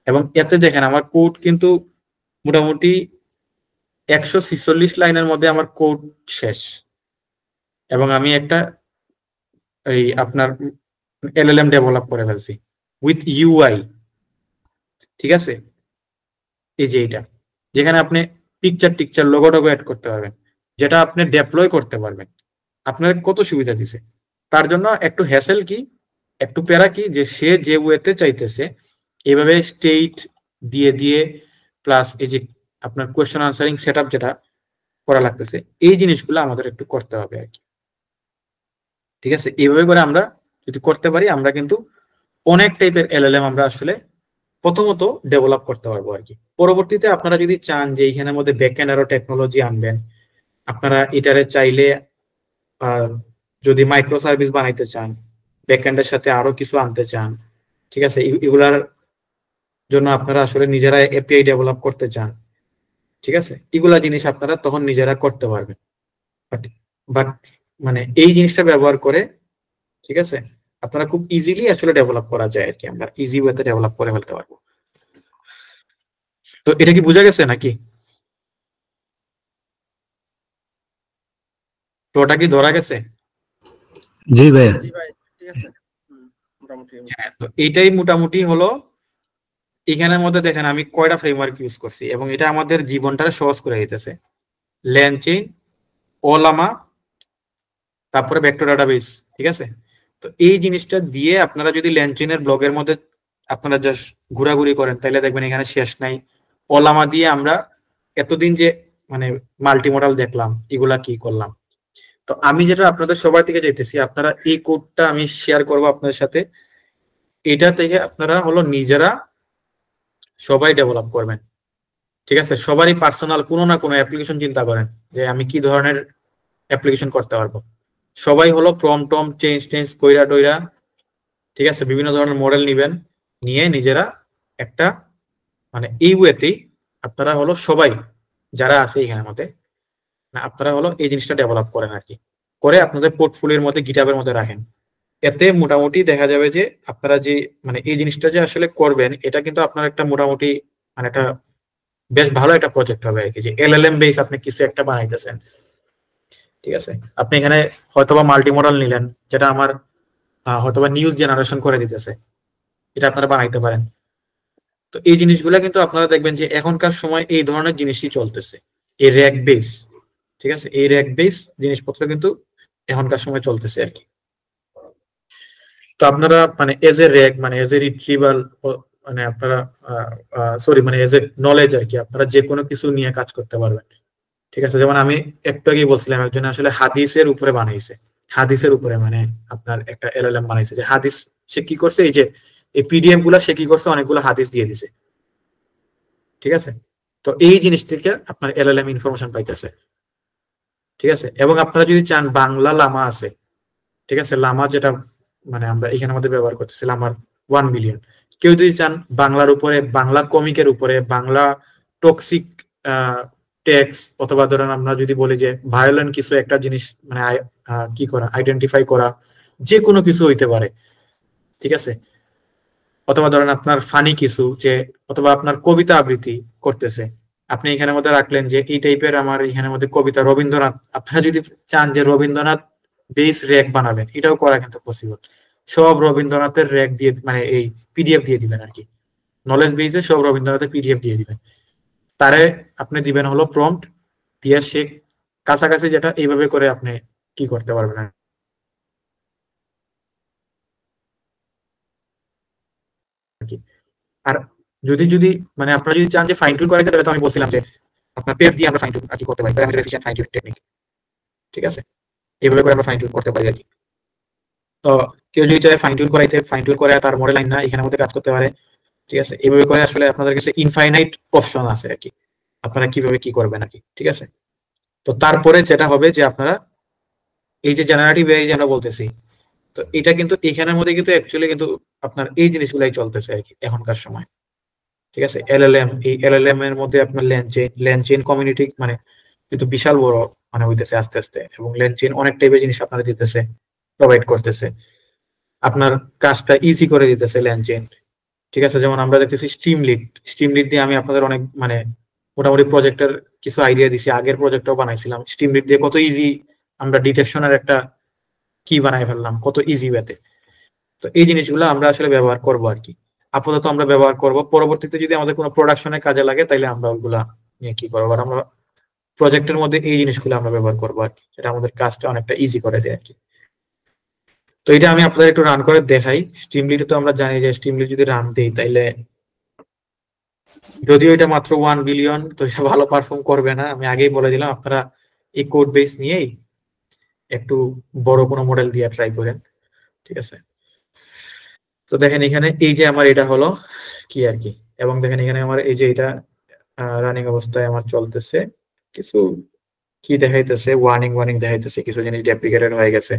এবং এতে দেখেন আমার কোড কিন্তু মোটামুটি 146 লাইনের মধ্যে আমার কোড শেষ, এবং আমি একটা এই আপনার এলএলএম ডেভেলপ করে ফেলছি উইথ ইউআই। ঠিক আছে, এই যে এটা যেখানে আপনি পিকচার টিকচার লোগো টোগো অ্যাড করতে পারবেন, যেটা আপনি ডেপ্লয় করতে পারবেন, আপনার কত সুবিধা দিছে। তার জন্য একটু হ্যাসেল কি একটু প্যারা কি যে সে যে ওয়েতে চাইতেছে এইভাবে স্টেট দিয়ে দিয়ে প্লাস এই যে আপনার কোয়েশ্চেন আনসারিং সেটআপ যেটা করা লাগতেছে, এই জিনিসগুলো আমাদের একটু করতে হবে আর কি। ঠিক আছে, এইভাবে করে আমরা যদি করতে পারি আমরা কিন্তু অনেক টাইপের এলএলএম আমরা আসলে প্রথমত ডেভেলপ করতে পারবো আর কি। পরবর্তীতে আপনারা যদি চান যে এইখানের মধ্যে ব্যাকএন্ড আরো টেকনোলজি আনবেন, আপনারা এটারে চাইলে যদি মাইক্রো সার্ভিস বানাইতে চান, ব্যাকএন্ডের সাথে আরো কিছু আনতে চান, ঠিক আছে, এগুলার জন্য আপনারা আসলে নিজেরা এপিআই ডেভেলপ করতে চান, ঠিক আছে, এগুলা জিনিস আপনারা তখন নিজেরা করতে পারবেন। বাট বাট মানে এই জিনিসটা ব্যবহার করে, ঠিক আছে, আপনারা খুব ইজিলি আসলে ডেভেলপ করা যায় আর কি, আমরা ইজি ওয়েতে ডেভেলপ করে ফেলতে পারবো। তো এটা কি বোঝা গেছে নাকি? তো ওটা কি ধরা গেছে? জি ভাইয়া। জি ভাই, ঠিক আছে। মোটামুটি তো এইটাই মোটামুটি হলো। এখানের মধ্যে দেখেন আমি কয়টা ফ্রেমওয়ার্ক ইউজ করছি এবং এটা আমাদের জীবনটা সহজ করে দিতেছে। ল্যানচেইন, ওলামা, তারপরে ভেক্টর ডাটাবেস, ঠিক আছে। তো এই জিনিসটা দিয়ে আপনারা যদি ল্যানচেইনের ব্লগের মধ্যে আপনারা জাস্ট ঘোরাঘুরি করেন তাহলে দেখবেন এখানে শেষ নাই। ওলামা দিয়ে আমরা এতদিন যে মানে মাল্টিমডাল দেখলাম, এগুলা কি করলাম। তো আমি যেটা আপনাদের সবাই থেকে চাইতেছি, আপনারা এই কোডটা আমি শেয়ার করবো আপনাদের সাথে, এটা থেকে আপনারা হলো নিজেরা সবাই ডেভেলপ করবেন, ঠিক আছে। সবারই পার্সোনাল কোনো না কোনো অ্যাপ্লিকেশন চিন্তা করেন যে আমি কি ধরনের অ্যাপ্লিকেশন করতে পারবো। সবাই হলো টম চেঞ্জ টেঞ্জ কইরা টইরা, ঠিক আছে, বিভিন্ন ধরনের মডেল নিবেন, নিয়ে নিজেরা একটা মানে এই ওয়েতেই আপনারা হলো সবাই যারা আছে এখানের মধ্যে আপনারা হলো এই জিনিসটা ডেভেলপ করেন আর কি, করে আপনাদের পোর্টফোলিওর মধ্যে গিটহাবের মধ্যে রাখেন। এতে মোটামুটি দেখা যাবে যে আপনারা যে মানে এই জিনিসটা যে আসলে করবেন, এটা কিন্তু আপনার একটা মোটামুটি মানে একটা বেশ ভালো একটা প্রজেক্ট হবে আর কি, যে এলএলএম বেস আপনি কিছু একটা বানাইতেছেন, ঠিক আছে। আপনি এখানে হয়তোবা মাল্টি মডেল নিলেন, যেটা আমার হয়তোবা নিউজ জেনারেশন করে দিতেছে, এটা আপনারা বানাইতে পারেন। তো এই জিনিসগুলা কিন্তু আপনারা দেখবেন যে এখনকার সময় এই ধরনের জিনিসই চলতেছে, এই র্যাক বেস, ঠিক আছে, এই র্যাক বেস জিনিসপত্র কিন্তু এখনকার সময় চলতেছে আর কি। তো আপনারা মানে এজ এ র্যাক মানে এজ এ রিট্রিভাল মানে আপনারা সরি মানে এজ এ নলেজ আর কি, আপনারা যে কোনো কিছু নিয়ে কাজ করতে পারবেন, ঠিক আছে। যেমন আমি একটু আগেই বলছিলাম একজন আসলে হাদিসের উপরে বানাইছে, হাদিসের উপরে মানে আপনার একটা এলএলএম বানাইছে, যে হাদিস সে কি করছে, এই যে এই পিডিএফ গুলা সে কি করছে অনেকগুলো হাদিস দিয়ে দিছে, ঠিক আছে। তো এই জিনিস থেকে আপনার এলএলএম ইনফরমেশন পাইতেছে, ঠিক আছে। এবং আপনারা যদি চান বাংলা লামা আছে, ঠিক আছে, লামা যেটা মানে আমরা এখানে মধ্যে ব্যবহার করতেছি লামার 1 মিলিয়ন, কেউ যদি চান বাংলার উপরে, বাংলা কমিকের উপরে, বাংলা টক্সিক টেক্স, অথবা ধরেন আমরা যদি বলি যে ভায়োলেন্ট কিছু একটা জিনিস মানে কি করা আইডেন্টিফাই করা, যে কোনো কিছু হইতে পারে, ঠিক আছে। অথবা ধরেন আপনার ফানি কিছু, যে অথবা আপনার কবিতা আবৃত্তি করতেছে, আপনি এখানের মধ্যে রাখলেন যে এই টাইপের আমার এখানের মধ্যে কবিতা রবীন্দ্রনাথ, আপনারা যদি চান যে রবীন্দ্রনাথ বেস র্যাক বানাবেন, এটাও করা কিন্তু পসিবল। সব রবীন্দ্রনাথের র্যাক দিয়ে মানে এই পিডিএফ দিয়ে দিবেন আর কি, নলেজ বেসে সব রবীন্দ্রনাথের পিডিএফ দিয়ে দিবেন, তারে আপনি দিবেন হলো প্রম্পট দিয়ে, সে কাছাকাছি যেটা এইভাবে করে আপনি কি করতে পারবেন আর কি। আর যদি যদি মানে আপনারা যদি চান যে ফাইন টিউন করাইতে, তাহলে তো আমি বলছিলাম যে আপনার পেজ দিয়ে আমরা ফাইন টিউন আর কি করতে পারি, parameter efficient fine tune technique, ঠিক আছে, এইভাবে করে আমরা ফাইন টিউন করতে পারি আর কি। তো কেউ যদি চায় ফাইন টিউন করাইতে, ফাইন টিউন করে তার মডেল লাইন না এখানের মধ্যে কাজ করতে পারে, ঠিক আছে। এইভাবে করে আসলে আপনাদের কাছে ইনফাইনাইট অপশন আছে আর কি, আপনারা কিভাবে কি করবেন আর কি, ঠিক আছে। তো তারপরে যেটা হবে যে আপনারা এই যে জেনারেটিভ এআই যে আমরা বলতেছি, তো এটা কিন্তু এখানের মধ্যে কিন্তু অ্যাকচুয়ালি কিন্তু আপনার এই জিনিসগুলাই চলতেছে আর কি এখনকার সময়, ঠিক আছে। এলএলএম, এই এলএলএম এর মধ্যে আপনার ল্যানচেইন কমিউনিটি মানে কিন্তু বিশাল বড় মানে হইতেছে আস্তে আস্তে, এবং ল্যানচেইন অনেক টাইপের জিনিস আপনারা দিতেছে, প্রোভাইড করতেছে, আপনার কাজটা ইজি করে দিতেছে ল্যানচেইন, ঠিক আছে। যেমন আমরা দেখতেছি স্ট্রিমলিট দিয়ে আমি আপনাদের অনেক মানে মোটামুটি প্রজেক্টের কিছু আইডিয়া দিছি, আগের প্রজেক্টও বানাইছিলাম স্ট্রিমলিট দিয়ে, কত ইজি আমরা ডিটেকশনের একটা কি বানাই ফেললাম কত ইজি ওয়েতে। তো এই জিনিসগুলো আমরা আসলে ব্যবহার করবো আর কি, আপাতত আমরা ব্যবহার করব, পরবর্তীতে যদি আমাদের কোনো প্রোডাকশনের কাজে লাগে তাইলে আমরা ওইগুলা নিয়ে কি করবো, আর আমরা প্রজেক্টের মধ্যে এই জিনিসগুলো আমরা ব্যবহার করবো আর কি, সেটা আমাদের কাজটা অনেকটা ইজি করে দেয় আর কি। তো এটা আমি আপনাদের একটু রান করে দেখাই। স্ট্রিমলিটে তো আমরা জানি যে স্ট্রিমলিট যদি রান দিই তাইলে যদিও এটা মাত্র 1 বিলিয়ন, তো এটা ভালো পারফর্ম করবে না, আমি আগেই বলে দিলাম। আপনারা এই কোড বেস নিয়েই একটু বড় কোনো মডেল দিয়ে ট্রাই করেন, ঠিক আছে? তো দেখেন এখানে এই যে আমার এটা হলো কি আর কি, এবং দেখেন এখানে আমার এই যে এটা রানিং অবস্থায় আমার চলতেছে, কিছু কি দেখাইতেছে, ওয়ার্নিং ওয়ার্নিং দেখাইতেছে, কিছু জিনিস ডেপ্লিকেটেড হয়ে গেছে,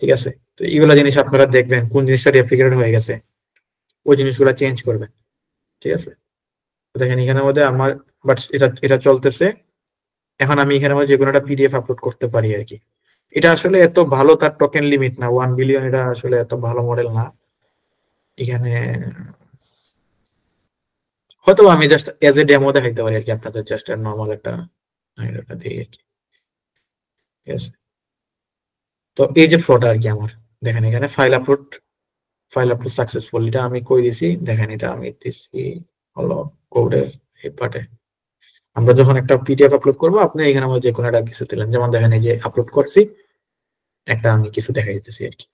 ঠিক আছে? তো এইগুলা জিনিস আপনারা দেখবেন কোন জিনিসটা ডেপ্লিকেটেড হয়ে গেছে, ওই জিনিসগুলো চেঞ্জ করবেন, ঠিক আছে? তো দেখেন এখানের মধ্যে আমার, বাট এটা এটা চলতেছে। এখন আমি এখানে মধ্যে যে কোনো একটা পিডিএফ আপলোড করতে পারি আর কি। এটা আসলে এত ভালো, তার টোকেন লিমিট না 1 বিলিয়ন, এটা আসলে এত ভালো মডেল না। এখানে হয়তো আমি জাস্ট এজ এ ডেমো দেখাইতে পারি আর কি আপনাদের, জাস্ট নর্মাল একটা এটা দিই আর কি, ঠিক আছে? তো এই যে ফ্লোটা আর কি আমার, দেখেন এখানে ফাইল আপলোড সাকসেসফুল, এটা আমি কই দিছি, দেখেন এটা আমি দিছি হলো কোডের এই পার্টে। আমরা যখন একটা পিডিএফ আপলোড করবো, আপনি এখানে আমার যে কোনো একটা কিছু দিলেন, যেমন দেখেন এই যে আপলোড করছি, একটা আমি কিছু দেখাই দিতেছি আর কি,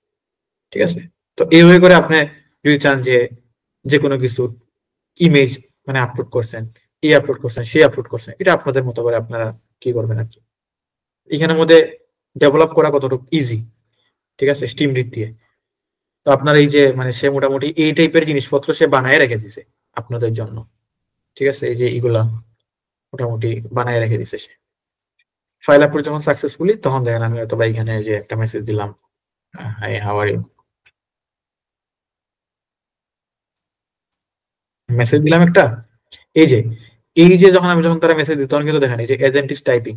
ঠিক আছে? তো এইভাবে করে আপনি যদি চান যে যে কোনো কিছু ইমেজ মানে আপলোড করছেন, এই আপলোড করছেন, সেই আপলোড করছেন, এটা আপনাদের মতো করে আপনারা কি করবেন আর কি। এখানের মধ্যে ডেভেলপ করা কতটুকু ইজি, ঠিক আছে, স্টিম রিড দিয়ে। তো আপনার এই যে মানে সে মোটামুটি এই টাইপের জিনিসপত্র সে বানায় রেখে দিছে আপনাদের জন্য, ঠিক আছে? এই যে এগুলা মোটামুটি বানায় রেখে দিছে সে। ফাইল আপলোড যখন সাকসেসফুলি, তখন দেখেন আমি হয়তো বা এখানে যে একটা মেসেজ দিলাম, hi how are you, message দিলাম একটা। এই যে যখন আমি যখন তারা মেসেজ দিই, তখন কিন্তু দেখেন এই যে এজেন্ট ইজ টাইপিং,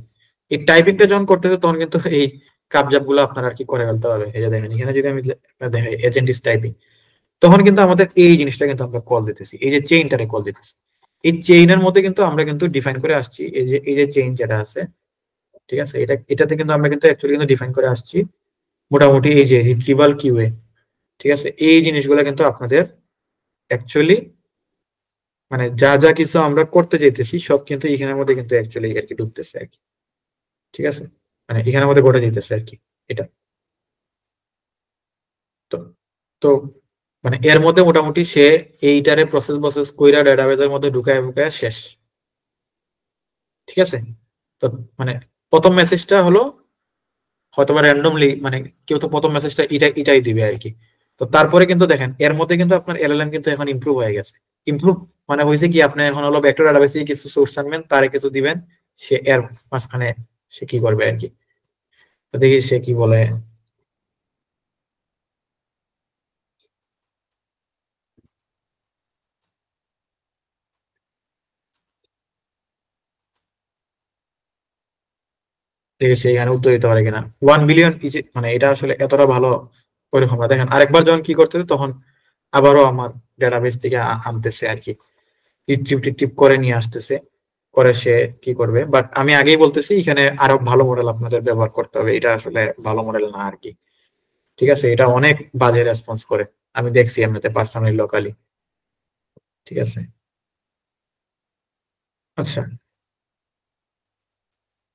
এই টাইপিংটা যখন করতেছে তখন কিন্তু এই কাবজাব গুলো আপনার আর কি করে ফেলতে হবে। এই যে দেখেন এখানে যদি আমি দেখাই এজেন্ট ইজ টাইপিং, তখন কিন্তু আমাদের এই জিনিসটা কিন্তু আমরা কল দিতেছি, এই যে চেইনটারে কল দিতেছি। এই চেইনের মধ্যে কিন্তু আমরা কিন্তু ডিফাইন করে আসছি, এই যে চেইন যেটা আছে, ঠিক আছে, এটাতে কিন্তু আমরা কিন্তু অ্যাকচুয়ালি কিন্তু ডিফাইন করে আসছি মোটামুটি এই যে রিট্রিভাল কিউএ, ঠিক আছে? এই জিনিসগুলো কিন্তু আপনাদের অ্যাকচুয়ালি মানে যা যা কিছু আমরা করতে চাইতেছি সব কিন্তু এখানের মধ্যে কিন্তু অ্যাকচুয়ালি আর কি ঢুকতেছে আর কি, ঠিক আছে? মানে এখানের মধ্যে ঘটে যেতেছে আর কি এটা। তো তো মানে এর মধ্যে মোটামুটি সে এইটারে প্রসেস কইরা ডেটাবেজের মধ্যে ঢুকায় ঢুকায় শেষ, ঠিক আছে? তো মানে প্রথম মেসেজটা হলো হয়তো বা র্যান্ডমলি, মানে কেউ তো প্রথম মেসেজটা এটাই দিবে আর কি। তো তারপরে কিন্তু দেখেন এর মধ্যে কিন্তু আপনার এলএলএম কিন্তু এখন ইমপ্রুভ হয়ে গেছে। ইমপ্রুভ মানে হয়েছে কি, আপনি এখন হলো ভেক্টর ডাটাবেসে কিছু সোর্স আনবেন, তারে কিছু দিবেন, সে এর মাঝখানে সে কি করবে আর কি। তো দেখি সে কি বলে। দেখি সে এখানে উত্তর দিতে পারে কিনা। 1 বিলিয়ন মানে এটা আসলে এতটা ভালো ওইরকম না। দেখেন আরেকবার যখন কি করতেছে, তখন আবারও আমার ডেটাবেস থেকে আনতেছে আর কি, রিট্রিভ টিট্রিভ করে নিয়ে আসতেছে, করে সে কি করবে। বাট আমি আগেই বলতেছি এখানে আরো ভালো মডেল আপনাদের ব্যবহার করতে হবে, এটা আসলে ভালো মডেল না আর কি, ঠিক আছে? এটা অনেক বাজে রেসপন্স করে, আমি দেখছি এমনিতে পার্সোনালি লোকালি, ঠিক আছে? আচ্ছা,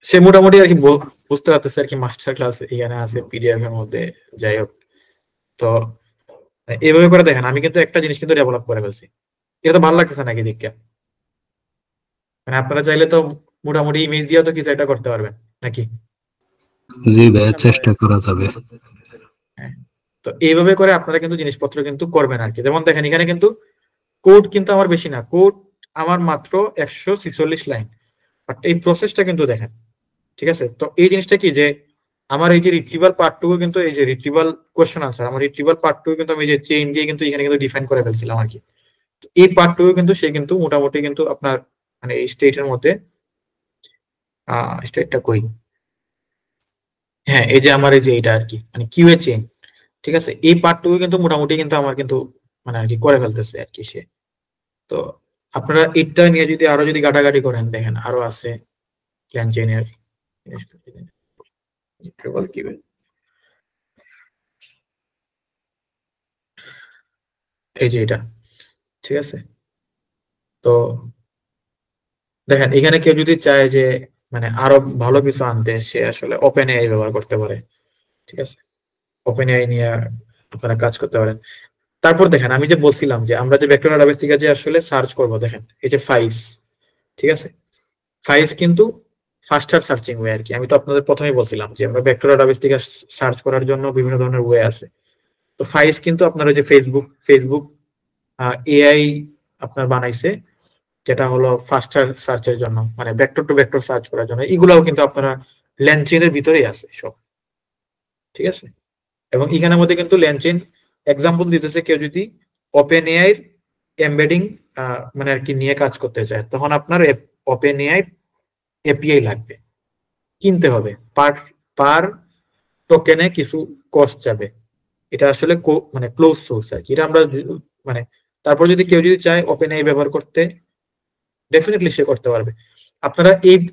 সে মোটামুটি আর কি বুঝতে পারতেছে আর কি, মাস্টার ক্লাস এখানে আছে পিডিএফ এর মধ্যে, যাই হোক। তো এইভাবে করে দেখেন আমি কিন্তু একটা জিনিস কিন্তু ডেভেলপ করে ফেলছি। এটা তো ভালো লাগতেছে নাকি দেখে? মানে আপনারা চাইলে তো মোটামুটি ইমেজ দিয়ে তো কিছু একটা করতে পারবেন নাকি? জি ভাইয়া, চেষ্টা করা যাবে। হ্যাঁ। তো এইভাবে করে আপনারা কিন্তু জিনিসপত্র কিন্তু করবেন আর কি। যেমন দেখেন এখানে কিন্তু কোড কিন্তু আমার বেশি না, কোড আমার মাত্র 146 লাইন, বাট এই প্রসেসটা কিন্তু দেখেন, ঠিক আছে? তো এই জিনিসটা কি যে আমার এই যে রিট্রিভাল পার্টটুকু কিন্তু, এই যে রিট্রিভাল কোয়েশ্চেন আনসার, আমার রিট্রিভাল পার্টটুকু কিন্তু আমি এই যে চেইন দিয়ে কিন্তু এখানে কিন্তু ডিফাইন করে ফেলছিলাম আর কি। তো এই পার্টটুকু কিন্তু সে কিন্তু মোটামুটি কিন্তু আপনার মানে এই স্টেটের মধ্যে স্টেটটা কই, হ্যাঁ এই যে আমার এই যে এটা আর কি মানে কিউএ চেইন, ঠিক আছে? এই পার্টটুকু কিন্তু মোটামুটি কিন্তু আমার কিন্তু মানে আর কি করে ফেলতেছে আর কি সে। তো আপনারা এটা নিয়ে যদি আরো যদি ঘাটাঘাটি করেন, দেখেন আরো আছে ক্ল্যান চেইনের এই যে এটা, ঠিক আছে? তো দেখেন এখানে কেউ যদি চায় যে মানে আরো ভালো কিছু আনতে, সে আসলে ওপেন এআই ব্যবহার করতে পারে, ঠিক আছে? ওপেন এআই নিয়ে আপনারা কাজ করতে পারেন। তারপর দেখেন আমি যে বলছিলাম যে আমরা যে ভেক্টর ডাটাবেস থেকে যে আসলে সার্চ করব, দেখেন এই যে ফাইলস, ঠিক আছে, ফাইলস কিন্তু ফাস্টার সার্চিং ওয়ে আর কি। আমি তো আপনাদের প্রথমেই বলছিলাম যে আমরা ভেক্টর ডাটাবেস থেকে সার্চ করার জন্য বিভিন্ন ধরনের ওয়ে আছে। তো ফাইলস কিন্তু আপনারা যে ফেসবুক এআই আপনার বানাইছে, যেটা হলো ফাস্টার সার্চের জন্য, মানে ভেক্টর টু ভেক্টর সার্চ করার জন্য, এগুলাও কিন্তু আপনারা ল্যানচেনের ভিতরেই আছে সব, ঠিক আছে। এবং এখানের মধ্যে কিন্তু ল্যানচেন এক্সাম্পল দিতেছে, কেউ যদি ওপেন এআই এর এমবেডিং মানে আর কি নিয়ে কাজ করতে চায়, তখন আপনার ওপেন এআই এপিআই লাগবে, কিনতে হবে, পার পার টোকেনে কিছু কস্ট যাবে। এটা আসলে মানে ক্লোজ সোর্স আর কি, এটা আমরা মানে তারপর যদি কেউ যদি চায় ওপেন এআই ব্যবহার করতে, ডেফিনেটলি সে করতে পারবে। আপনারা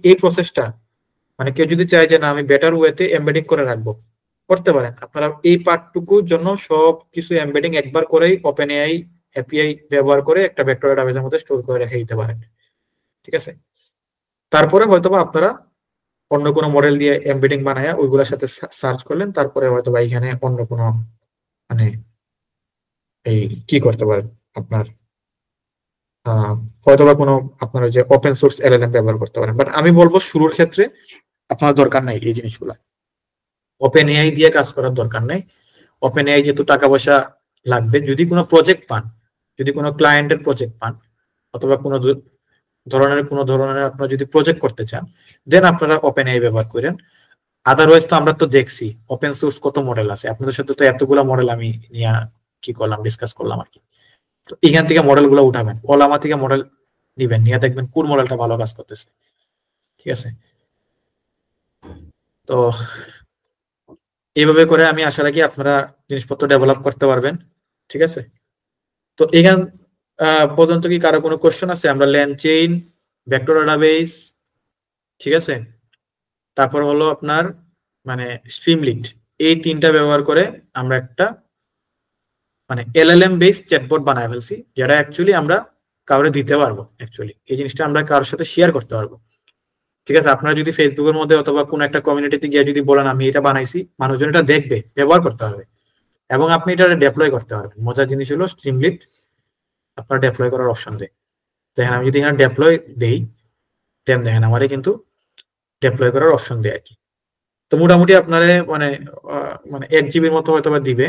এই প্রসেসটা, মানে কেউ যদি চায় যে না আমি বেটার ওয়েতে এমবেডিং করে রাখবো, করতে পারেন। আপনারা এই পার্টটুকুর জন্য সব কিছু এমবেডিং একবার করেই ওপেন এআই এপিআই ব্যবহার করে একটা ভেক্টর ডাটাবেসের মধ্যে স্টোর করে রেখে দিতে পারেন, ঠিক আছে। তারপরে হয়তোবা আপনারা অন্য কোনো মডেল দিয়ে এমবেডিং বানায়া ওইগুলোর সাথে সার্চ করলেন, তারপরে হয়তোবা এখানে অন্য কোনো মানে এই কি করতে পারেন আপনার হয়তোবা কোনো আপনার যে ওপেন সোর্স এলএলএম ব্যবহার করতে পারেন। বাট আমি বলবো শুরুর ক্ষেত্রে আপনার দরকার নাই এই জিনিসগুলা, ওপেন এআই দিয়ে কাজ করার দরকার নাই। ওপেন এআই যেহেতু টাকা পয়সা লাগবে, যদি কোনো প্রজেক্ট পান, যদি কোনো ক্লায়েন্টের প্রজেক্ট পান, অথবা কোনো ধরনের আপনারা যদি প্রজেক্ট করতে চান, দেন আপনারা ওপেন এআই ব্যবহার করেন। আদারওয়াইজ তো আমরা তো দেখছি ওপেন সোর্স কত মডেল আছে, আপনাদের সাথে তো এতগুলা মডেল আমি নিয়ে কি করলাম, ডিসকাস করলাম আর কি। তো এখান থেকে মডেল গুলো উঠাবেন, ওলামা থেকে মডেল নিবেন, নিয়ে দেখবেন কোন মডেলটা ভালো কাজ করতেছে, ঠিক আছে। তো এইভাবে করে আমি আশা রাখি আপনারা জিনিসপত্র ডেভেলপ করতে পারবেন, ঠিক আছে। তো এখান পর্যন্ত কি কারো কোনো কোশ্চেন আছে? আমরা ল্যানচেইন, ভেক্টর ডাটাবেস, ঠিক আছে, তারপর হলো আপনার মানে স্ট্রিমলিট, এই তিনটা ব্যবহার করে আমরা একটা মানে এলএলএম বেসড চ্যাটবট বানায় ফেলছি, যেটা অ্যাকচুয়ালি আমরা কাউরে দিতে পারবো। অ্যাকচুয়ালি এই জিনিসটা আমরা কারোর সাথে শেয়ার করতে পারবো, ঠিক আছে। আপনারা যদি ফেসবুকের মধ্যে অথবা কোনো একটা কমিউনিটিতে গিয়ে যদি বলেন আমি এটা বানাইছি, মানুষজন এটা দেখবে, ব্যবহার করতে পারবে, এবং আপনি এটা ডেপ্লয় করতে পারবেন। মজার জিনিস হলো স্ট্রিমলিট আপনার ডেপ্লয় করার অপশন দেয়। দেখেন আমি যদি এখানে ডেপ্লয় দেই, দেন দেখেন আমারে কিন্তু ডেপ্লয় করার অপশন দেয় আর কি। তো মোটামুটি আপনারে মানে মানে 1 জিবির মতো হয়তো বা দিবে,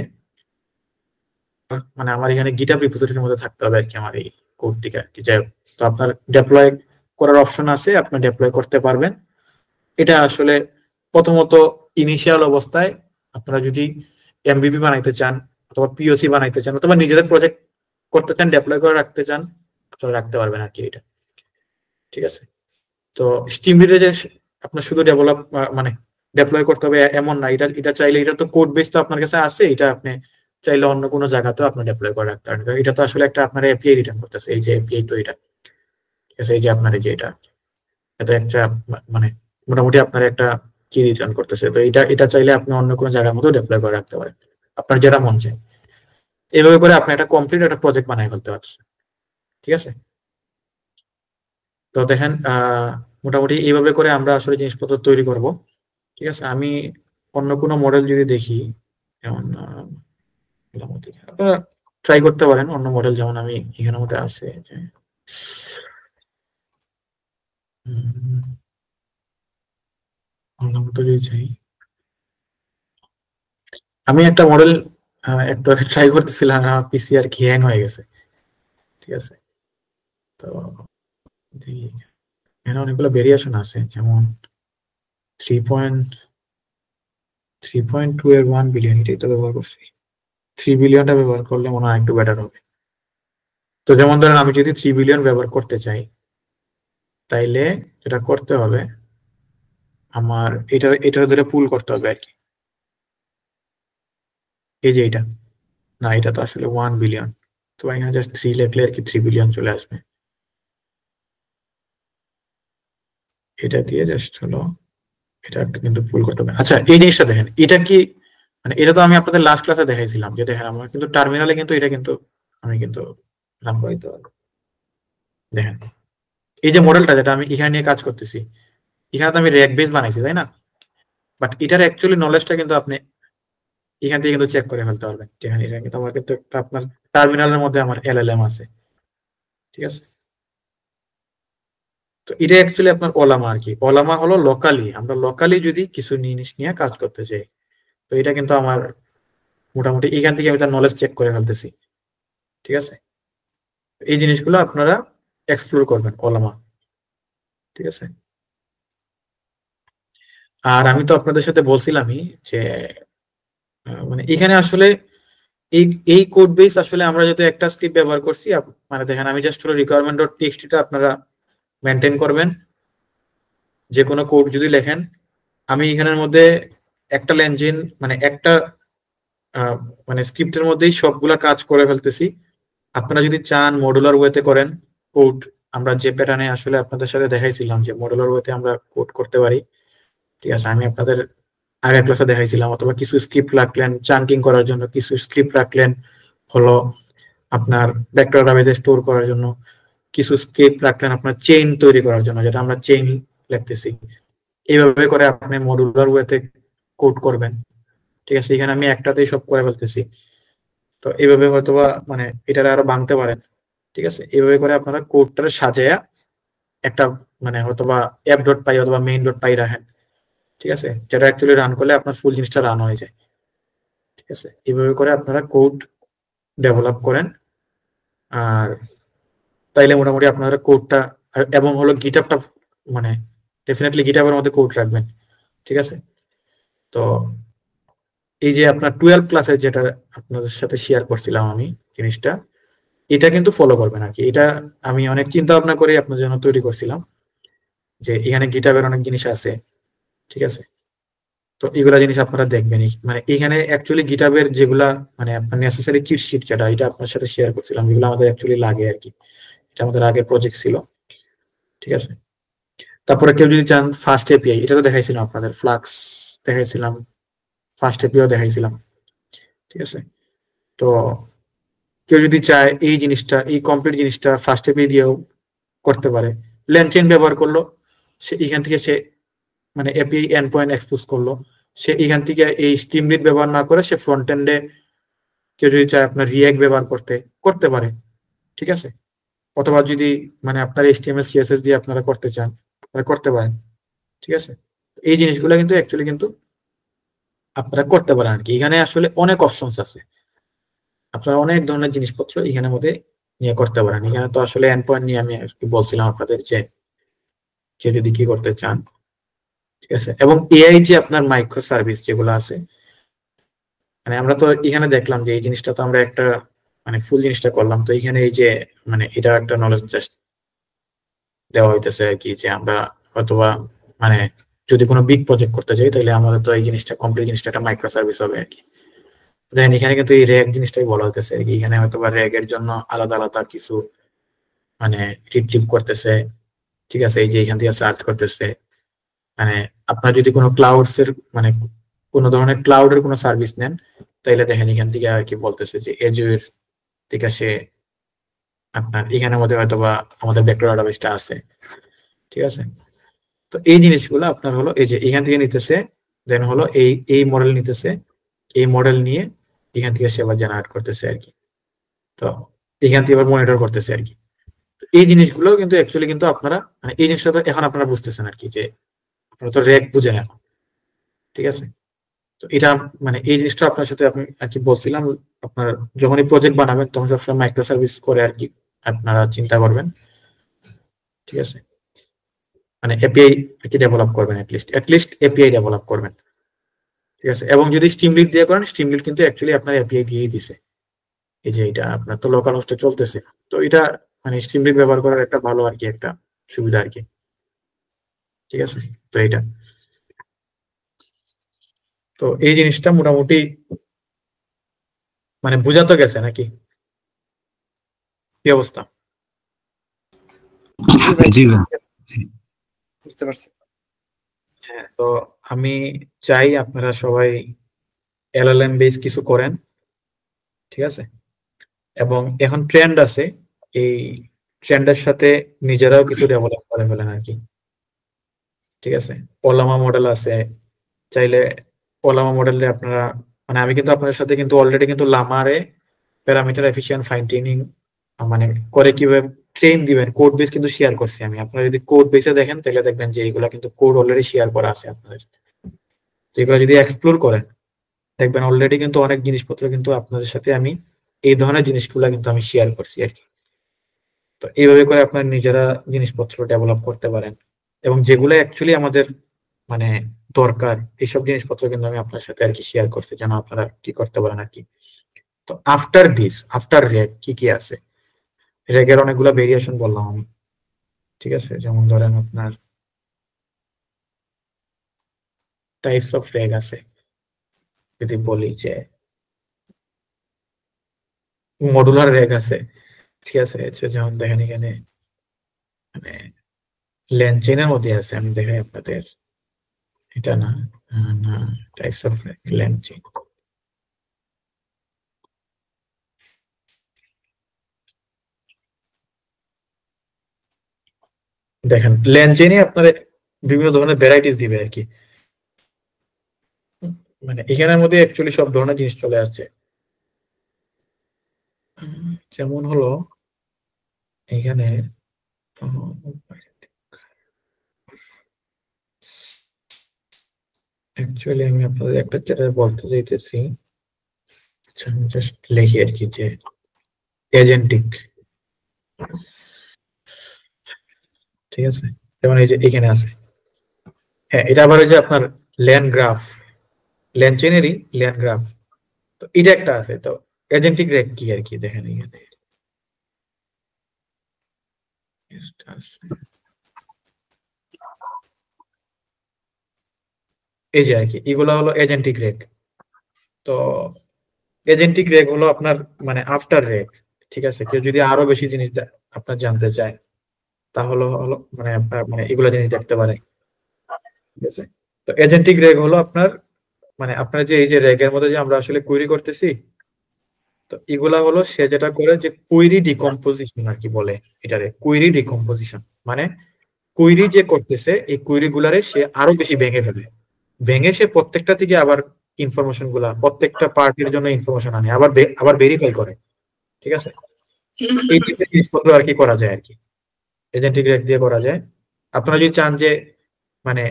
মানে আমার এখানে গিটহাব রিপোজিটরির মধ্যে থাকতে হবে আর কি আমার এই কোড থেকে আর কি। যাই হোক, তো আপনার ডেপ্লয় করার অপশন আছে, আপনি ডেপ্লয় করতে পারবেন। এটা আসলে প্রথমত ইনিশিয়াল অবস্থায় আপনারা যদি এমবিপি বানাইতে চান, অথবা পিওসি বানাইতে চান, অথবা নিজেদের প্রজেক্ট করতে চান, ডেপ্লয় করে রাখতে চান, আপনারা রাখতে পারবেন আর কি এটা, ঠিক আছে। তো স্টিমলিটে যে আপনার শুধু ডেভেলপ মানে ডেপ্লয় করতে হবে এমন না, এটা চাইলে, এটা তো কোড বেস তো আপনার কাছে আছে, এটা আপনি চাইলে অন্য কোনো জায়গাতেও আপনি ডেপ্লয় করে রাখতে পারেন। এটা তো আসলে একটা আপনার এপিআই রিটার্ন করতেছে, এই যে এপিআই, তো এটা ঠিক আছে, এই যে আপনার এই যে এটা একটা মানে মোটামুটি আপনার একটা কি রিটার্ন করতেছে। তো এটা চাইলে আপনি অন্য কোনো জায়গার মতো ডেপ্লয় করে রাখতে পারেন, আপনার যেটা মন চায়। এইভাবে করে আপনি একটা কমপ্লিট একটা প্রজেক্ট বানায় ফেলতে পারছেন, ঠিক আছে। তো দেখেন মোটামুটি এইভাবে করে আমরা আসলে জিনিসপত্র তৈরি করব, ঠিক আছে। আমি অন্য কোনো মডেল যদি দেখি, যেমন আপনারা ট্রাই করতে পারেন অন্য মডেল, যেমন আমি এখানের মধ্যে আছে যে অন্য মতো যদি চাই, আমি একটা মডেল একটু আগে ট্রাই করতেছিলাম, আমার পিসি আর কি হ্যাং হয়ে গেছে, ঠিক আছে। তো এখানে অনেকগুলো ভেরিয়েশন আছে, যেমন 3.2 এর 1 বিলিয়ন, এটাই তো ব্যবহার করছি। 3 বিলিয়নটা ব্যবহার করলে মনে হয় একটু বেটার হবে। তো যেমন ধরেন আমি যদি 3 বিলিয়ন ব্যবহার করতে চাই, তাইলে এটা করতে হবে আমার এটার ধরে পুল করতে হবে আর কি। এই যে এটা, না এটা তো আসলে 1 বিলিয়ন, তো এখানে জাস্ট 3 লিখলে আর কি 3 বিলিয়ন চলে আসবে। এটা দিয়ে জাস্ট হলো এটা একটু কিন্তু পুল করতে হবে। আচ্ছা এই জিনিসটা দেখেন, এটা কি মানে এটা তো আমি আপনাদের লাস্ট ক্লাসে দেখাইছিলাম, যে দেখেন আমার কিন্তু টার্মিনালে কিন্তু এটা কিন্তু আমি কিন্তু রান করাইতে পারবো। দেখেন এই যে মডেলটা যেটা আমি এখানে নিয়ে কাজ করতেছি, এখানে তো আমি র্যাক বেস বানাইছি, তাই না? বাট এটার অ্যাকচুয়ালি নলেজটা কিন্তু আপনি এখান থেকে কিন্তু চেক করে ফেলতে পারবেন। এখানে এটা কিন্তু আমার কিন্তু একটা আপনার টার্মিনালের মধ্যে আমার এলএলএম আছে, ঠিক আছে। তো এটা অ্যাকচুয়ালি আপনার ওলামা আর কি। ওলামা হলো লোকালি, আমরা লোকালি যদি কিছু জিনিস নিয়ে কাজ করতে চাই, তো এটা কিন্তু আমার মোটামুটি এখান থেকে আমি তার নলেজ চেক করে ফেলতেছি, ঠিক আছে। এই জিনিসগুলো আপনারা এক্সপ্লোর করবেন ওলামা, ঠিক আছে। আর আমি তো আপনাদের সাথে বলছিলামই যে মানে এখানে আসলে এই এই কোড বেস আসলে আমরা যদি একটা স্ক্রিপ্ট ব্যবহার করছি, মানে দেখেন আমি জাস্ট হলো রিকোয়ারমেন্ট ডট টিএক্সটিটা আপনারা মেনটেন করবেন। যে কোনো কোড যদি লেখেন, আমি এখানের মধ্যে একটা ল্যাঙ্গুয়েজ মানে একটা মানে স্ক্রিপ্টের মধ্যেই সবগুলা কাজ করে ফেলতেছি। আপনারা যদি চান মডুলার ওয়েতে করেন কোড, আমরা যে প্যাটার্নে আসলে আপনাদের সাথে দেখাইছিলাম যে মডুলার ওয়েতে আমরা কোড করতে পারি, ঠিক আছে। আমি আপনাদের আগের ক্লাসে দেখাইছিলাম। অথবা কিছু স্ক্রিপ্ট রাখলেন চাঙ্কিং করার জন্য, কিছু স্ক্রিপ্ট রাখলেন হলো আপনার ভেক্টর ডাটাবেসে স্টোর করার জন্য, কিছু স্ক্রিপ্ট রাখলেন আপনার চেইন তৈরি করার জন্য, যেটা আমরা চেইন লিখতেছি। এইভাবে করে আপনি মডুলার ওয়েতে কোড করবেন, ঠিক আছে। এখানে আমি একটাতেই সব করে ফেলতেছি। তো এইভাবে হয়তোবা মানে এটারে আরো ভাঙতে পারেন, ঠিক আছে। এইভাবে করে আপনারা কোডটা সাজায়া একটা মানে হয়তোবা অ্যাপ ডট পাই অথবা মেইন ডট পাই রাখেন, ঠিক আছে, যেটা অ্যাকচুয়ালি রান করলে আপনার ফুল জিনিসটা রান হয়ে যায়, ঠিক আছে। এইভাবে করে আপনারা কোড ডেভেলপ করেন। আর তাইলে মোটামুটি আপনারা কোডটা এবং হলো গিটহাবটা মানে ডেফিনেটলি গিটহাবের মধ্যে কোড রাখবেন, ঠিক আছে। তো এই যে আপনার 12 ক্লাসের যেটা আপনাদের সাথে শেয়ার করছিলাম আমি জিনিসটা, এটা কিন্তু ফলো করবেন আর কি। এটা আমি অনেক চিন্তা ভাবনা করে আপনার জন্য তৈরি করছিলাম, যে এখানে গিটহাবের অনেক জিনিস আছে, ঠিক আছে। তো এগুলা জিনিস আপনারা দেখবেন। মানে এখানে অ্যাকচুয়ালি গিটহাবের যেগুলা মানে আপনার নেসেসারি চিট শিট যেটা, এটা আপনার সাথে শেয়ার করছিলাম, যেগুলো আমাদের অ্যাকচুয়ালি লাগে আর কি। এটা আমাদের আগের প্রজেক্ট ছিল, ঠিক আছে। তারপরে কেউ যদি চান ফার্স্ট এপিআই, এটা তো দেখাইছিলাম আপনাদের, ফ্লাক্স দেখাইছিলাম, ফার্স্ট এপিআই দেখাইছিলাম, ঠিক আছে। তো কেউ যদি চায় এই জিনিসটা, এই কমপ্লিট জিনিসটা ফার্স্ট এপিআই দিয়েও করতে পারে। ল্যানচেন ব্যবহার করলো, সে এখান থেকে সে মানে এপিআই এন্ড পয়েন্ট এক্সপোজ করলো, সে এখান থেকে এই স্ট্রিমলিট ব্যবহার না করে সে ফ্রন্ট এন্ডে কেউ যদি চায় আপনার রিঅ্যাক্ট ব্যবহার করতে পারে, ঠিক আছে। অথবা যদি মানে আপনার এইচটিএমএল সিএসএস দিয়ে আপনারা করতে চান, আপনারা করতে পারেন, ঠিক আছে। এই জিনিসগুলো কিন্তু অ্যাকচুয়ালি কিন্তু আপনারা করতে পারেন আর কি। এখানে আসলে অনেক অপশনস আছে, আপনারা অনেক ধরনের জিনিসপত্র এখানের মধ্যে নিয়ে করতে পারেন। এখানে তো আসলে এন্ড পয়েন্ট নিয়ে আমি বলছিলাম আপনাদের যে কেউ যদি কি করতে চান, ঠিক আছে। এবং এআই যে আপনার মাইক্রো সার্ভিস যেগুলো আছে, মানে আমরা তো এখানে দেখলাম যে এই জিনিসটা তো আমরা একটা মানে ফুল জিনিসটা করলাম। তো এখানে এই যে মানে এটা একটা নলেজ জাস্ট দেওয়া হইতেছে আর কি, যে আমরা হয়তোবা মানে যদি কোনো বিগ প্রজেক্ট করতে চাই তাহলে আমাদের তো এই জিনিসটা কমপ্লিট জিনিসটা একটা মাইক্রো সার্ভিস হবে আর কি। দেখেন এখানে কিন্তু এই র্যাক জিনিসটাই বলা হইতেছে আর কি। এখানে হয়তোবা র্যাক এর জন্য আলাদা আলাদা কিছু মানে রিট্রিভ করতেছে, ঠিক আছে। এই যে এখান থেকে সার্চ করতেছে, মানে আপনার যদি কোনো ক্লাউডস এর মানে কোনো ধরনের ক্লাউডের কোনো সার্ভিস নেন, তাইলে দেখেন এখান থেকে আর কি বলতেছে যে এজুর থেকে সে আপনার এখানের মধ্যে হয়তোবা আমাদের ভেক্টর ডাটাবেসটা আছে, ঠিক আছে। তো এই জিনিসগুলো আপনার হলো এই যে এখান থেকে নিতেছে, দেন হলো এই এই মডেল নিতেছে, এই মডেল নিয়ে এখান থেকে সেবা জেনারেট করতেছে আর কি। তো এখান থেকে আবার মনিটর করতেছে আর কি। তো এই জিনিসগুলো কিন্তু অ্যাকচুয়ালি কিন্তু আপনারা মানে এই জিনিসটা তো এখন আপনারা বুঝতেছেন আর কি, যে আপনারা তো র্যাক বুঝেন এখন, ঠিক আছে। তো এটা মানে এই জিনিসটা আপনার সাথে আমি আর কি বলছিলাম, আপনার যখনই প্রজেক্ট বানাবেন তখন সবসময় মাইক্রো সার্ভিস করে আর কি আপনারা চিন্তা করবেন, ঠিক আছে। মানে এপিআই আর কি ডেভেলপ করবেন, অ্যাটলিস্ট এপিআই ডেভেলপ করবেন, ঠিক আছে। এবং যদি স্ট্রিমলিট দিয়ে করেন, স্ট্রিমলিট কিন্তু অ্যাকচুয়ালি আপনার এপিআই দিয়েই দিছে। এই যে এটা আপনার তো লোকাল হোস্টে চলতেছে, তো এটা মানে স্ট্রিমলিট ব্যবহার করার একটা ভালো আর কি একটা সুবিধা আর কি, ঠিক আছে। তো এটা তো এই জিনিসটা মোটামুটি মানে বোঝা তো গেছে নাকি, কি অবস্থা? জি ভাই। বুঝতে পারছি। হ্যাঁ, তো আমি চাই আপনারা সবাই এলএলএম বেস কিছু করেন, ঠিক আছে। এবং এখন ট্রেন্ড আছে, এই ট্রেন্ডের সাথে নিজেরাও কিছু ডেভেলপ করে ফেলেন আর কি, ঠিক আছে। ওলামা মডেল আছে, চাইলে ওলামা মডেলে আপনারা মানে আমি কিন্তু আপনার সাথে কিন্তু অলরেডি কিন্তু লামারে প্যারামিটার এফিশিয়েন্ট ফাইন টিউনিং মানে করে কিভাবে ট্রেন দিবেন কোড বেস কিন্তু শেয়ার করছি আমি। আপনারা যদি কোড বেসে দেখেন তাহলে দেখবেন যে এইগুলা কিন্তু কোড অলরেডি শেয়ার করা আছে আপনাদের। তো এগুলো যদি এক্সপ্লোর করেন দেখবেন অলরেডি কিন্তু অনেক জিনিসপত্র কিন্তু আপনাদের সাথে আমি এই ধরনের জিনিসগুলো কিন্তু আমি শেয়ার করছি আর কি। তো এইভাবে করে আপনার নিজেরা জিনিসপত্র ডেভেলপ করতে পারেন, এবং যেগুলো অ্যাকচুয়ালি আমাদের মানে দরকার এইসব জিনিসপত্র কিন্তু আমি আপনার সাথে আর কি শেয়ার করছি যেন আপনারা কি করতে পারেন আর কি। তো আফটার রেগ কি কি আছে, রেগের অনেকগুলো ভেরিয়েশন বললাম আমি, ঠিক আছে? যেমন ধরেন আপনার টাইপস অফ রেগ আছে, যদি বলি যে মডুলার রেগ আছে, ঠিক আছে? যেমন দেখেন এখানে মানে লেন চেইনের মধ্যে আছে, আমি দেখাই আপনাদের, এটা না না টাইপস অফ লেন চেইন। দেখেন লেন চেইনে আপনার বিভিন্ন ধরনের ভ্যারাইটিস দিবে আর কি। মানে এখানের মধ্যে অ্যাকচুয়ালি সব ধরনের জিনিস চলে আসছে। যেমন হলো এখানে অ্যাকচুয়ালি আমি আপনাদের একটা যেটা বলতে চাইতেছি, আচ্ছা আমি জাস্ট লিখি আর কি যে এজেন্টিক, ঠিক আছে? যেমন এই যে এখানে আছে, হ্যাঁ এটা আবার ওই যে আপনার ল্যান্ড গ্রাফ, ল্যান্ড চেনেরই ল্যান্ড গ্রাফ, তো এটা একটা আছে। তো এজেন্টিক রেক কি আর কি, দেখেন এখানে এই যে আর কি এগুলো হলো এজেন্টিক রেক। তো এজেন্টিক রেক হলো আপনার মানে আফটার রেক, ঠিক আছে? কেউ যদি আরো বেশি জিনিস আপনার জানতে চায় তাহলে হলো মানে আপনার মানে এগুলো জিনিস দেখতে পারে, ঠিক আছে? তো এজেন্টিক রেগ হলো আপনার মানে আপনার যে এই যে রেগের মধ্যে যে আমরা আসলে কুইরি করতেছি, তো এগুলা হলো সে যেটা করে যে কুইরি ডিকম্পোজিশন আর কি বলে এটারে, কুইরি ডিকম্পোজিশন মানে কুইরি যে করতেছে এই কুইরি গুলারে সে আরো বেশি ভেঙে ফেলে, ভেঙে সে প্রত্যেকটা থেকে আবার ইনফরমেশন গুলা প্রত্যেকটা পার্টির জন্য ইনফরমেশন আনে, আবার ভেরিফাই করে, ঠিক আছে? এই তিনটে জিনিসপত্র আর কি করা যায় আর কি, এজেন্টিক রেগ দিয়ে করা যায়। আপনারা যদি চান যে মানে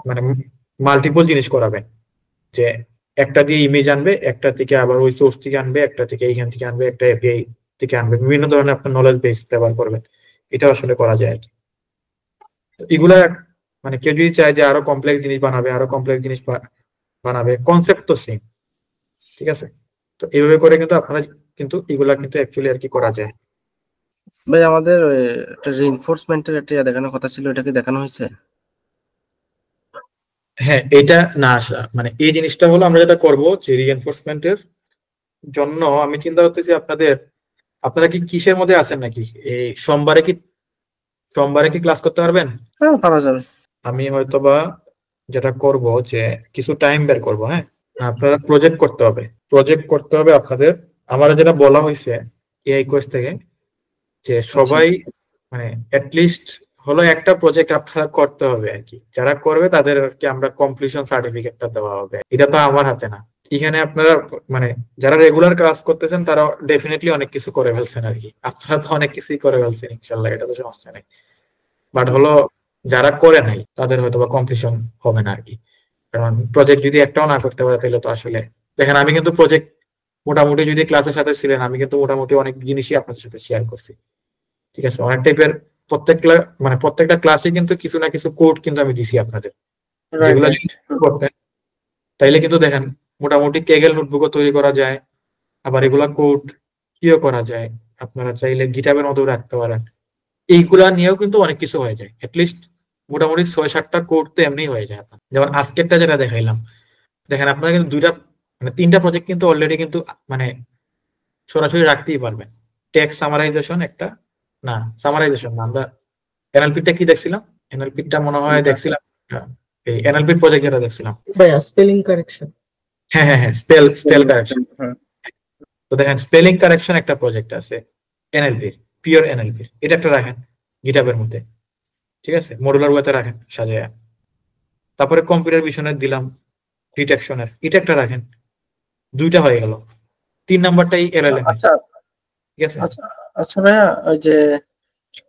মানে মাল্টিপল জিনিস করাবেন, যে একটা দিয়ে ইমেজ আনবে, একটা থেকে আবার ওই সোর্স থেকে আনবে, একটা থেকে এইখান থেকে আনবে, একটা এপিআই থেকে আনবে, বিভিন্ন ধরনের আপনার নলেজ বেস ব্যবহার করবেন, এটা আসলে করা যায় আর কি। তো এগুলা মানে কেউ যদি চায় যে আরো কমপ্লেক্স জিনিস বানাবে, আরো কমপ্লেক্স জিনিস বানাবে, কনসেপ্ট তো সেম, ঠিক আছে? তো এইভাবে করে কিন্তু আপনারা কিন্তু এগুলা কিন্তু অ্যাকচুয়ালি আর কি করা যায়। ভাই আমাদের একটা রিইনফোর্সমেন্টের একটা দেখানোর কথা ছিল, এটা কি দেখানো হয়েছে? হ্যাঁ এটা না আসা মানে এই জিনিসটা হলো আমরা যেটা করব যে রিএনফোর্সমেন্টের জন্য আমি চিন্তা করতেছি আপনারা কি কিসের মধ্যে আছেন নাকি এই সোমবারে কি ক্লাস করতে পারবেন? হ্যাঁ পারা যাবে। আমি হয়তোবা যেটা করব যে কিছু টাইম বের করব, হ্যাঁ আপনারা প্রজেক্ট করতে হবে আপনাদের। আমার যেটা বলা হয়েছে এআই কোর্স থেকে যে সবাই মানে অ্যাটলিস্ট হলো একটা প্রজেক্ট আপনারা করতে হবে আর কি, যারা করবে তাদেরকে আমরা কমপ্লিশন সার্টিফিকেটটা দেওয়া হবে। এটা তো আমার হাতে না, এখানে আপনারা মানে যারা রেগুলার ক্লাস করতেছেন তারা ডেফিনেটলি অনেক কিছু করে ফেলছেন আর কি, আপনারা তো অনেক কিছুই করে ফেলছেন ইনশাল্লাহ, এটা তো সমস্যা নেই। বাট হলো যারা করে নাই তাদের হয়তো বা কমপ্লিশন হবে না আর কি, কারণ প্রজেক্ট যদি একটাও না করতে পারে তাহলে তো আসলে দেখেন আমি কিন্তু প্রজেক্ট মোটামুটি যদি ক্লাসের সাথে ছিলেন আমি কিন্তু মোটামুটি অনেক জিনিসই আপনাদের সাথে শেয়ার করছি, ঠিক আছে? অনেক টাইপের প্রত্যেকটা ক্লাসে কিন্তু কিছু না কিছু কোড কিন্তু আমি দিছি আপনাদের, যেগুলো যদি করতেন তাইলে কিন্তু দেখেন মোটামুটি কেগেল নোটবুকও তৈরি করা যায়, আবার এগুলা কোড কিও করা যায়, আপনারা চাইলে গিটহাবের মধ্যেও রাখতে পারেন, এইগুলা নিয়েও কিন্তু অনেক কিছু হয়ে যায়। অ্যাটলিস্ট মোটামুটি 6-7টা কোড তো এমনি হয়ে যায় আপনার। যেমন আজকেরটা যেটা দেখাইলাম, দেখেন আপনারা কিন্তু তিনটা প্রজেক্ট কিন্তু অলরেডি কিন্তু মানে সরাসরি রাখতেই পারবেন। টেক্সট সামারাইজেশন একটা, না সামারাইজেশন না, আমরা এনএলপিটা কি দেখছিলাম, এনএলপিটা মনে হয় দেখছিলাম, এই এনএলপি প্রজেক্ট যেটা দেখছিলাম ভাইয়া স্পেলিং কারেকশন। হ্যাঁ স্পেল কারেকশন। তো দেখেন স্পেলিং কারেকশন একটা প্রজেক্ট আছে এনএলপির, পিওর এনএলপির, এটা একটা রাখেন গিটহাবের মধ্যে, ঠিক আছে? মডুলার ওয়েতে রাখেন সাজায়া। তারপরে কম্পিউটার ভিশনের দিলাম ডিটেকশনের, এটা একটা রাখেন। দুইটা হয়ে গেল, 3 নাম্বারটাই এলএলএম। আচ্ছা ঠিক আছে, আচ্ছা আচ্ছা ভাইয়া, ওই যে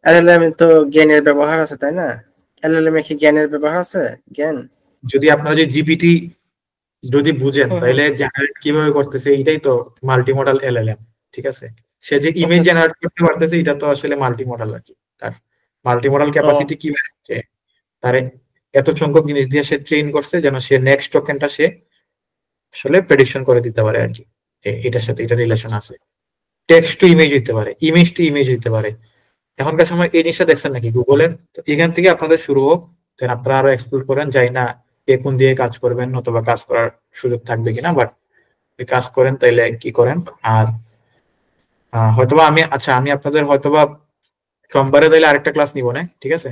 এলএলএম তো জ্ঞানের ব্যবহার আছে তাই না? এলএলএম এ কি জ্ঞানের ব্যবহার আছে? জ্ঞান যদি আপনারা যে জিপিটি যদি বুঝেন হুম হুম তাহলে জেনারেট কিভাবে করতেছে এটাই তো মাল্টিমোডাল এলএলএম। ঠিক আছে, সে যে আচ্ছা ইমেজ আচ্ছা জেনারেট করতে পারতেছে এটা তো আসলে মাল্টিমোডাল আর কি। তার মাল্টিমোডাল ও ক্যাপাসিটি কি হচ্ছে, তার এত সংখ্যক জিনিস দিয়ে সে ট্রেন করছে যেন সে নেক্সট টোকেনটা সে আসলে প্রেডিকশন করে দিতে পারে আর কি, যে এটার সাথে এটা রিলেশন আছে। টেক্সট টু ইমেজ হইতে পারে, ইমেজ টু ইমেজ হইতে পারে। এখনকার সময় এই জিনিসটা দেখছেন নাকি গুগলের? তো এখান থেকে আপনাদের শুরু হোক, দেন আপনারা আরো এক্সপ্লোর করেন, যাই না কে কোন দিয়ে কাজ করবেন অথবা কাজ করার সুযোগ থাকবে কিনা, বাট কাজ করেন তাইলে কি করেন। আর হয়তোবা আমি আপনাদের হয়তোবা সোমবারে তাইলে আরেকটা ক্লাস নিব না, ঠিক আছে?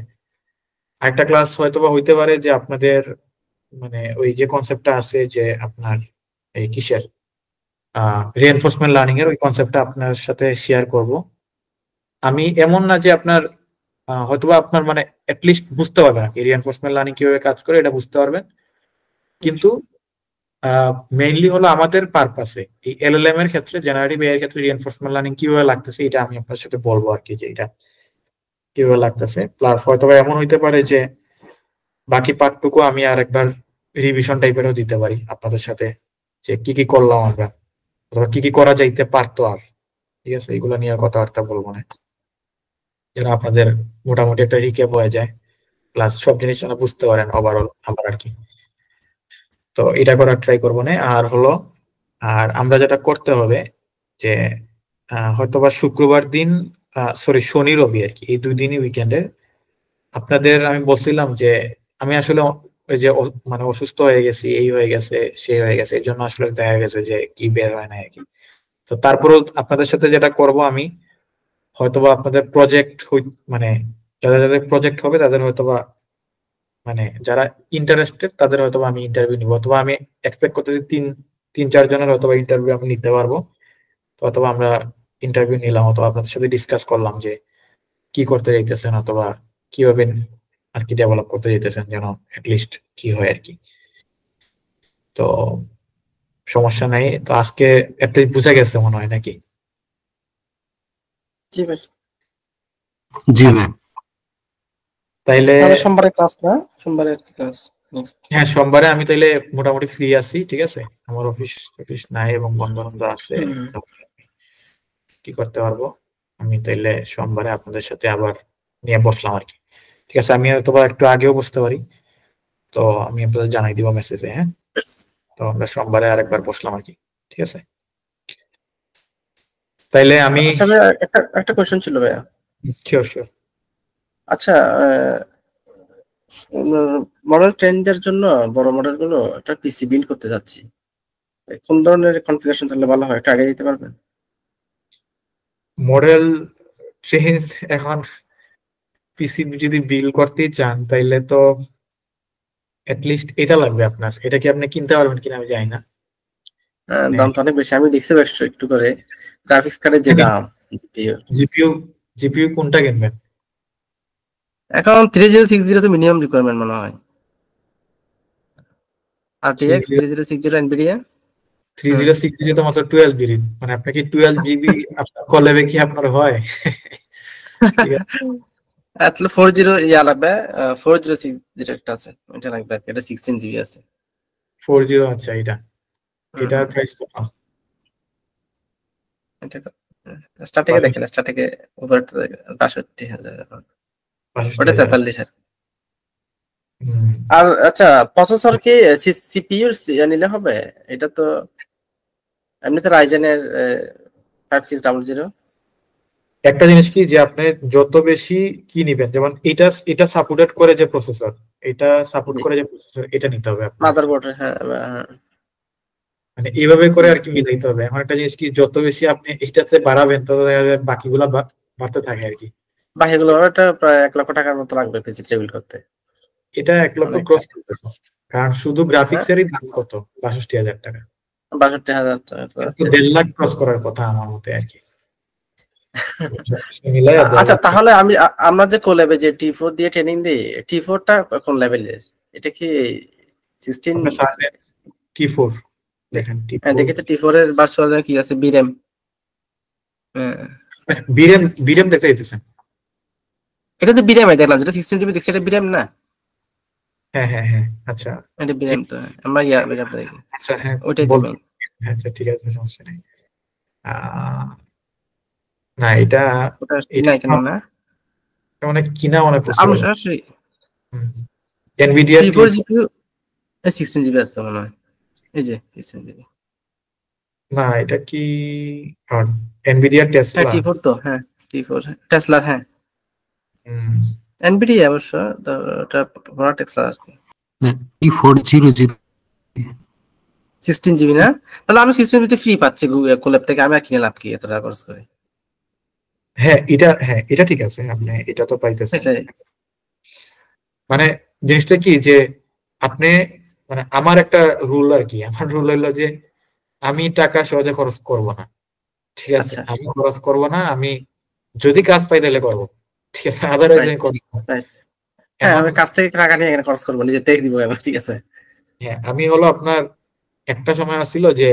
আরেকটা ক্লাস হয়তোবা হইতে পারে যে আপনাদের মানে ওই যে কনসেপ্টটা আছে যে আপনার এই কিসের রিএনফোর্সমেন্ট লার্নিং এর ওই কনসেপ্টটা আপনার সাথে শেয়ার করব। আমি এমন না যে আপনার হয়তোবা আপনার মানে লিস্ট বুঝতে পারবেন আর কি রিএনফোর্সমেন্ট লার্নিং কিভাবে কাজ করে এটা বুঝতে পারবেন, কিন্তু মেইনলি হলো আমাদের পারপাসে এই এলএলএম এর ক্ষেত্রে জেনারেটিভ এআই এর ক্ষেত্রে রিএনফোর্সমেন্ট লার্নিং কিভাবে লাগতেছে এটা আমি আপনার সাথে বলবো আর কি, যে এটা কিভাবে লাগতেছে। প্লাস হয়তোবা এমন হইতে পারে যে বাকি পার্টটুকু আমি আর একবার রিভিশন টাইপেরও দিতে পারি আপনাদের সাথে, যে কি কি করলাম আমরা অথবা কি কি করা যাইতে পারতো আর। ঠিক আছে, এগুলো নিয়ে কথাবার্তা বলবো না, যেন আপনাদের মোটামুটি একটা রিক্যাপ হয়ে যায়, প্লাস সব জিনিস যেন বুঝতে পারেন ওভারঅল আবার আর কি। তো এটা করার ট্রাই করবো না। আর হলো আর আমরা যেটা করতে হবে যে হয়তোবা শুক্রবার দিন, সরি শনি রবি আর কি, এই 2 দিনই উইকেন্ডে আপনাদের আমি বলছিলাম যে আমি আসলে ওই যে মানে অসুস্থ হয়ে গেছি, এই হয়ে গেছে সেই হয়ে গেছে, এই জন্য আসলে দেখা গেছে যে কি বের হয় না আর কি। তো তারপরেও আপনাদের সাথে যেটা করব আমি, হয়তোবা আপনাদের প্রজেক্ট মানে যাদের যাদের প্রজেক্ট হবে তাদের হয়তোবা মানে যারা ইন্টারেস্টেড তাদের হয়তোবা আমি ইন্টারভিউ নিব, অথবা আমি এক্সপেক্ট করতেছি 3-4 জনের হয়তোবা ইন্টারভিউ আমি নিতে পারবো। তো অথবা আমরা ইন্টারভিউ নিলাম অথবা আপনাদের সাথে ডিসকাস করলাম যে কি করতে চাইতেছেন অথবা কিভাবে আর কি ডেভেলপ করতে চাইতেছেন, যেন লিস্ট কি হয় আর কি। তো সমস্যা নাই, তো আজকে একটা বুঝা গেছে মনে হয় নাকি? জি ভাই। জি ভাই। তাইলে তাহলে সোমবারে ক্লাস না? সোমবারে ক্লাস নেক্সট। হ্যাঁ, সোমবারে আমি তাইলে মোটামুটি ফ্রি আছি, ঠিক আছে, আমার অফিস অফিস নাই এবং বন্ধ বন্ধ আছে, হুম কি করতে পারবো। আমি তাইলে সোমবারে আপনাদের সাথে আবার নিয়ে বসলাম আর কি। ঠিক আছে, আমি হয়তো বা একটু আগেও বসতে পারি, তো আমি আপনাদের জানাই দিব মেসেজে। হ্যাঁ, তো আমরা সোমবারে আরেকবার বসলাম আর কি, ঠিক আছে? তাইলে আমি আচ্ছা ভাইয়া, একটা একটা কোশ্চেন ছিল ভাইয়া। Sure sure. আচ্ছা, মডেল ট্রেনদের জন্য বড় মডেল গুলো একটা পিসি বিল্ড করতে যাচ্ছি, কোন ধরনের কনফিগারেশন তাহলে ভালো হয়, একটা আইডিয়া দিতে পারবেন? মডেল ট্রেন এখন পিসি যদি বিল করতেই চান তাইলে তো লিস্ট এটা লাগবে আপনার। এটা কি আপনি কিনতে পারবেন কিনা আমি জানি না। দাম তো অনেক বেশি, আমি দেখছি একটু একটু করে গ্রাফিক্স কার্ডের যে দাম। জিপিইউ জিপিইউ কোনটা কিনবেন? এখন 3060 তো মিনিমাম রিকোয়ারমেন্ট মনে হয়। RTX 3060 Nvidia. 3060 তো মাত্র 12 জিবি, মানে আপনি কি 12 জিবি আপনার কলেবে কি আপনার হয়? ঠিক আছে, তাহলে 40 ইয়া লাগবে, 4060 একটা আছে, এটা লাগবে, এটা 16 GB আছে। 40, আচ্ছা এটা হুম এটার হুম প্রাইস কত? এটা স্টার্টিংয়ে দেখেন, স্টার্টিংয়ে উপরে 62,000, ওটা 43,000। হুম। আর আচ্ছা, প্রসেসর কি সিপিইউ নিলে হবে? এটা তো এমনিতে রাইজেনের 5600। একটা জিনিস কি যে আপনি যত বেশি কি নিবেন, যেমন এটা এটা সাপোর্টেড করে যে প্রসেসর, এটা সাপোর্ট করে যে প্রসেসর এটা নিতে হবে আপনার, মাদারবোর্ড, হ্যাঁ হ্যাঁ। মানে এইভাবে করে জি, আর কি মিলাইতে হবে। এখন একটা জিনিস কি যত বেশি আপনি এটাতে বাড়াবেন তত দেখা যাবে বাকিগুলা বাড়তে থাকে আর কি। বাকিগুলো একটা প্রায় 1 লক্ষ টাকার মতো লাগবে পিসি টেবিল করতে। এটা 1 লক্ষ অনেকটা। ক্রস করতেছে, কারণ শুধু হ্যাঁ, গ্রাফিক্সেরই দাম কত, 62,000 টাকা। 62,000 টাকা তো এটা তো আছে। 1.5 লাখ ক্রস করার কথা আমার মতে আর কি। মিলাই 1.5 আচ্ছা, লাখ টাকা। তাহলে আমরা যে কোল্যাবে যে T4 দিয়ে ট্রেনিং দিই, T4টা কোন লেভেলের? এটা কি 16? আপনার T4 দেখেন দেখি তো T4 এর ভার্চুয়াল কি আছে, বিরেম। বিরেম দেখতে দিতেছেন। এটা তো বিরেম দেখলাম, যেটা 16 জিবি দেখছি, এটা বিরেম না? হ্যাঁ হ্যাঁ হ্যাঁ, আচ্ছা এটা বিরেম তো, আমরা বিরেমটা দেখি, আচ্ছা, হ্যাঁ ওইটাই তো বলতে, মেইন। আচ্ছা ঠিক আছে, সমস্যা নেই। না এটা ওটা এটা নাই কেন না? মানে কিনা অনেক আমি পসিবল। সরাসরি এনভিডিয়া T4 জিপিইউ 16 জিবি আছে মনে হয়, এই যে 16 জিবি। না এটা কি এনভিডিয়া হ্যাঁ টেসলা? T4 তো, হ্যাঁ T4 টেসলার, হ্যাঁ হুম, এনভিডিয়া অবশ্য, তো ওটা বড় টেসলা আর কি। E400 16 জিবি না? তাহলে আমি 16 জিবিতে ফ্রি পাচ্ছি গুগল কোল্যাব থেকে, আমি আর কিনে লাভ কি এত টাকা খরচ করে? হ্যাঁ এটা ঠিক আছে, আপনি এটা তো পাইতেছেন। এটাই। মানে জিনিসটা কি যে আপনি, মানে আমার একটা রুল আর কি, আমার রুল হলো যে আমি টাকা সহজে খরচ করব না, ঠিক আছে? আচ্ছা, আমি খরচ করব না, আমি যদি কাজ পাই তাহলে করব, ঠিক আছে? আদারওয়াইজ আমি রাইট করব না। রাইট। হ্যাঁ, এখন আমি কাছ থেকে টাকা নিয়ে এখানে খরচ করবো, নিজে থেকে দিব এবার, ঠিক আছে। হ্যাঁ, আমি হলো আপনার একটা সময় আসছিল যে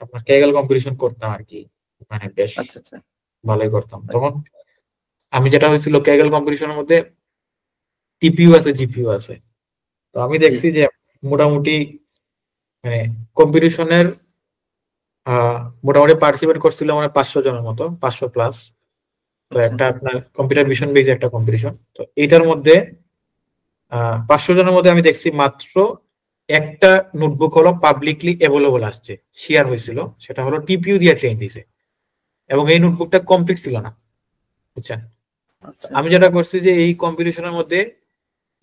আপনার কেগেল কম্পিটিশন করতাম আর কি, মানে বেশ আচ্ছা আচ্ছা। ভালোই করতাম তখন। আমি যেটা হয়েছিল কেগেল কম্পিটিশনের মধ্যে টিপিইউ আছে, জিপিইউ আছে। তো আমি জি। দেখছি যে মোটামুটি মানে কম্পিটিশনের মোটামুটি পার্টিসিপেট করছিল মানে 500 জনের মতো, 500 প্লাস। তো আচ্ছা একটা আপনার কম্পিউটার ভিশন বেজ একটা কম্পিটিশন, তো এইটার মধ্যে 500 জনের মধ্যে আমি দেখছি মাত্র একটা নোটবুক হলো পাবলিকলি অ্যাভেলেবল আসছে, শেয়ার হয়েছিল, সেটা হলো টিপিইউ দিয়ে ট্রেন দিছে, এবং এই নোটবুকটা কমপ্লিট ছিল না, বুঝছেন? তো আচ্ছা। আমি যেটা করছি যে এই কম্পিটিশনের মধ্যে,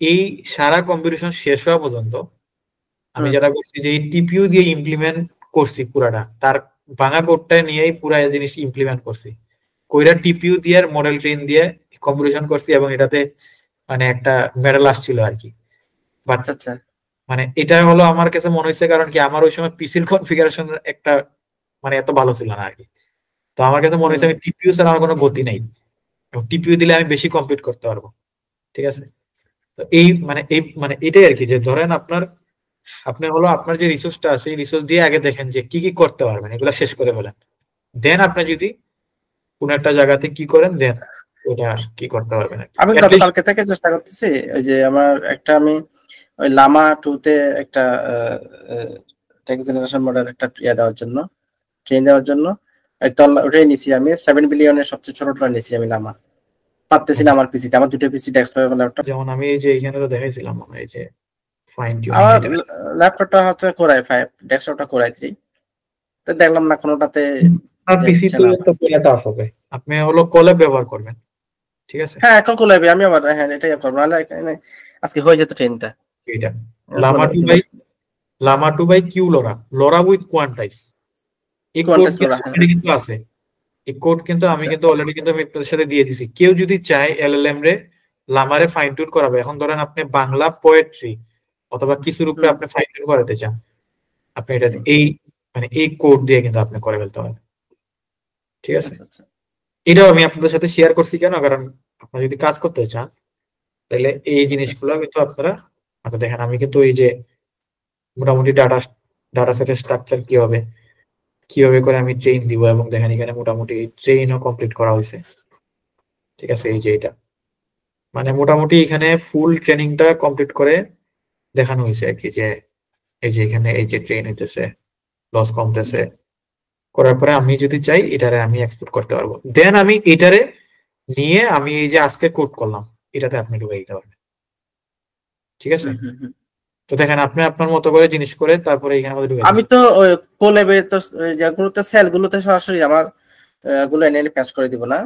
এই সারা কম্পিটিশন শেষ হওয়া পর্যন্ত আমি হুম। যেটা করছি যে এই টিপিইউ দিয়ে ইমপ্লিমেন্ট করছি পুরাটা, তার ভাঙা কোডটা নিয়েই পুরা জিনিস ইমপ্লিমেন্ট করছি, কইরা টিপিইউ দিয়ে মডেল ট্রেন দিয়ে কম্পিটিশন করছি, এবং এটাতে মানে একটা মেডেল আসছিল আর কি। বাট আচ্ছা আচ্ছা। মানে এটা হলো আমার কাছে মনে হয়েছে, কারণ কি আমার ওই সময় পিসির কনফিগারেশন একটা মানে এত ভালো ছিল না আর কি। তো আমার কাছে মনে হয়েছে হুম আমি টিপিইউ ছাড়া আমার কোনো গতি নাই, এবং টিপিইউ দিলে আমি বেশি কমপ্লিট করতে পারবো, ঠিক আছে? তো এই এটাই আর কি, যে ধরেন আপনি হলো আপনার যে রিসোর্সটা আছে এই রিসোর্স দিয়ে আগে দেখেন যে কি কি করতে পারবেন, এগুলা শেষ করে ফেলেন। দেন আপনি যদি কোন একটা জায়গাতে কি করেন, দেন ওটা কি করতে পারবেন আর কি, আমি অ্যাটলিস্ট। গতকালকে থেকে চেষ্টা করতেছি, ওই যে আমার একটা, আমি ওই লামা 2 তে একটা টেক্সট জেনারেশন মডেল একটা দেওয়ার জন্য, ট্রেন দেওয়ার জন্য ওটাই নিছি আমি, 7 বিলিয়নের সবচেয়ে ছোটটা নিছি আমি লামা। পারতেছি না আমার পিসিতে, আমার দুটো পিসি ডেস্কটপ এবং ল্যাপটপ। যেমন আমি এই যে এখানে তো দেখাইছিলাম এই যে ফাইন টিউনিং আমার এটা, ল্যাপটপটা হচ্ছে কোরাই 5, ডেস্কটপটা কোরাই 3। তো দেখলাম না কোনোটাতে আর পিসি দিচ্ছে তো না আমার। তো পুরো টাফ হবে। আপনি হলো কোল্যাব ব্যবহার করবেন, ঠিক আছে? হ্যাঁ এখন কোলাবি আমি আবার, হ্যাঁ এটাই করবো, নাহলে এখানে আজকে হয়ে যেত ট্রেনটা। এটা Llama two by Q LoRA, LoRA with quantize, এই কোড কোয়ান্টাস কিন্তু করা, হ্যাঁ। already কিন্তু আছে। এই কোড কিন্তু আমি আচ্ছা। কিন্তু অলরেডি কিন্তু আমি আপনাদের সাথে দিয়ে দিছি, কেউ যদি চায় এলএলএম রে লামারে ফাইন টিউন করাবে। এখন ধরেন আপনি বাংলা পোয়েট্রি অথবা কিছুর উপরে হুম। আপনি ফাইন টিউন করাতে চান, আপনি এটা হুম। এই এই কোড দিয়ে কিন্তু আপনি করে ফেলতে পারেন, ঠিক আছে? আচ্ছা আচ্ছা। এটাও আমি আপনাদের সাথে শেয়ার করছি কেন, কারণ আপনারা যদি কাজ করতে চান তাহলে এই আচ্ছা। জিনিসগুলো কিন্তু আপনারা দেখেন। আমি কিন্তু এই যে মোটামুটি ডাটা সেটের স্ট্রাকচার কিভাবে করে আমি ট্রেন দিব, এবং দেখেন এখানে মোটামুটি ট্রেনও কমপ্লিট করা হয়েছে, ঠিক আছে? এই যে এটা মানে মোটামুটি এখানে ফুল ট্রেনিংটা কমপ্লিট করে দেখানো হয়েছে আর কি, যে এই যে এখানে এই যে ট্রেন হইতেছে, লস কমতেছে, করার পরে আমি যদি চাই এটারে আমি এক্সপোর্ট করতে পারবো, দেন আমি এটারে নিয়ে আমি এই যে আজকে কোড করলাম এটাতে আপনি ঢুকে দিতে পারবেন, ঠিক আছে? হুম হুম হুম। তো দেখেন আপনি আপনার মতো করে জিনিস করে তারপরে এখানে মধ্যে ঢুকে আমি দিচ্ছেন। তো ওই কোলেবে তো যেগুলোতে সেলগুলোতে সরাসরি আমার গুলো এনে পেস্ট করে দিব না,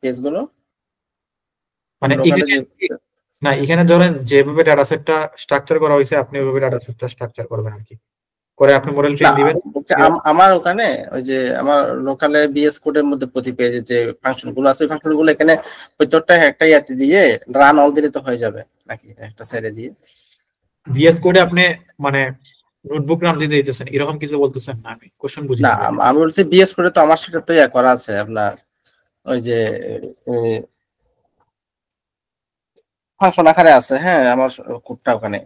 পেজ গুলো মানে লোকালে এখানে যে। না, এখানে ধরেন যেভাবে ডাটা সেটটা স্ট্রাকচার করা হয়েছে আপনি ওইভাবে ডাটা সেটটা স্ট্রাকচার করবেন আর কি, করে আপনি মডেল না ট্রেন দিবেন। আমার ওখানে ওই যে আমার লোকালে বিএস কোডের মধ্যে প্রতি পেজে যে ফাংশন গুলো আছে, ওই ফাংশন গুলো এখানে প্রত্যেকটা একটা ইয়াতে দিয়ে রান অল দিলে তো হয়ে যাবে নাকি, একটা সাইডে দিয়ে? ভিএস কোডে আপনি মানে নোটবুক নাম দিতে দিতেছেন এরকম কিছু বলতেছেন না? আমি কোশ্চেন বুঝি না নাই ভাই। আমি বলছি বিএস কোডে তো আমার সেটা তো ইয়া করা আছে আপনার, ওই যে ফাংশন আকারে আছে, হ্যাঁ আমার কোডটা ওখানে।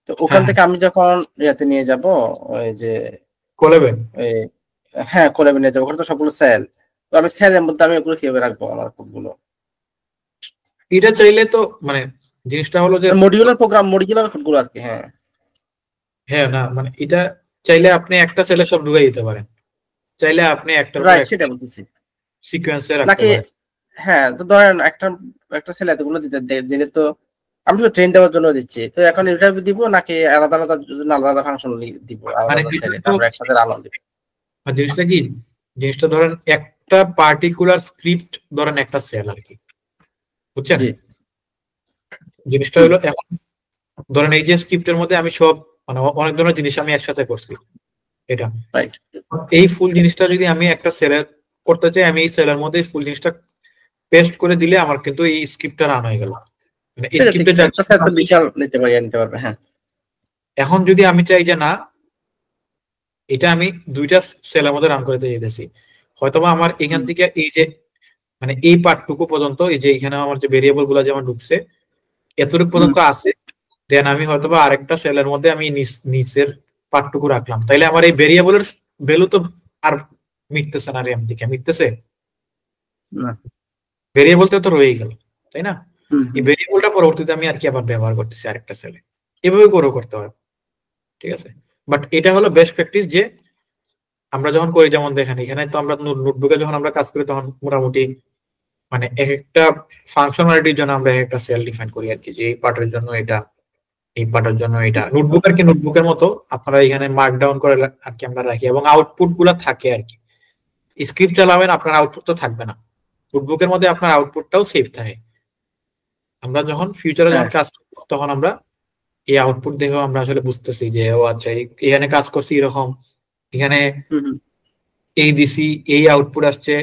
তো ওখান থেকে আমি যখন ইয়াতে নিয়ে যাব ওই যে কোলেবেন, ওই হ্যাঁ কোলাবে নিয়ে যাবো, ওখানে তো সবগুলো সেল। তো আমি সেলের মধ্যে আমি ওগুলো কিভাবে রাখবো আমার কোডগুলো? এটা চাইলে তো মানে জিনিসটা হলো যে মডিউলার প্রোগ্রাম, মডিউলার কোডগুলো আর কি। হ্যাঁ হ্যাঁ না মানে এটা চাইলে আপনি একটা সেলে সব ঢুকাই দিতে পারেন, চাইলে আপনি একটার পর রাইট, একটা সেটা বলতেছি। সিকোয়েন্সে রাখতে নাকি পারেন। হ্যাঁ, তো ধরেন একটা একটা সেল এতগুলো দিলে তো আমি তো ট্রেন দেওয়ার জন্য দিচ্ছি, তো এখন এটা দিব নাকি আলাদা আলাদা আলাদা আলাদা ফাংশন দিব, আলাদা মানে আলাদা এটা সেলে তো তারপর একসাথে রান দিব? জিনিসটা কি, জিনিসটা ধরেন একটা পার্টিকুলার স্ক্রিপ্ট ধরেন একটা সেল আর কি, বুঝছেন? জি। জিনিসটা হুম। হলো এখন ধরেন এই যে স্ক্রিপ্টের মধ্যে আমি সব মানে অনেক ধরনের জিনিস আমি একসাথে করছি, এটা রাইট। এই ফুল জিনিসটা যদি আমি একটা সেলের করতে চাই, আমি এই সেলের মধ্যে ফুল জিনিসটা পেস্ট করে দিলে আমার কিন্তু এই স্ক্রিপ্টটা রান হয়ে গেল, মানে এই সেটা ঠিক, স্ক্রিপ্টে যা একটা সেল তো বিশাল নিতে পারি, নিতে পারবে। হ্যাঁ এখন যদি আমি চাই যে না এটা আমি দুইটা সেলের মধ্যে রান করতে যেতেছি, হয়তোবা আমার এখান থেকে এই যে মানে এই পার্টটুকু পর্যন্ত এই যে এখানে আমার যে ভেরিয়েবল গুলো যেমন ঢুকছে এতটুকু পর্যন্ত আছে, দেন আমি হয়তোবা আরেকটা সেলের মধ্যে আমি নিচের পার্টটুকু রাখলাম, তাইলে আমার এই ভেরিয়েবলের ভ্যালু তো আর মিটতেছে না র্যাম থেকে, মিটতেছে? না। ভেরিয়েবলটা তো রয়েই গেল, তাই না? হুম এই হুম। ভেরিয়েবলটা পরবর্তীতে আমি আর কি আবার ব্যবহার করতেছি আরেকটা সেলে, এভাবে করেও করতে পারবো, ঠিক আছে? বাট এটা হলো বেস্ট প্র্যাকটিস যে আমরা যখন করি, যেমন দেখেন এখানে তো আমরা নোটবুকে যখন আমরা কাজ করি তখন মোটামুটি মানে এক একটা ফাংশনালিটির জন্য আমরা এক একটা সেল ডিফাইন করি আর কি, যে এই পার্টের জন্য এটা, এই পার্টের জন্য এটা, নোটবুক আর কি নোটবুকের মতো আপনারা এখানে মার্ক ডাউন করে আর কি আমরা রাখি, এবং আউটপুট গুলা থাকে আর কি। স্ক্রিপ্ট চালাবেন আপনার আউটপুট তো থাকবে না, নোটবুকের মধ্যে আপনার আউটপুটটাও সেভ থাকে। আমরা যখন ফিউচারে হ্যাঁ। যখন কাজ করবো তখন আমরা এই আউটপুট দেখেও আমরা আসলে বুঝতেছি যে ও আচ্ছা এখানে কাজ করছি এরকম, এখানে হুম হুম। এই দিছি এই আউটপুট আসছে,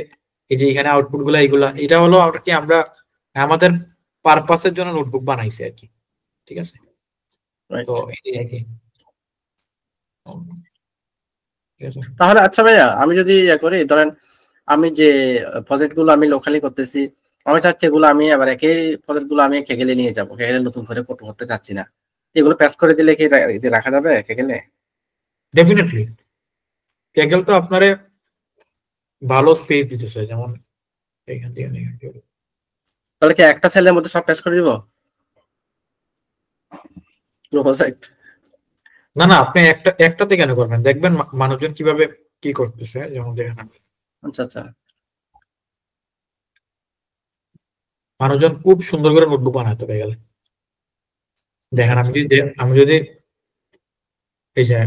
এই যে এখানে আউটপুট গুলা এইগুলা, এটা হলো আর কি আমরা আমাদের পারপাসের জন্য নোটবুক বানাইছি আর কি, ঠিক আছে? তো রাইট। এই আর কি, ঠিক আছে। তাহলে আচ্ছা ভাইয়া, আমি যদি ইয়ে করি, ধরেন আমি যে প্রজেক্ট গুলো আমি লোকালি করতেছি, আমি চাচ্ছি এগুলো আমি আবার একই প্রজেক্ট গুলো আমি কেগেলে নিয়ে যাবো, কেগেলে নতুন করে করতে চাচ্ছি না। এগুলো প্যাচ করে দিলে কি রাখা যাবে কেগেলে? ডেফিনেটলি ক্যাগল তো আপনারে ভালো স্পেস দিতেছে, যেমন এখান থেকে এখান থেকে। তাহলে কি একটা সেলের মধ্যে সব প্যাচ করে দিব পুরো প্রজেক্ট? না না, আপনি একটাতে কেন করবেন, দেখবেন মানুষজন কিভাবে কি করতেছে, যেমন দেখেন আচ্ছা আচ্ছা। মানুষজন খুব সুন্দর করে নোটবুক বানাতে পেরে গেলে দেখেন, আচ্ছা। আমি যদি এই যে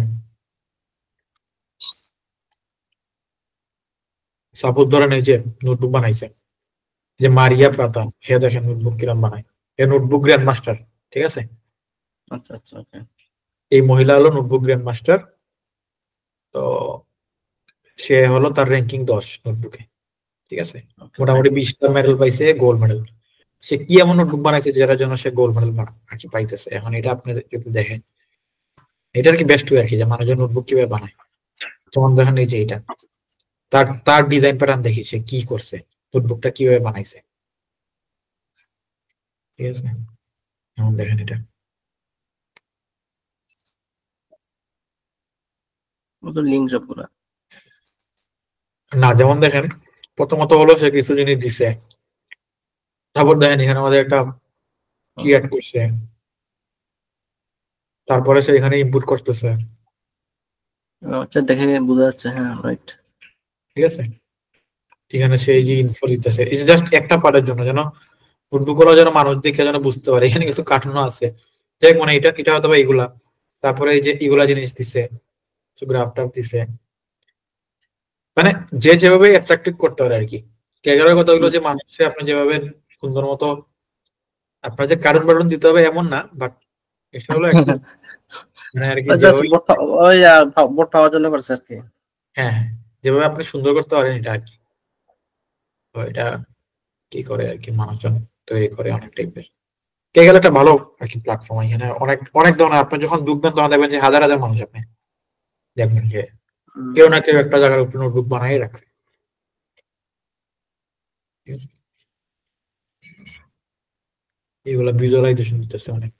সাপোজ ধরেন এই যে নোটবুক বানাইছে যে মারিয়া প্রাতা, হে দেখেন নোটবুক কিরম বানায়, হে নোটবুক গ্র্যান্ড মাস্টার, ঠিক আছে? আচ্ছা আচ্ছা। ওকে। এই মহিলা হলো নোটবুক গ্র্যান্ড মাস্টার, তো সে হলো তার র্যাঙ্কিং 10 নোটবুকে, ঠিক আছে? Okay fine. মোটামুটি 20টা মেডেল পাইছে, গোল্ড মেডেল। সে কি এমন নোটবুক বানাইছে যেটার জন্য সে গোল্ড মেডেল আর কি পাইতেছে? এখন এটা আপনি যদি দেখেন, এটা আর কি বেস্ট ওয়ে আর কি, যে মানুষজন নোটবুক কিভাবে বানায়। যেমন দেখেন এই যে এটা তার তার ডিজাইন প্যাটার্ন দেখি সে কি করছে, নোটবুকটা কিভাবে বানাইছে, ঠিক আছে? যেমন দেখেন এটা ও তো লিঙ্ক সব পুরো। না, যেমন দেখেন প্রথমত হলো সে কিছু জিনিস দিছে, তারপর দেখেন এখানে আমাদের একটা কি অ্যাড করছে, তারপরে সে এখানে ইনপুট করতেছে, আচ্ছা, দেখে বোঝা যাচ্ছে। হ্যাঁ রাইট। ঠিক আছে? এখানে সে এই যে ইনফো দিতেছে, এই জাস্ট একটা পার্টের জন্য যেন নোটবুক গুলো যেন মানুষ দেখে যেন বুঝতে পারে এখানে কিছু কার্টুনও আছে, দেখ মানে এটা এটা হয়তো বা এগুলা, তারপরে এই যে এগুলা জিনিস দিছে, কিছু গ্রাফ টাফ দিছে, মানে যে যেভাবে অ্যাট্রাক্টিভ করতে পারে আর কি। ক্যাগারের কথা হলো যে আচ্ছা। মানুষে আপনি যেভাবে সুন্দর মতো আপনার যে কার্টুন বাটন দিতে হবে এমন না, বাট এটা হলো একটু মানে আর কি জাস্ট যেভাবে ওই বোর্ড পাওয়ার জন্য করছে আর কি। হ্যাঁ হ্যাঁ, যেভাবে আপনি সুন্দর করতে পারেন এটা আর কি, তো এটা কি করে আর কি মানুষজন তৈরি করে অনেক টাইপের। ক্যাগেল একটা ভালো আর কি প্ল্যাটফর্ম, এখানে অনেক অনেক ধরনের আপনি যখন ঢুকবেন তখন দেখবেন যে হাজার হাজার মানুষ আপনি দেখবেন যে কেউ না কেউ একটা জায়গার উপর নোটবুক বানাই রাখছে, ঠিক আছে? এগুলো ভিজুয়ালাইজেশন দিতেছে অনেক।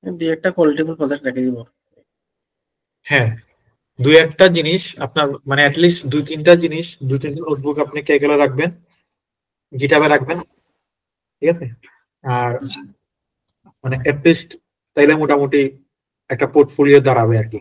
দুই একটা কোয়ালিটিফুল প্রজেক্ট রেখে দিব। হ্যাঁ, দুই একটা জিনিস আপনার মানে অ্যাটলিস্ট দুই তিনটা নোটবুক আপনি কেগেলে রাখবেন, গিটহাবে রাখবেন, ঠিক আছে? আর মানে অ্যাটলিস্ট তাইলে মোটামুটি একটা পোর্টফোলিও দাঁড়াবে আর কি।